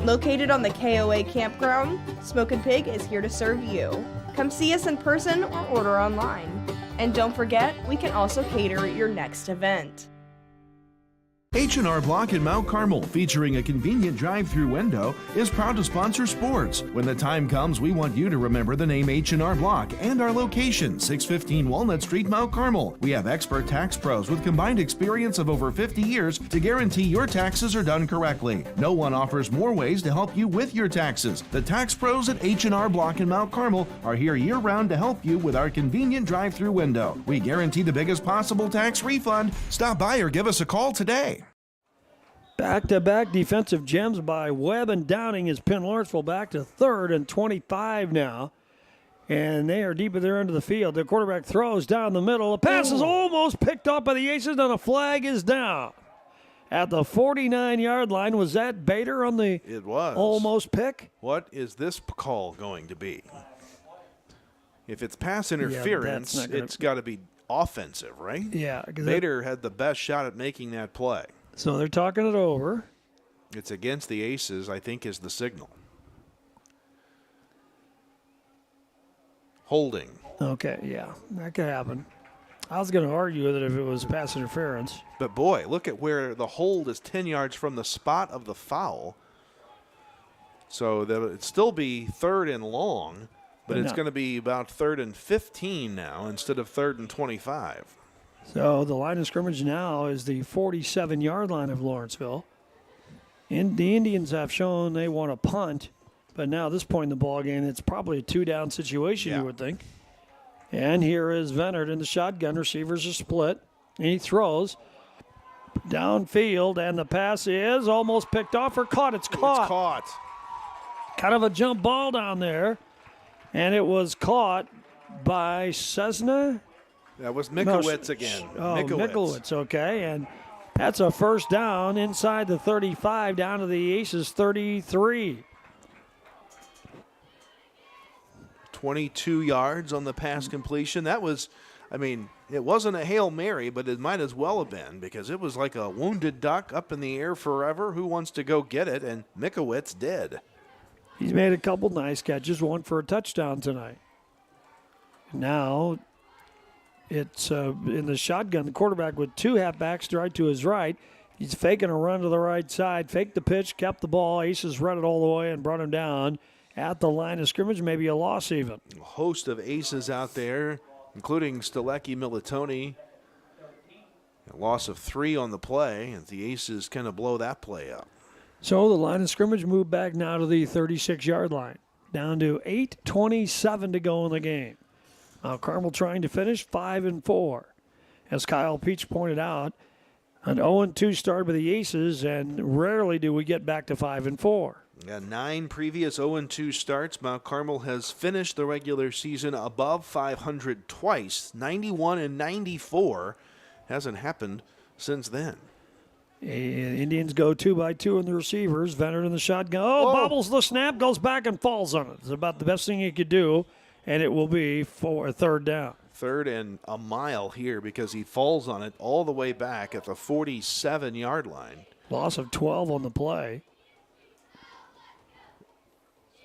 Located on the KOA campground, Smoking Pig is here to serve you. Come see us in person or order online. And don't forget, we can also cater your next event. H&R Block in Mount Carmel, featuring a convenient drive-through window, is proud to sponsor sports. When the time comes, we want you to remember the name H&R Block and our location, 615 Walnut Street, Mount Carmel. We have expert tax pros with combined experience of over 50 years to guarantee your taxes are done correctly. No one offers more ways to help you with your taxes. The tax pros at H&R Block in Mount Carmel are here year-round to help you with our convenient drive-through window. We guarantee the biggest possible tax refund. Stop by or give us a call today. Back-to-back defensive gems by Webb and Downing has pinned Lawrenceville back to 3rd and 25 now. And they are deep at their end of the field. The quarterback throws down the middle. The pass is almost picked up by the Aces, and a flag is down. At the 49-yard line, was that Bader on the It was. almost pick? What is this call going to be? If it's pass interference, it's got to be offensive, right? Yeah. Bader had the best shot at making that play. So they're talking it over. It's against the Aces, I think, is the signal. Holding. Okay, yeah, that could happen. I was going to argue that if it was pass interference. But boy, look at where the hold is 10 yards from the spot of the foul. So it'd still be 3rd and long, but it's going to be about 3rd and 15 now instead of 3rd and 25. So the line of scrimmage now is the 47-yard line of Lawrenceville. And the Indians have shown they want to punt, but now at this point in the ball game, it's probably a 2-down situation, you would think. And here is Venard in the shotgun. Receivers are split, and he throws downfield, and the pass is almost picked off or caught. It's caught. It's caught. Kind of a jump ball down there, and it was caught by Cessna. That was Mikowitz again. Oh, Mikowitz, okay. And that's a first down inside the 35 down to the Aces 33. 22 yards on the pass completion. That was, I mean, it wasn't a Hail Mary, but it might as well have been because it was like a wounded duck up in the air forever. Who wants to go get it? And Mikowitz did. He's made a couple nice catches, one for a touchdown tonight. Now it's in the shotgun, the quarterback with 2 halfbacks right to his right. He's faking a run to the right side, faked the pitch, kept the ball. Aces run it all the way and brought him down at the line of scrimmage, maybe a loss even. A host of Aces out there, including Stalecki Militoni. A loss of 3 on the play, and the Aces kind of blow that play up. So the line of scrimmage moved back now to the 36-yard line, down to 8:27 to go in the game. Now Carmel trying to finish 5-4. As Kyle Peach pointed out, an 0-2 start by the Aces, and rarely do we get back to 5-4. Yeah, 9 previous 0-2 starts. Mount Carmel has finished the regular season above 500 twice, 91 and 94. Hasn't happened since then. Indians go 2 by 2 in the receivers. Venard in the shotgun. Oh, bobbles the snap, goes back and falls on it. It's about the best thing he could do, and it will be for a 3rd down. 3rd and a mile here because he falls on it all the way back at the 47-yard line. Loss of 12 on the play.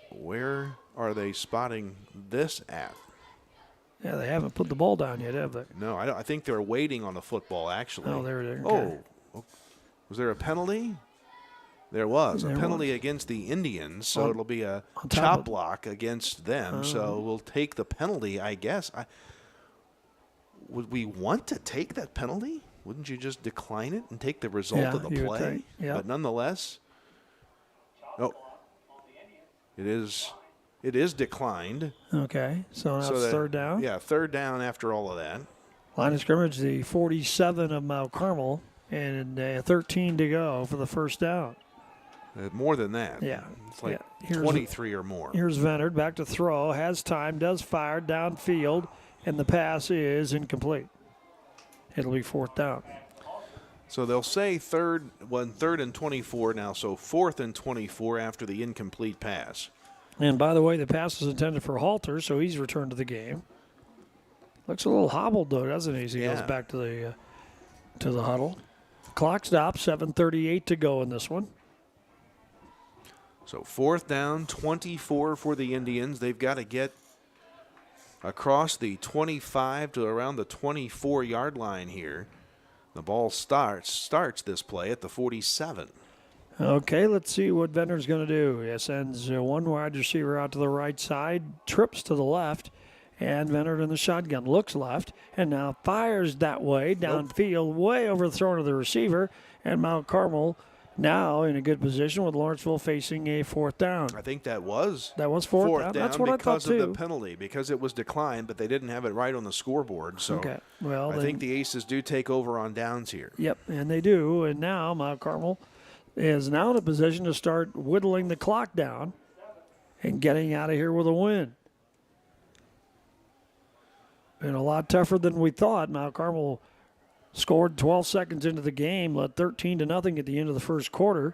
Where are they spotting this at? Yeah, they haven't put the ball down yet, have they? No, I think they're waiting on the football, actually. Oh, there it is. Okay. Oh, was there a penalty? There was. There a penalty was. Against the Indians, so it'll be a top chop block against them. Oh. So we'll take the penalty, I guess. Would we want to take that penalty? Wouldn't you just decline it and take the result of the you would play? think, yeah. But nonetheless, it is declined. Okay, so now it's 3rd down. Yeah, 3rd down after all of that. Line of scrimmage, the 47 of Mount Carmel, and 13 to go for the first down. More than that. Yeah. It's like Yeah. 23 or more. Here's Venard back to throw, has time, does fire downfield, and the pass is incomplete. It'll be 4th down. So they'll say 3rd and 24 now, so 4th and 24 after the incomplete pass. And by the way, the pass is intended for Halter, so he's returned to the game. Looks a little hobbled though, doesn't he? As he goes back to the huddle. Clock stops, 7:38 to go in this one. So 4th down, 24 for the Indians. They've got to get across the 25 to around the 24-yard line here. The ball starts this play at the 47. Okay, let's see what Venard's going to do. He sends one wide receiver out to the right side, trips to the left, and Venard in the shotgun looks left, and now fires that way, downfield, way overthrown to the receiver, and Mount Carmel now in a good position with Lawrenceville facing a 4th down. I think that was 4th down. That's what I thought because too. of the penalty, because it was declined, but they didn't have it right on the scoreboard. So okay. Well, I think the Aces do take over on downs here. Yep, and they do. And now Mount Carmel is now in a position to start whittling the clock down and getting out of here with a win. been a lot tougher than we thought. Mount Carmel scored 12 seconds into the game, led 13-0 at the end of the first quarter.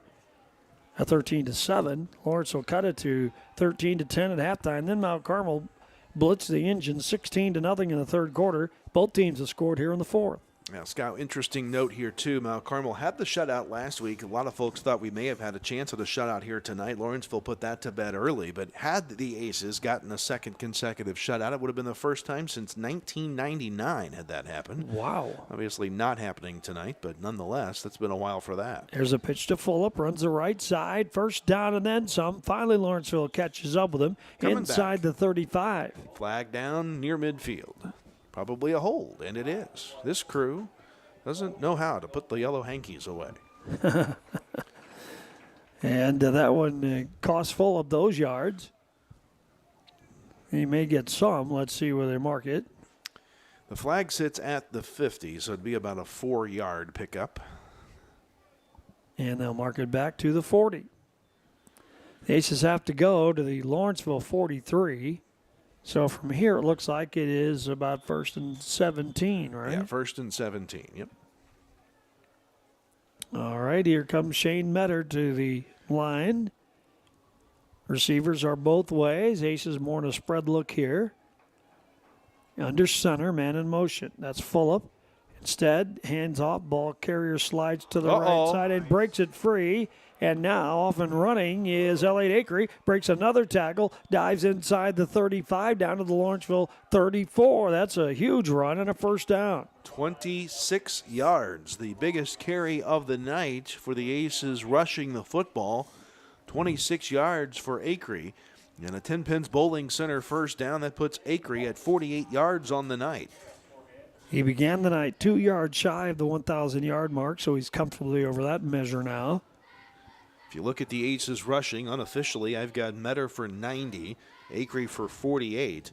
At 13-7, Lawrenceville cut it to 13-10 at halftime. Then Mount Carmel blitzed the engine 16-0 in the third quarter. Both teams have scored here in the fourth. Now, Scout, interesting note here, too. Mount Carmel had the shutout last week. A lot of folks thought we may have had a chance at a shutout here tonight. Lawrenceville put that to bed early, but had the Aces gotten a second consecutive shutout, it would have been the first time since 1999 had that happened. Wow. Obviously not happening tonight, but nonetheless, that's been a while for that. There's a pitch to Fulop, runs the right side, first down and then some. Finally, Lawrenceville catches up with him inside the 35. Flag down near midfield. Probably a hold, and it is. This crew doesn't know how to put the yellow hankies away. And that one cost Fulop those yards. He may get some. Let's see where they mark it. The flag sits at the 50, so it'd be about a 4-yard pickup. And they'll mark it back to the 40. The Aces have to go to the Lawrenceville 43. So from here, it looks like it is about 1st and 17, right? Yeah, 1st and 17, yep. All right, here comes Shane Metter to the line. Receivers are both ways. Aces more in a spread look here. Under center, man in motion. That's Fulop. Instead, hands off, ball carrier slides to the right side and breaks it free. And now off and running is Elliot Akery. Breaks another tackle, dives inside the 35 down to the Lawrenceville 34. That's a huge run and a first down. 26 yards, the biggest carry of the night for the Aces rushing the football. 26 yards for Akery. And a 10 pins bowling center first down. That puts Akery at 48 yards on the night. He began the night 2 yards shy of the 1,000-yard mark, so he's comfortably over that measure now. If you look at the Aces rushing, unofficially, I've got Metter for 90, Akery for 48,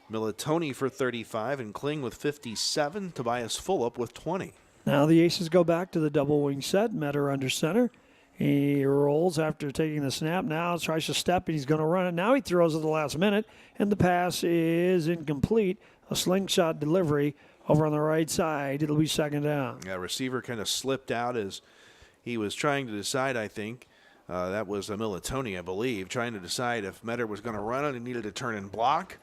Militoni for 35, and Kling with 57, Tobias Fulop with 20. Now the Aces go back to the double wing set. Metter under center. He rolls after taking the snap. Now tries to step, and he's going to run it. Now he throws at the last minute, and the pass is incomplete. A slingshot delivery over on the right side. It'll be second down. Yeah, receiver kind of slipped out as he was trying to decide, I think. That was a Militoni, I believe, trying to decide if Metter was going to run it and needed to turn and block,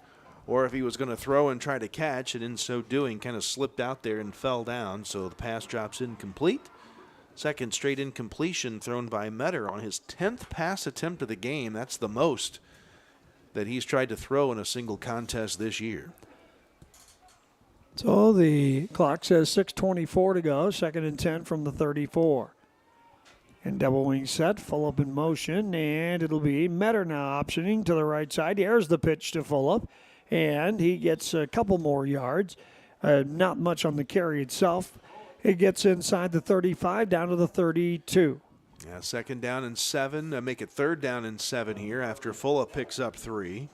or if he was going to throw and try to catch, and in so doing kind of slipped out there and fell down. So the pass drops incomplete. Second straight incompletion thrown by Metter on his 10th pass attempt of the game. That's the most that he's tried to throw in a single contest this year. So the clock says 6:24 to go, 2nd and 10 from the 34. And double wing set, Fulop in motion, and it'll be Metter now optioning to the right side. Here's the pitch to Fulop, and he gets a couple more yards. Not much on the carry itself. It gets inside the 35 down to the 32. Yeah, 2nd down and 7. Make it 3rd down and 7 here after Fulop picks up 3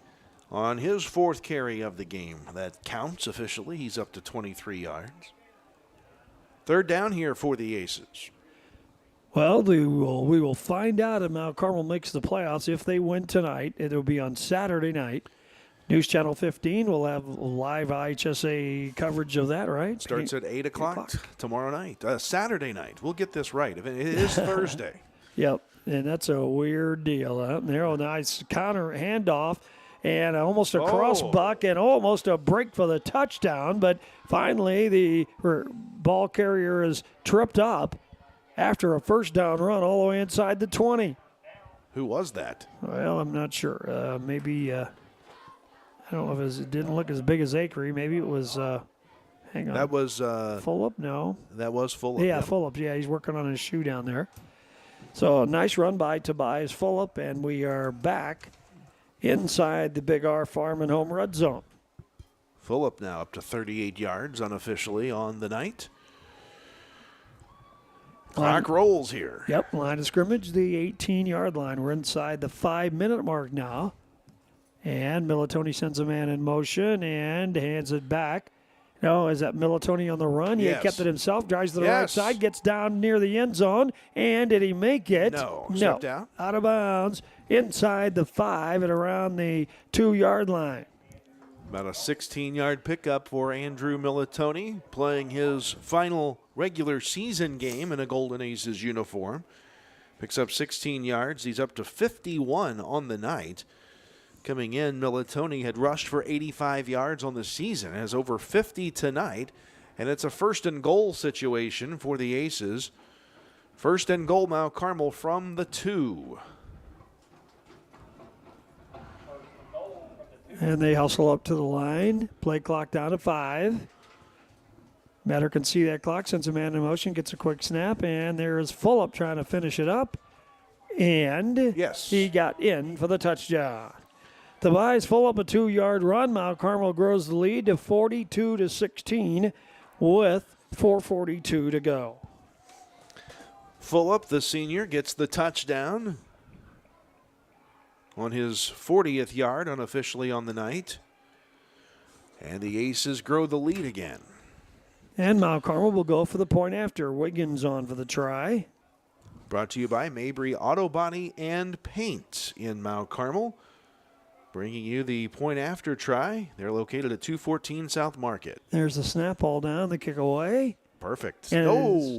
on his 4th carry of the game. That counts officially. He's up to 23 yards. 3rd down here for the Aces. Well, we will find out if Mount Carmel makes the playoffs if they win tonight. It will be on Saturday night. News Channel 15 will have live IHSA coverage of that, right? Starts at 8 o'clock tomorrow night. Saturday night. We'll get this right. It is Thursday. Yep, and that's a weird deal. There, a nice counter handoff and almost a cross buck and almost a break for the touchdown. But finally, the ball carrier is tripped up after a first down run all the way inside the 20. Who was that? Well, I'm not sure. Maybe, I don't know if it didn't look as big as Akery. Maybe it was, hang on. That was Fulop? No. That was Fulop. Yeah, Fulop. Yeah, he's working on his shoe down there. So a nice run by Tobias Fulop, and we are back inside the Big R Farm and Home red zone. Fulop now up to 38 yards unofficially on the night. Clock rolls here. Yep, line of scrimmage, the 18-yard line. We're inside the 5-minute mark now. And Militoni sends a man in motion and hands it back. No, is that Militoni on the run? Yes. He kept it himself, drives to the right side, gets down near the end zone. And did he make it? No. Stepped out. Out of bounds, inside the 5 and around the 2-yard line. About a 16-yard pickup for Andrew Militoni, playing his final regular season game in a Golden Aces uniform. Picks up 16 yards. He's up to 51 on the night. Coming in, Militoni had rushed for 85 yards on the season, has over 50 tonight, and it's a first and goal situation for the Aces. First and goal, Mount Carmel from the 2. And they hustle up to the line. Play clock down to 5. Matter can see that clock, sends a man in motion, gets a quick snap, and there is Fulop trying to finish it up. And yes, he got in for the touchdown. The Buys full up a 2-yard run. Mount Carmel grows the lead to 42-16 with 4:42 to go. Fulop, the senior, gets the touchdown on his 40th yard unofficially on the night. And the Aces grow the lead again. And Mount Carmel will go for the point after. Wiggins on for the try. Brought to you by Mabry Auto Body and Paint in Mount Carmel. Bringing you the point after try. They're located at 214 South Market. There's the snap ball down, the kick away. Perfect. And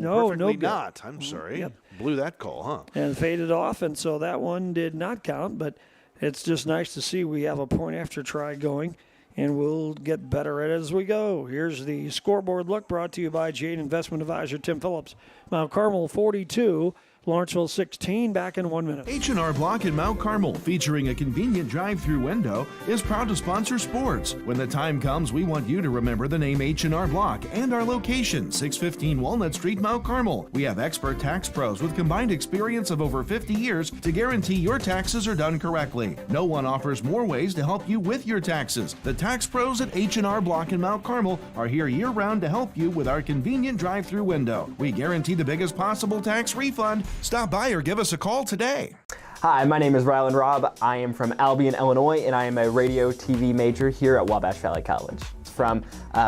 perfectly good. not. I'm sorry. Yep. Blew that call, huh? And faded off, and so that one did not count, but it's just nice to see we have a point after try going, and we'll get better at it as we go. Here's the scoreboard look brought to you by Jade Investment Advisor Tim Phillips. Mount Carmel 42, Lawrenceville 16, back in 1 minute. H&R Block in Mount Carmel, featuring a convenient drive-through window, is proud to sponsor sports. When the time comes, we want you to remember the name H&R Block and our location, 615 Walnut Street, Mount Carmel. We have expert tax pros with combined experience of over 50 years to guarantee your taxes are done correctly. No one offers more ways to help you with your taxes. The tax pros at H&R Block in Mount Carmel are here year-round to help you with our convenient drive-through window. We guarantee the biggest possible tax refund. Stop by or give us a call today. Hi, my name is Rylan Robb. I am from Albion, Illinois, and I am a radio TV major here at Wabash Valley College. From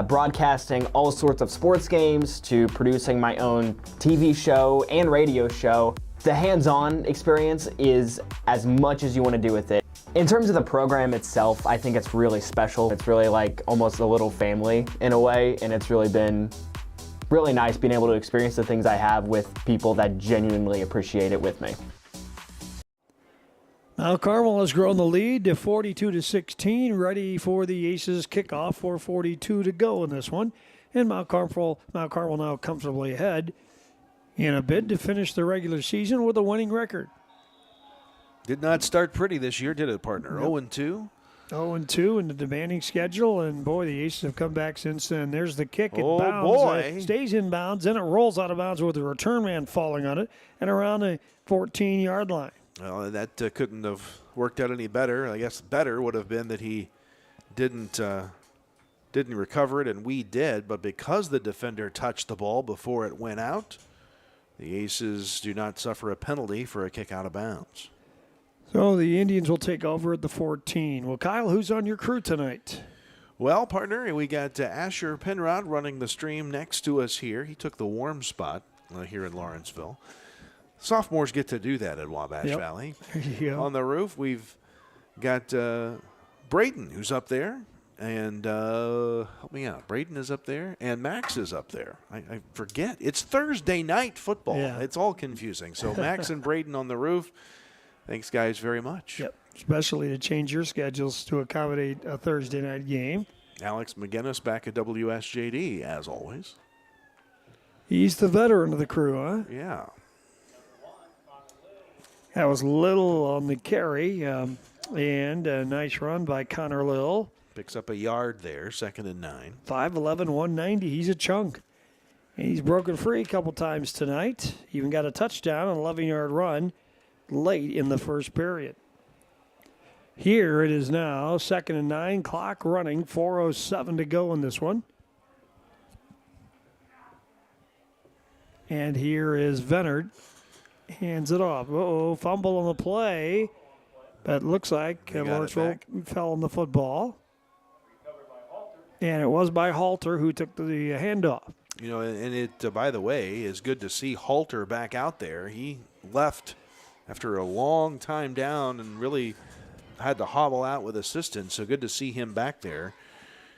broadcasting all sorts of sports games to producing my own TV show and radio show, the hands-on experience is as much as you want to do with it. In terms of the program itself, I think it's really special. It's really like almost a little family in a way, and it's really been really nice being able to experience the things I have with people that genuinely appreciate it with me. Mount Carmel has grown the lead to 42-16, ready for the Aces kickoff. 4:42 to go in this one. And Mount Carmel now comfortably ahead in a bid to finish the regular season with a winning record. Did not start pretty this year, did it, partner? Nope. 0-2. 0-2 in the demanding schedule, and boy, the Aces have come back since then. There's the kick. It Oh, bounds, boy. stays in bounds, then it rolls out of bounds with the return man falling on it and around the 14-yard line. Well, that couldn't have worked out any better. I guess better would have been that he didn't recover it, and we did. But because the defender touched the ball before it went out, the Aces do not suffer a penalty for a kick out of bounds. So the Indians will take over at the 14. Well, Kyle, who's on your crew tonight? Well, partner, we got Asher Penrod running the stream next to us here. He took the warm spot here in Lawrenceville. Sophomores get to do that at Wabash Valley. There you go. On the roof, we've got Braden, who's up there. And help me out. Braden is up there, and Max is up there. I forget. It's Thursday night football. Yeah. It's all confusing. So Max and Braden on the roof. Thanks, guys, very much. Yep. Especially to change your schedules to accommodate a Thursday night game. Alex McGinnis back at WSJD, as always. He's the veteran of the crew, huh? Yeah. That was Little on the carry, and a nice run by Connor Lill. Picks up a yard there, 2nd and 9. 5'11", 190. He's a chunk. He's broken free a couple times tonight. Even got a touchdown, an 11-yard run late in the first period. Here it is now, 2nd and 9, clock running, 4:07 to go in this one. And here is Venard. Hands it off. Uh-oh, fumble on the play. But it looks like Lawrenceville fell on the football. And it was by Halter who took the handoff. You know, and it, by the way, is good to see Halter back out there. He left after a long time down and really had to hobble out with assistance. So good to see him back there.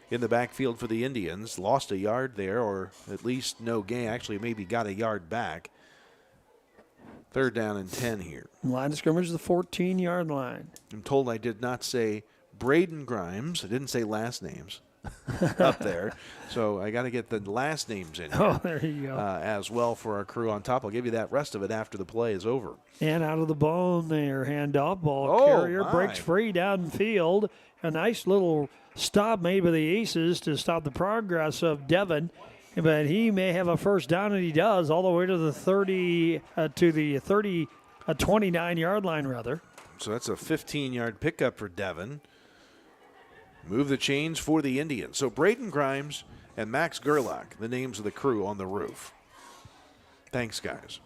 in the backfield for the Indians. Lost a yard there, or at least no gain. Actually, maybe got a yard back. 3rd down and 10 here. Line of scrimmage is the 14-yard line. I'm told I did not say Braden Grimes. I didn't say last names up there. So I got to get the last names in here. Oh, there you go. As well for our crew on top. I'll give you that rest of it after the play is over. And out of the bone there, handoff. Ball carrier breaks free downfield. A nice little stop made by the Aces to stop the progress of Devin. But he may have a first down, and he does, all the way to the 29-yard line, rather. So that's a 15-yard pickup for Devin. Move the chains for the Indians. So Braden Grimes and Max Gerlach, the names of the crew on the roof. Thanks, guys.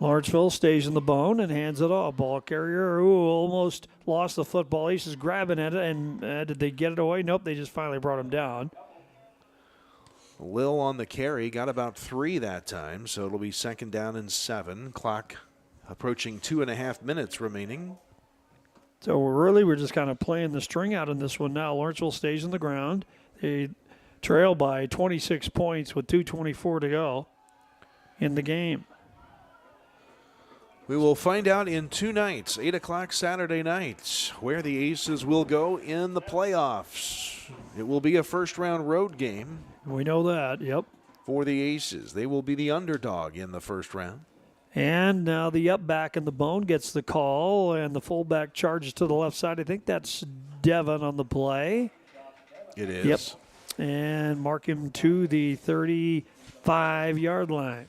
Lawrenceville stays in the bone and hands it off. Ball carrier who almost lost the football. Aces grabbing at it, and did they get it away? Nope, they just finally brought him down. Lil on the carry, got about 3 that time, so it'll be 2nd down and 7. Clock approaching 2.5 minutes remaining. So we're just kind of playing the string out in this one now. Lawrenceville stays on the ground. They trail by 26 points with 2:24 to go in the game. We will find out in 2 nights, 8 o'clock Saturday night, where the Aces will go in the playoffs. It will be a first-round road game. We know that, yep. For the Aces. They will be the underdog in the first round. And now the up back in the bone gets the call, and the fullback charges to the left side. I think that's Devin on the play. It is. Yep. And mark him to the 35-yard line.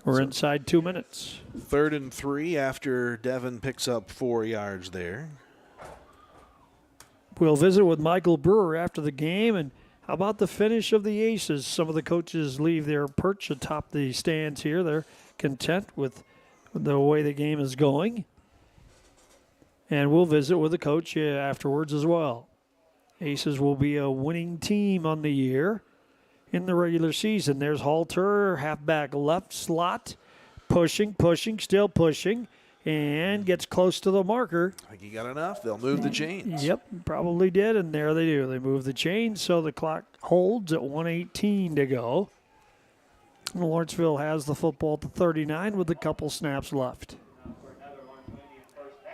We're inside 2 minutes. 3rd and 3 after Devin picks up 4 yards there. We'll visit with Michael Brewer after the game. And how about the finish of the Aces? Some of the coaches leave their perch atop the stands here. They're content with the way the game is going. And we'll visit with the coach afterwards as well. Aces will be a winning team on the year. In the regular season, there's Halter, halfback left slot, pushing, still pushing, and gets close to the marker. I think he got enough. They'll move the chains. Yep, probably did, and there they do. They move the chains, so the clock holds at 1:18 to go. Lawrenceville has the football at the 39 with a couple snaps left.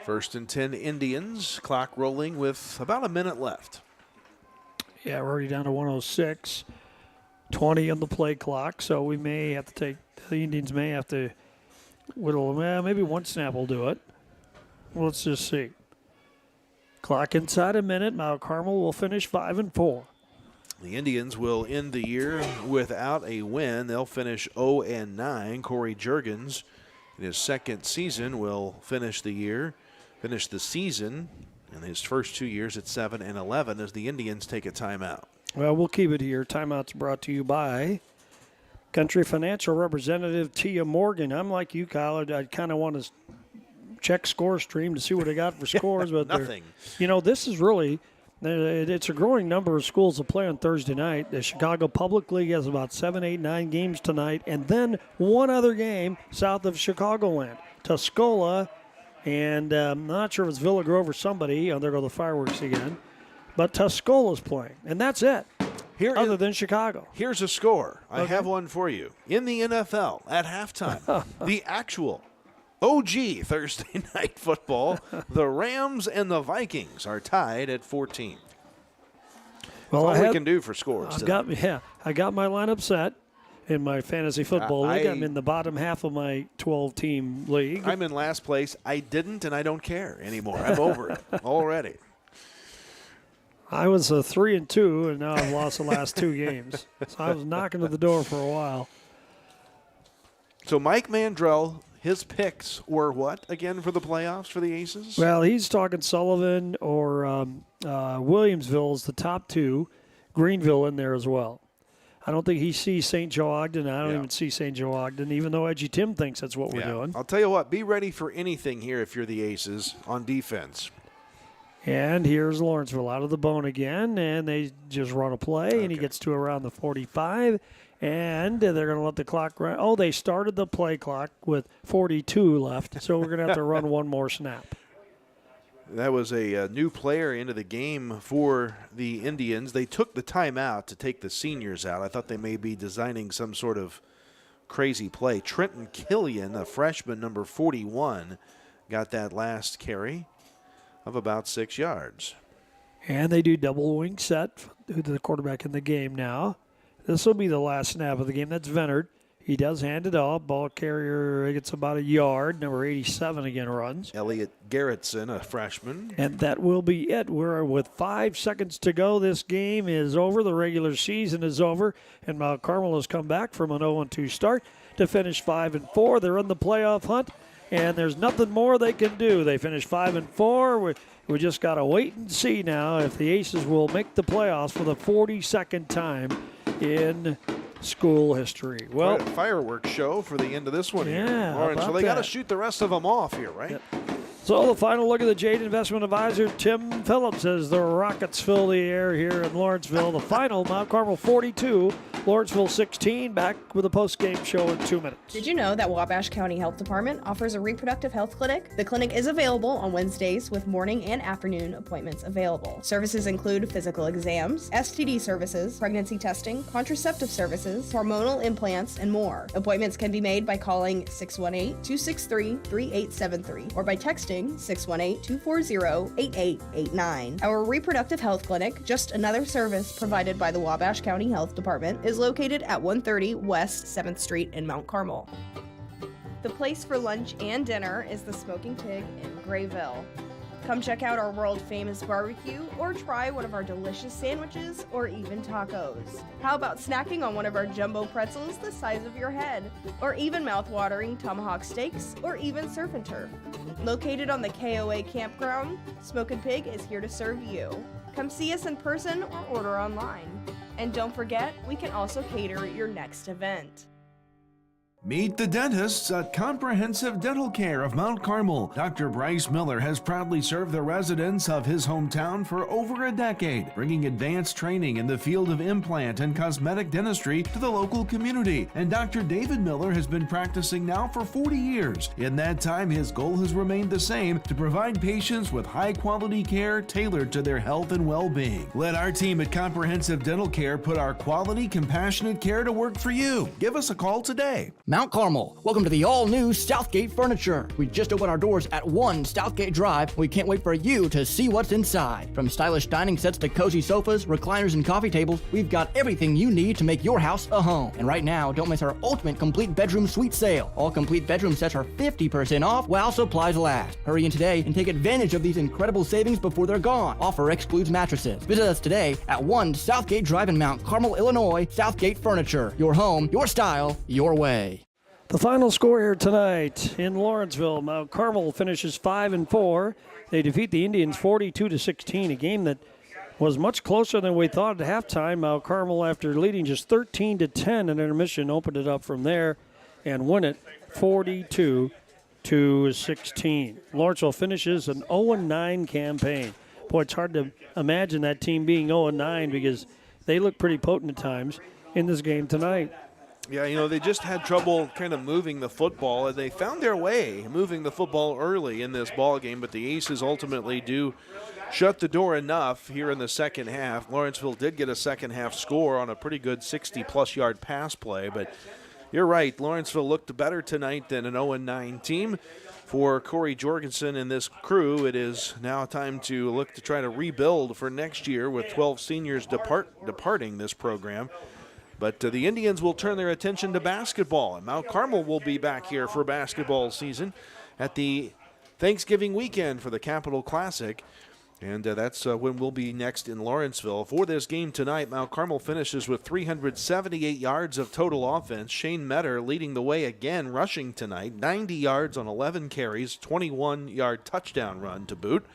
1st and 10 Indians. Clock rolling with about a minute left. Yeah, we're already down to 106. 20 on the play clock, so we may have to the Indians may have to whittle, maybe one snap will do it. Let's just see. Clock inside a minute. Mount Carmel will finish 5-4. The Indians will end the year without a win. They'll finish 0-9. Corey Juergens, in his 2nd season, will finish the season in his first 2 years at 7-11 as the Indians take a timeout. Well, we'll keep it here. Timeout's brought to you by Country Financial Representative Tia Morgan. I'm like you, Kyle. I kind of want to check score stream to see what I got for scores. But nothing. This is really, it's a growing number of schools that play on Thursday night. The Chicago Public League has about 7, 8, 9 games tonight. And then one other game south of Chicagoland. Tuscola, and I'm not sure if it's Villa Grove or somebody. Oh, there go the fireworks again. But Tuscola's playing, and that's it, other than Chicago. Here's a score. I have one for you. In the NFL, at halftime, the actual OG Thursday night football, the Rams and the Vikings are tied at 14. Well, that's all we can do for scores. I got my lineup set in my fantasy football league. I'm in the bottom half of my 12-team league. I'm in last place. I didn't, and I don't care anymore. I'm over it already. I was 3-2, and now I've lost the last 2 games. So I was knocking at the door for a while. So Mike Mandrell, his picks were what again for the playoffs for the Aces? Well, he's talking Sullivan or Williamsville is the top 2. Greenville in there as well. I don't think he sees St. Joe Ogden. I don't even see St. Joe Ogden, even though Edgy Tim thinks that's what we're doing. I'll tell you what, be ready for anything here if you're the Aces on defense. And here's Lawrenceville out of the bone again, and they just run a play, and he gets to around the 45, and they're going to let the clock run. Oh, they started the play clock with 42 left, so we're going to have to run one more snap. That was a new player into the game for the Indians. They took the timeout to take the seniors out. I thought they may be designing some sort of crazy play. Trenton Killian, a freshman, number 41, got that last carry of about 6 yards. And they do double wing set to the quarterback in the game now. This will be the last snap of the game. That's Venard. He does hand it off. Ball carrier gets about a yard. Number 87 again runs. Elliot Garrettson, a freshman. And that will be it. We're with 5 seconds to go. This game is over. The regular season is over. And Mount Carmel has come back from an 0-2 start to finish 5-4. They're in the playoff hunt, and there's nothing more they can do. They finished 5-4. We just got to wait and see now if the Aces will make the playoffs for the 42nd time in school history. Well, quite a fireworks show for the end of this one here, Lawrence. So they got to shoot the rest of them off here, right? Yep. So the final look at the Jade Investment Advisor, Tim Phillips, as the Rockets fill the air here in Lawrenceville. The final, Mount Carmel 42, Lawrenceville 16. Back with a post-game show in 2 minutes. Did you know that Wabash County Health Department offers a reproductive health clinic? The clinic is available on Wednesdays with morning and afternoon appointments available. Services include physical exams, STD services, pregnancy testing, contraceptive services, hormonal implants, and more. Appointments can be made by calling 618-263-3873 or by texting 618-240-8889. Our reproductive health clinic, just another service provided by the Wabash County Health Department, is located at 130 West 7th Street in Mount Carmel. The place for lunch and dinner is the Smoking Pig in Grayville. Come check out our world-famous barbecue or try one of our delicious sandwiches or even tacos. How about snacking on one of our jumbo pretzels the size of your head? Or even mouth-watering tomahawk steaks or even surf and turf. Located on the KOA campground, Smokin' Pig is here to serve you. Come see us in person or order online. And don't forget, we can also cater your next event. Meet the dentists at Comprehensive Dental Care of Mount Carmel. Dr. Bryce Miller has proudly served the residents of his hometown for over a decade, bringing advanced training in the field of implant and cosmetic dentistry to the local community. And Dr. David Miller has been practicing now for 40 years. In that time, his goal has remained the same: to provide patients with high-quality care tailored to their health and well-being. Let our team at Comprehensive Dental Care put our quality, compassionate care to work for you. Give us a call today. Mount Carmel, welcome to the all-new Southgate Furniture. We just opened our doors at 1 Southgate Drive. We can't wait for you to see what's inside. From stylish dining sets to cozy sofas, recliners, and coffee tables, we've got everything you need to make your house a home. And right now, don't miss our ultimate complete bedroom suite sale. All complete bedroom sets are 50% off while supplies last. Hurry in today and take advantage of these incredible savings before they're gone. Offer excludes mattresses. Visit us today at 1 Southgate Drive in Mount Carmel, Illinois. Southgate Furniture. Your home, your style, your way. The final score here tonight in Lawrenceville, Mount Carmel finishes 5-4. They defeat the Indians 42-16, a game that was much closer than we thought at halftime. Mount Carmel, after leading just 13-10 in intermission, opened it up from there and won it 42-16. Lawrenceville finishes an 0-9 campaign. Boy, it's hard to imagine that team being 0-9 because they look pretty potent at times in this game tonight. Yeah, you know, they just had trouble kind of moving the football, and they found their way moving the football early in this ball game, but the Aces ultimately do shut the door enough here in the second half. Lawrenceville did get a second half score on a pretty good 60-plus yard pass play, but you're right, Lawrenceville looked better tonight than an 0-9 team. For Corey Jorgensen and this crew, it is now time to look to try to rebuild for next year with 12 seniors departing this program. But the Indians will turn their attention to basketball, and Mount Carmel will be back here for basketball season at the Thanksgiving weekend for the Capital Classic. And that's when we'll be next in Lawrenceville. For this game tonight, Mount Carmel finishes with 378 yards of total offense. Shane Metter leading the way again, rushing tonight. 90 yards on 11 carries, 21-yard touchdown run to boot.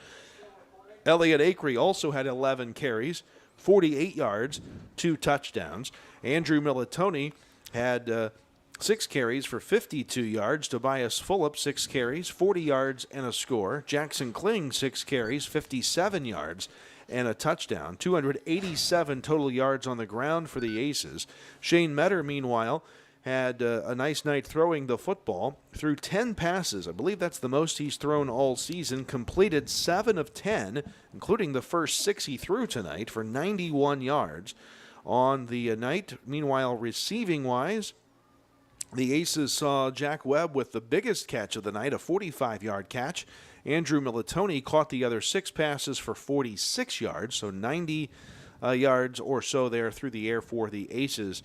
Elliot Akery also had 11 carries, 48 yards, 2 touchdowns. Andrew Militoni had 6 carries for 52 yards. Tobias Fulop, 6 carries, 40 yards and a score. Jackson Kling, 6 carries, 57 yards and a touchdown. 287 total yards on the ground for the Aces. Shane Metter, meanwhile, had a nice night throwing the football. Threw 10 passes. I believe that's the most he's thrown all season. Completed 7 of 10, including the first 6 he threw tonight for 91 yards on the night. Meanwhile, receiving-wise, the Aces saw Jack Webb with the biggest catch of the night, a 45-yard catch. Andrew Militoni caught the other 6 passes for 46 yards, so 90 yards or so there through the air for the Aces.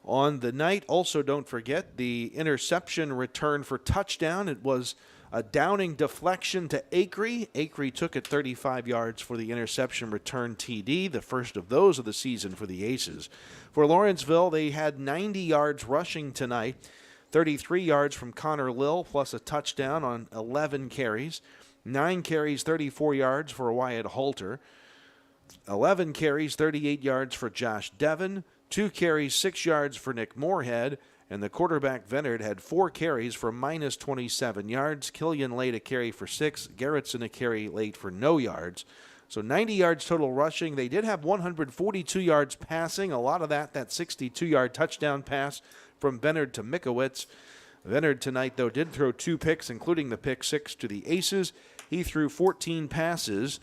On the night, also don't forget the interception return for touchdown. It was a Downing deflection to Acree. Acree took it 35 yards for the interception return TD, the first of those of the season for the Aces. For Lawrenceville, they had 90 yards rushing tonight, 33 yards from Connor Lill, plus a touchdown on 11 carries. 9 carries, 34 yards for Wyatt Halter. 11 carries, 38 yards for Josh Devon. 2 carries, 6 yards for Nick Moorhead. And the quarterback, Venard, had 4 carries for minus 27 yards. Killian late a carry for 6. Garrettson a carry late for no yards. So 90 yards total rushing. They did have 142 yards passing. A lot of that 62-yard touchdown pass from Venard to Mikowitz. Venard tonight, though, did throw 2 picks, including the pick 6 to the Aces. He threw 14 passes,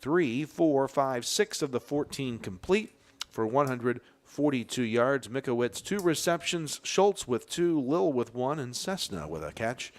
3, 4, 5, 6 of the 14 complete for 142 yards. Mikowitz 2 receptions, Schultz with 2, Lill with 1, and Cessna with a catch,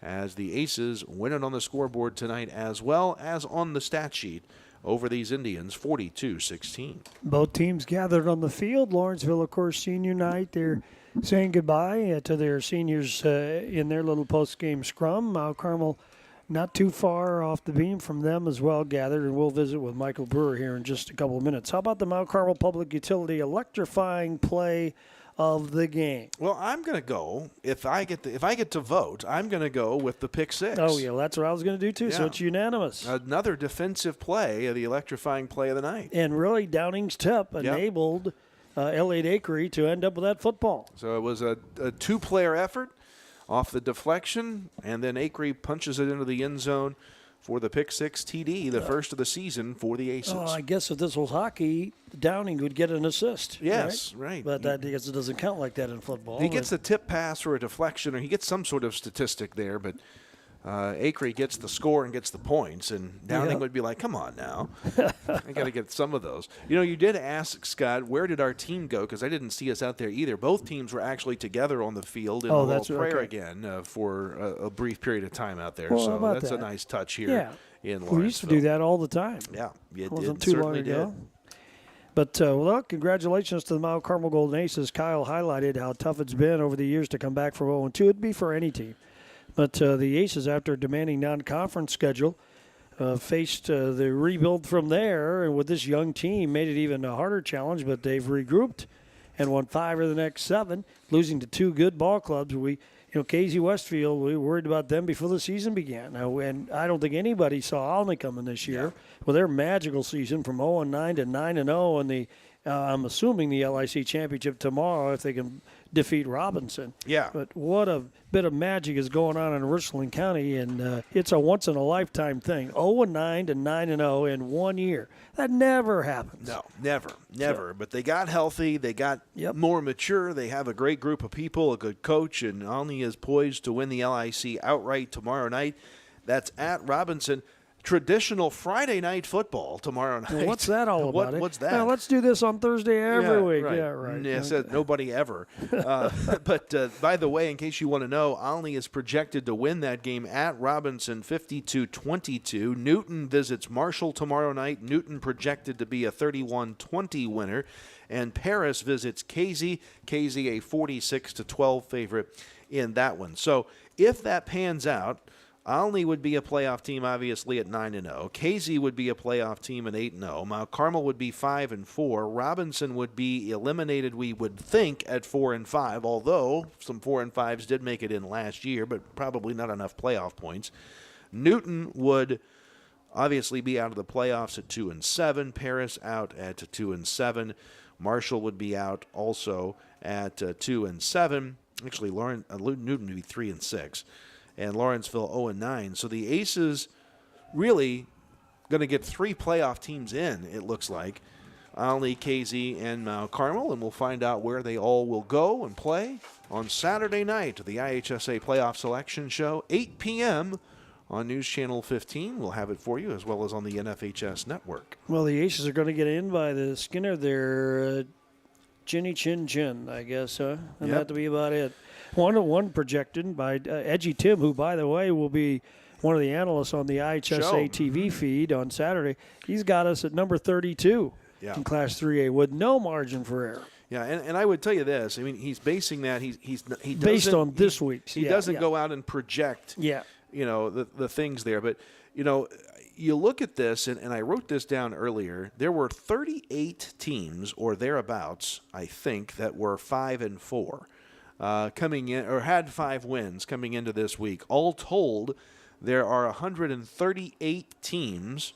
as the Aces win it on the scoreboard tonight as well as on the stat sheet over these Indians, 42-16. Both teams gathered on the field. Lawrenceville, of course, senior night. They're saying goodbye to their seniors in their little post-game scrum. Mount Carmel not too far off the beam from them as well, gathered, and we'll visit with Michael Brewer here in just a couple of minutes. How about the Mount Carmel Public Utility electrifying play of the game? Well, I'm going to go, if I get to vote, I'm going to go with the pick 6. Oh, yeah, that's what I was going to do, too, so Yeah. it's unanimous. Another defensive play of the electrifying play of the night. And really, Downing's tip enabled Elliot Acree to end up with that football. So it was a 2-player effort off the deflection, and then Acree punches it into the end zone for the pick 6 TD, the first of the season for the Aces. Oh, I guess if this was hockey, Downing would get an assist. Yes, right. But I guess it doesn't count like that in football. He gets a tip pass or a deflection, or he gets some sort of statistic there, but Acree gets the score and gets the points, and Downing would be like, come on now. I got to get some of those. You know, you did ask, Scott, where did our team go? Because I didn't see us out there either. Both teams were actually together on the field in a little prayer again for a brief period of time out there. Well, so about that's that? a nice touch here in Lawrenceville. We used to do that all the time. Yeah, it wasn't too long ago. But, well, congratulations to the Mount Carmel Golden Aces. Kyle highlighted how tough it's been over the years to come back from 0-2. It'd be for any team. But the Aces, after a demanding non-conference schedule, faced the rebuild from there. And with this young team, made it even a harder challenge. But they've regrouped and won 5 of the next 7, losing to 2 good ball clubs. Casey Westfield, we worried about them before the season began. And I don't think anybody saw Olney coming this year with their magical season from 0-9 to 9-0, and I'm assuming the LIC championship tomorrow if they can defeat Robinson. Yeah. But what a bit of magic is going on in Richland County, and it's a once-in-a-lifetime thing. 0-9 to 9-0 in 1 year. That never happens. No, never. But they got healthy. They got more mature. They have a great group of people, a good coach, and Olney is poised to win the LIC outright tomorrow night. That's at Robinson. Traditional Friday night football tomorrow night. Well, what's that all about? What's that? Well, let's do this on Thursday every week. Right. Yeah, right. Yeah, said nobody ever. But by the way, in case you want to know, Olney is projected to win that game at Robinson 52-22. Newton visits Marshall tomorrow night. Newton projected to be a 31-20 winner. And Paris visits Casey. Casey a 46-12 favorite in that one. So if that pans out, Olney would be a playoff team, obviously, at 9-0. Casey would be a playoff team at 8-0. Mount Carmel would be 5-4. Robinson would be eliminated, we would think, at 4-5, although some 4-5s did make it in last year, but probably not enough playoff points. Newton would obviously be out of the playoffs at 2-7. Paris out at 2-7. Marshall would be out also at 2-7. Actually, Newton would be 3-6. And Lawrenceville 0-9. So the Aces really going to get 3 playoff teams in, it looks like, Olney, KZ, and Mount Carmel, and we'll find out where they all will go and play on Saturday night, the IHSA Playoff Selection Show, 8 p.m. on News Channel 15. We'll have it for you, as well as on the NFHS network. Well, the Aces are going to get in by the skin of their chinny chin chin, I guess, huh? And that'll be about it. One projected by Edgy Tim, who, by the way, will be one of the analysts on the IHSA TV feed on Saturday. He's got us at number 32 in Class 3A with no margin for error. Yeah, and I would tell you this. I mean, he's basing that he based on this week's. He doesn't go out and project. The things there, but you look at this, and I wrote this down earlier. There were 38 teams or thereabouts, I think, that were 5-4 coming in, or had 5 wins coming into this week. All told, there are 138 teams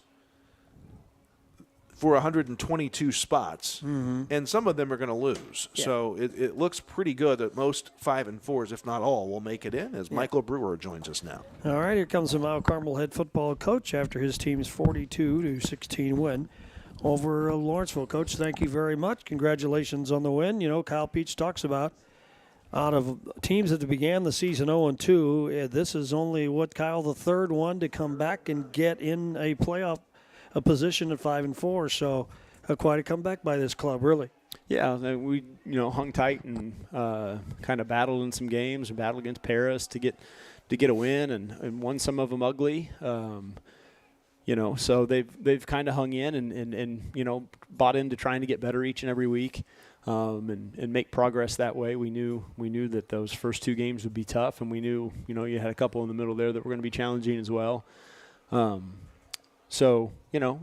for 122 spots, and some of them are going to lose. Yeah. So it looks pretty good that most 5-4s, if not all, will make it in, as Michael Brewer joins us now. All right, here comes the Mount Carmel head football coach after his team's 42-16 win over Lawrenceville. Coach, thank you very much. Congratulations on the win. Kyle Peach talks about out of teams that began the season 0-2, this is only, Kyle, the third one to come back and get in a playoff a position at 5-4, so quite a comeback by this club, really. Yeah, we hung tight and kind of battled in some games and battled against Paris to get a win and won some of them ugly. So they've kind of hung in and bought into trying to get better each and every week and make progress that way. We knew that those first 2 games would be tough, and we knew you had a couple in the middle there that were going to be challenging as well. So,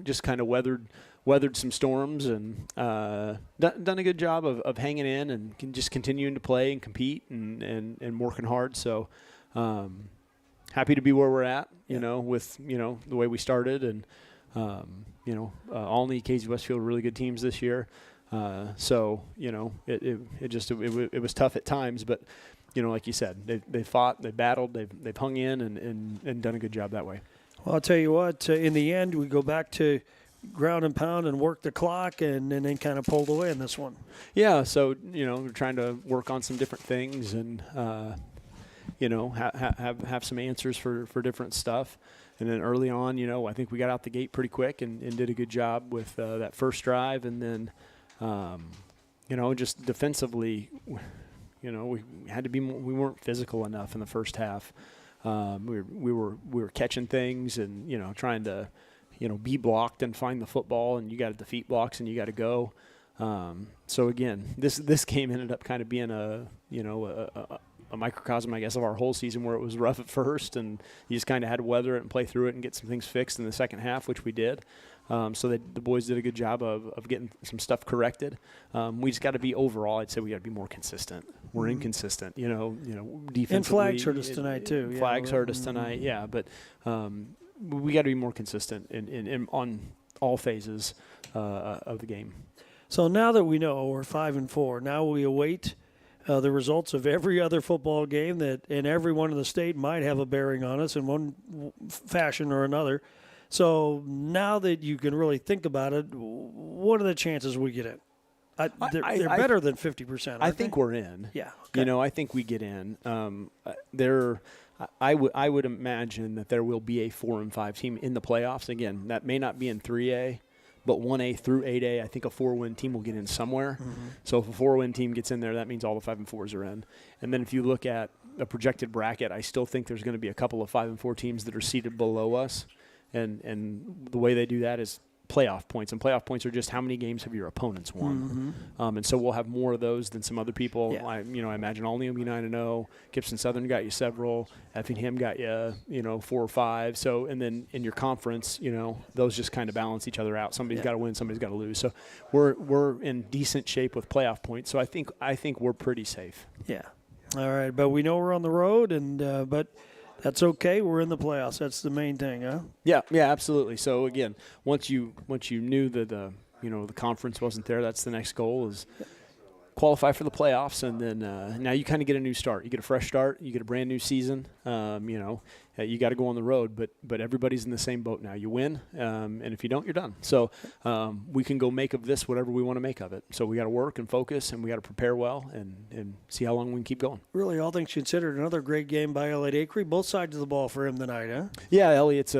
just kind of weathered some storms and done a good job of hanging in and just continuing to play and compete and working hard. So happy to be where we're at, with, the way we started. And, Olney, KZ Westfield, really good teams this year. So, it was tough at times, but, like you said, they fought, they battled, they've hung in and done a good job that way. Well, I'll tell you what, in the end, we go back to ground and pound and work the clock and then kind of pulled away in this one. Yeah, so, we're trying to work on some different things and, have some answers for different stuff. And then early on, I think we got out the gate pretty quick and did a good job with that first drive. And then, just defensively, we had to be more, we weren't physical enough in the first half. We were catching things and trying to be blocked and find the football, and you got to defeat blocks and you got to go. So again, this game ended up kind of being a microcosm, I guess, of our whole season, where it was rough at first and you just kind of had to weather it and play through it and get some things fixed in the second half, which we did. So the boys did a good job of getting some stuff corrected. We just got to be overall, I'd say we got to be more consistent. We're inconsistent, defensively. And flags hurt us tonight too. Flags hurt us tonight, yeah. But we got to be more consistent in on all phases of the game. So now that we know we're 5-4, now we await the results of every other football game that in every one in the state might have a bearing on us in one fashion or another. So now that you can really think about it, what are the chances we get in? They're better than 50%. I think we're in. Yeah. Okay. I think we get in. I would imagine that there will be a 4-5 team in the playoffs. Again, that may not be in 3A, but 1A through 8A, I think a 4-win team will get in somewhere. Mm-hmm. So if a 4-win team gets in there, that means all the 5-4s are in. And then if you look at a projected bracket, I still think there's going to be a couple of 5-4 teams that are seated below us. And the way they do that is playoff points. And playoff points are just how many games have your opponents won. Mm-hmm. And so we'll have more of those than some other people. Yeah. I imagine Olney will be 9-0. Gibson Southern got you several. Effingham got you, 4 or 5. So, and then in your conference, those just kind of balance each other out. Somebody's got to win, somebody's got to lose. So we're in decent shape with playoff points. So I think we're pretty safe. Yeah. All right. But we know we're on the road, and but that's okay. We're in the playoffs. That's the main thing, huh? Yeah, absolutely. So again, once you knew that the conference wasn't there, that's the next goal is qualify for the playoffs, and then now you kind of get a new start. You get a fresh start. You get a brand new season. You got to go on the road, but everybody's in the same boat now. You win, and if you don't, you're done. So we can go make of this whatever we want to make of it. So we got to work and focus, and we got to prepare well and see how long we can keep going. Really, all things considered, another great game by Elliot Acree. Both sides of the ball for him tonight, huh? Yeah, Elliot's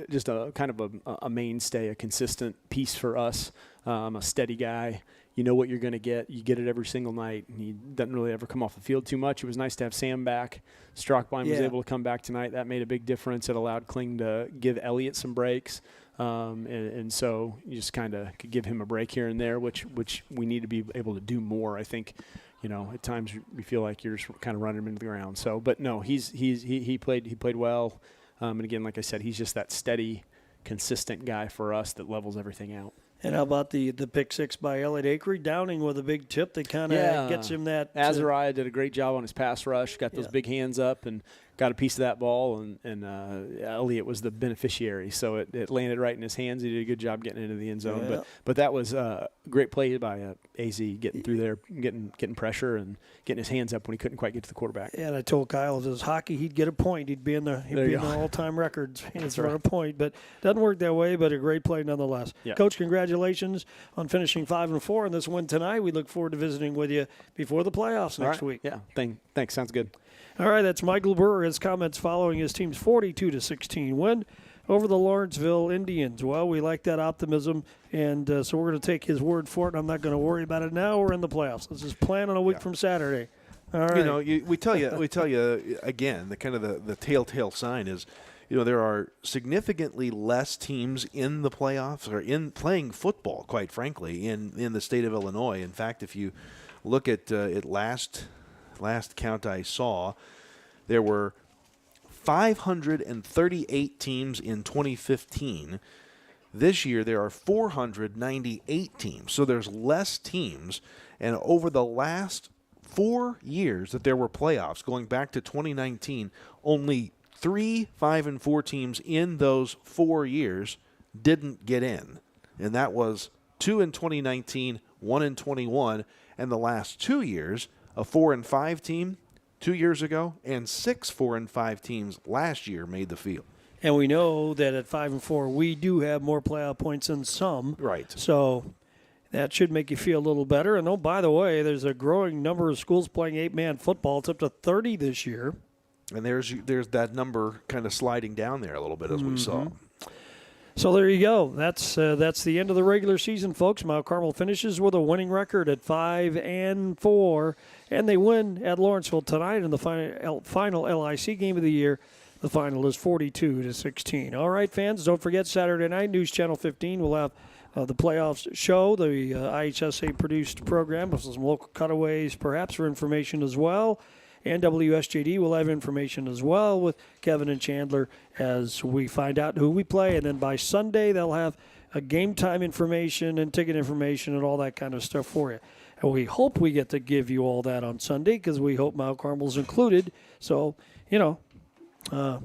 just a kind of a mainstay, a consistent piece for us, a steady guy. You know what you're going to get. You get it every single night. He doesn't really ever come off the field too much. It was nice to have Sam back. Strockbein was able to come back tonight. That made a big difference. It allowed Kling to give Elliott some breaks. And so you just kind of could give him a break here and there, which we need to be able to do more. I think, at times we feel like you're just kind of running him into the ground. So, but no, he played well. And again, like I said, he's just that steady, consistent guy for us that levels everything out. And how about the pick six by Elliot Acree? Downing with a big tip that kind of gets him that. Azariah did a great job on his pass rush, got those big hands up and got a piece of that ball, and Elliot was the beneficiary. So it landed right in his hands. He did a good job getting into the end zone. Yeah. But that was a great play by AZ, getting through there, getting pressure and getting his hands up when he couldn't quite get to the quarterback. Yeah, and I told Kyle if it was hockey, he'd get a point. He'd be in the all-time records for a point. But doesn't work that way, but a great play nonetheless. Yeah. Coach, congratulations on finishing 5-4 in this win tonight. We look forward to visiting with you before the playoffs next week. Yeah, thanks. Sounds good. All right, that's Michael Brewer. His comments following his team's 42-16 win over the Lawrenceville Indians. Well, we like that optimism, and so we're going to take his word for it. I'm not going to worry about it now. We're in the playoffs. Let's just plan on a week from Saturday. All right. We tell you again. The kind of the telltale sign is, there are significantly less teams in the playoffs or in playing football, quite frankly, in the state of Illinois. In fact, if you look at it last count I saw, there were 538 teams in 2015. This year there are 498 teams. So there's less teams. And over the last 4 years that there were playoffs, going back to 2019, only 3 5-4 teams in those 4 years didn't get in. And that was 2 in 2019, 1 in 21, and the last 2 years, a 4-5 team 2 years ago, and 6 4-5 teams last year made the field. And we know that at 5-4, we do have more playoff points than some. Right. So that should make you feel a little better. And, by the way, there's a growing number of schools playing 8-man football. It's up to 30 this year. And there's that number kind of sliding down there a little bit as we saw. So there you go. That's the end of the regular season, folks. Mount Carmel finishes with a winning record at 5-4, and they win at Lawrenceville tonight in the final LIC game of the year. The final is 42-16. All right, fans, don't forget Saturday night, News Channel 15 will have the playoffs show, the IHSA-produced program with some local cutaways, perhaps for information as well. And WSJD will have information as well with Kevin and Chandler as we find out who we play. And then by Sunday, they'll have a game time information and ticket information and all that kind of stuff for you. And we hope we get to give you all that on Sunday because we hope Mount Carmel's included. So,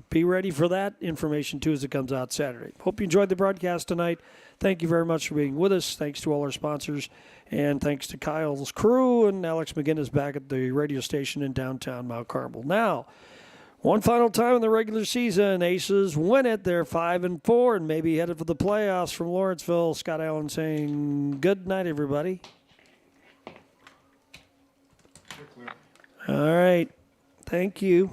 be ready for that information, too, as it comes out Saturday. Hope you enjoyed the broadcast tonight. Thank you very much for being with us. Thanks to all our sponsors. And thanks to Kyle's crew and Alex McGinnis back at the radio station in downtown Mount Carmel. Now, one final time in the regular season, Aces win it. They're 5-4 and maybe headed for the playoffs from Lawrenceville. Scott Allen saying good night, everybody. All right. Thank you.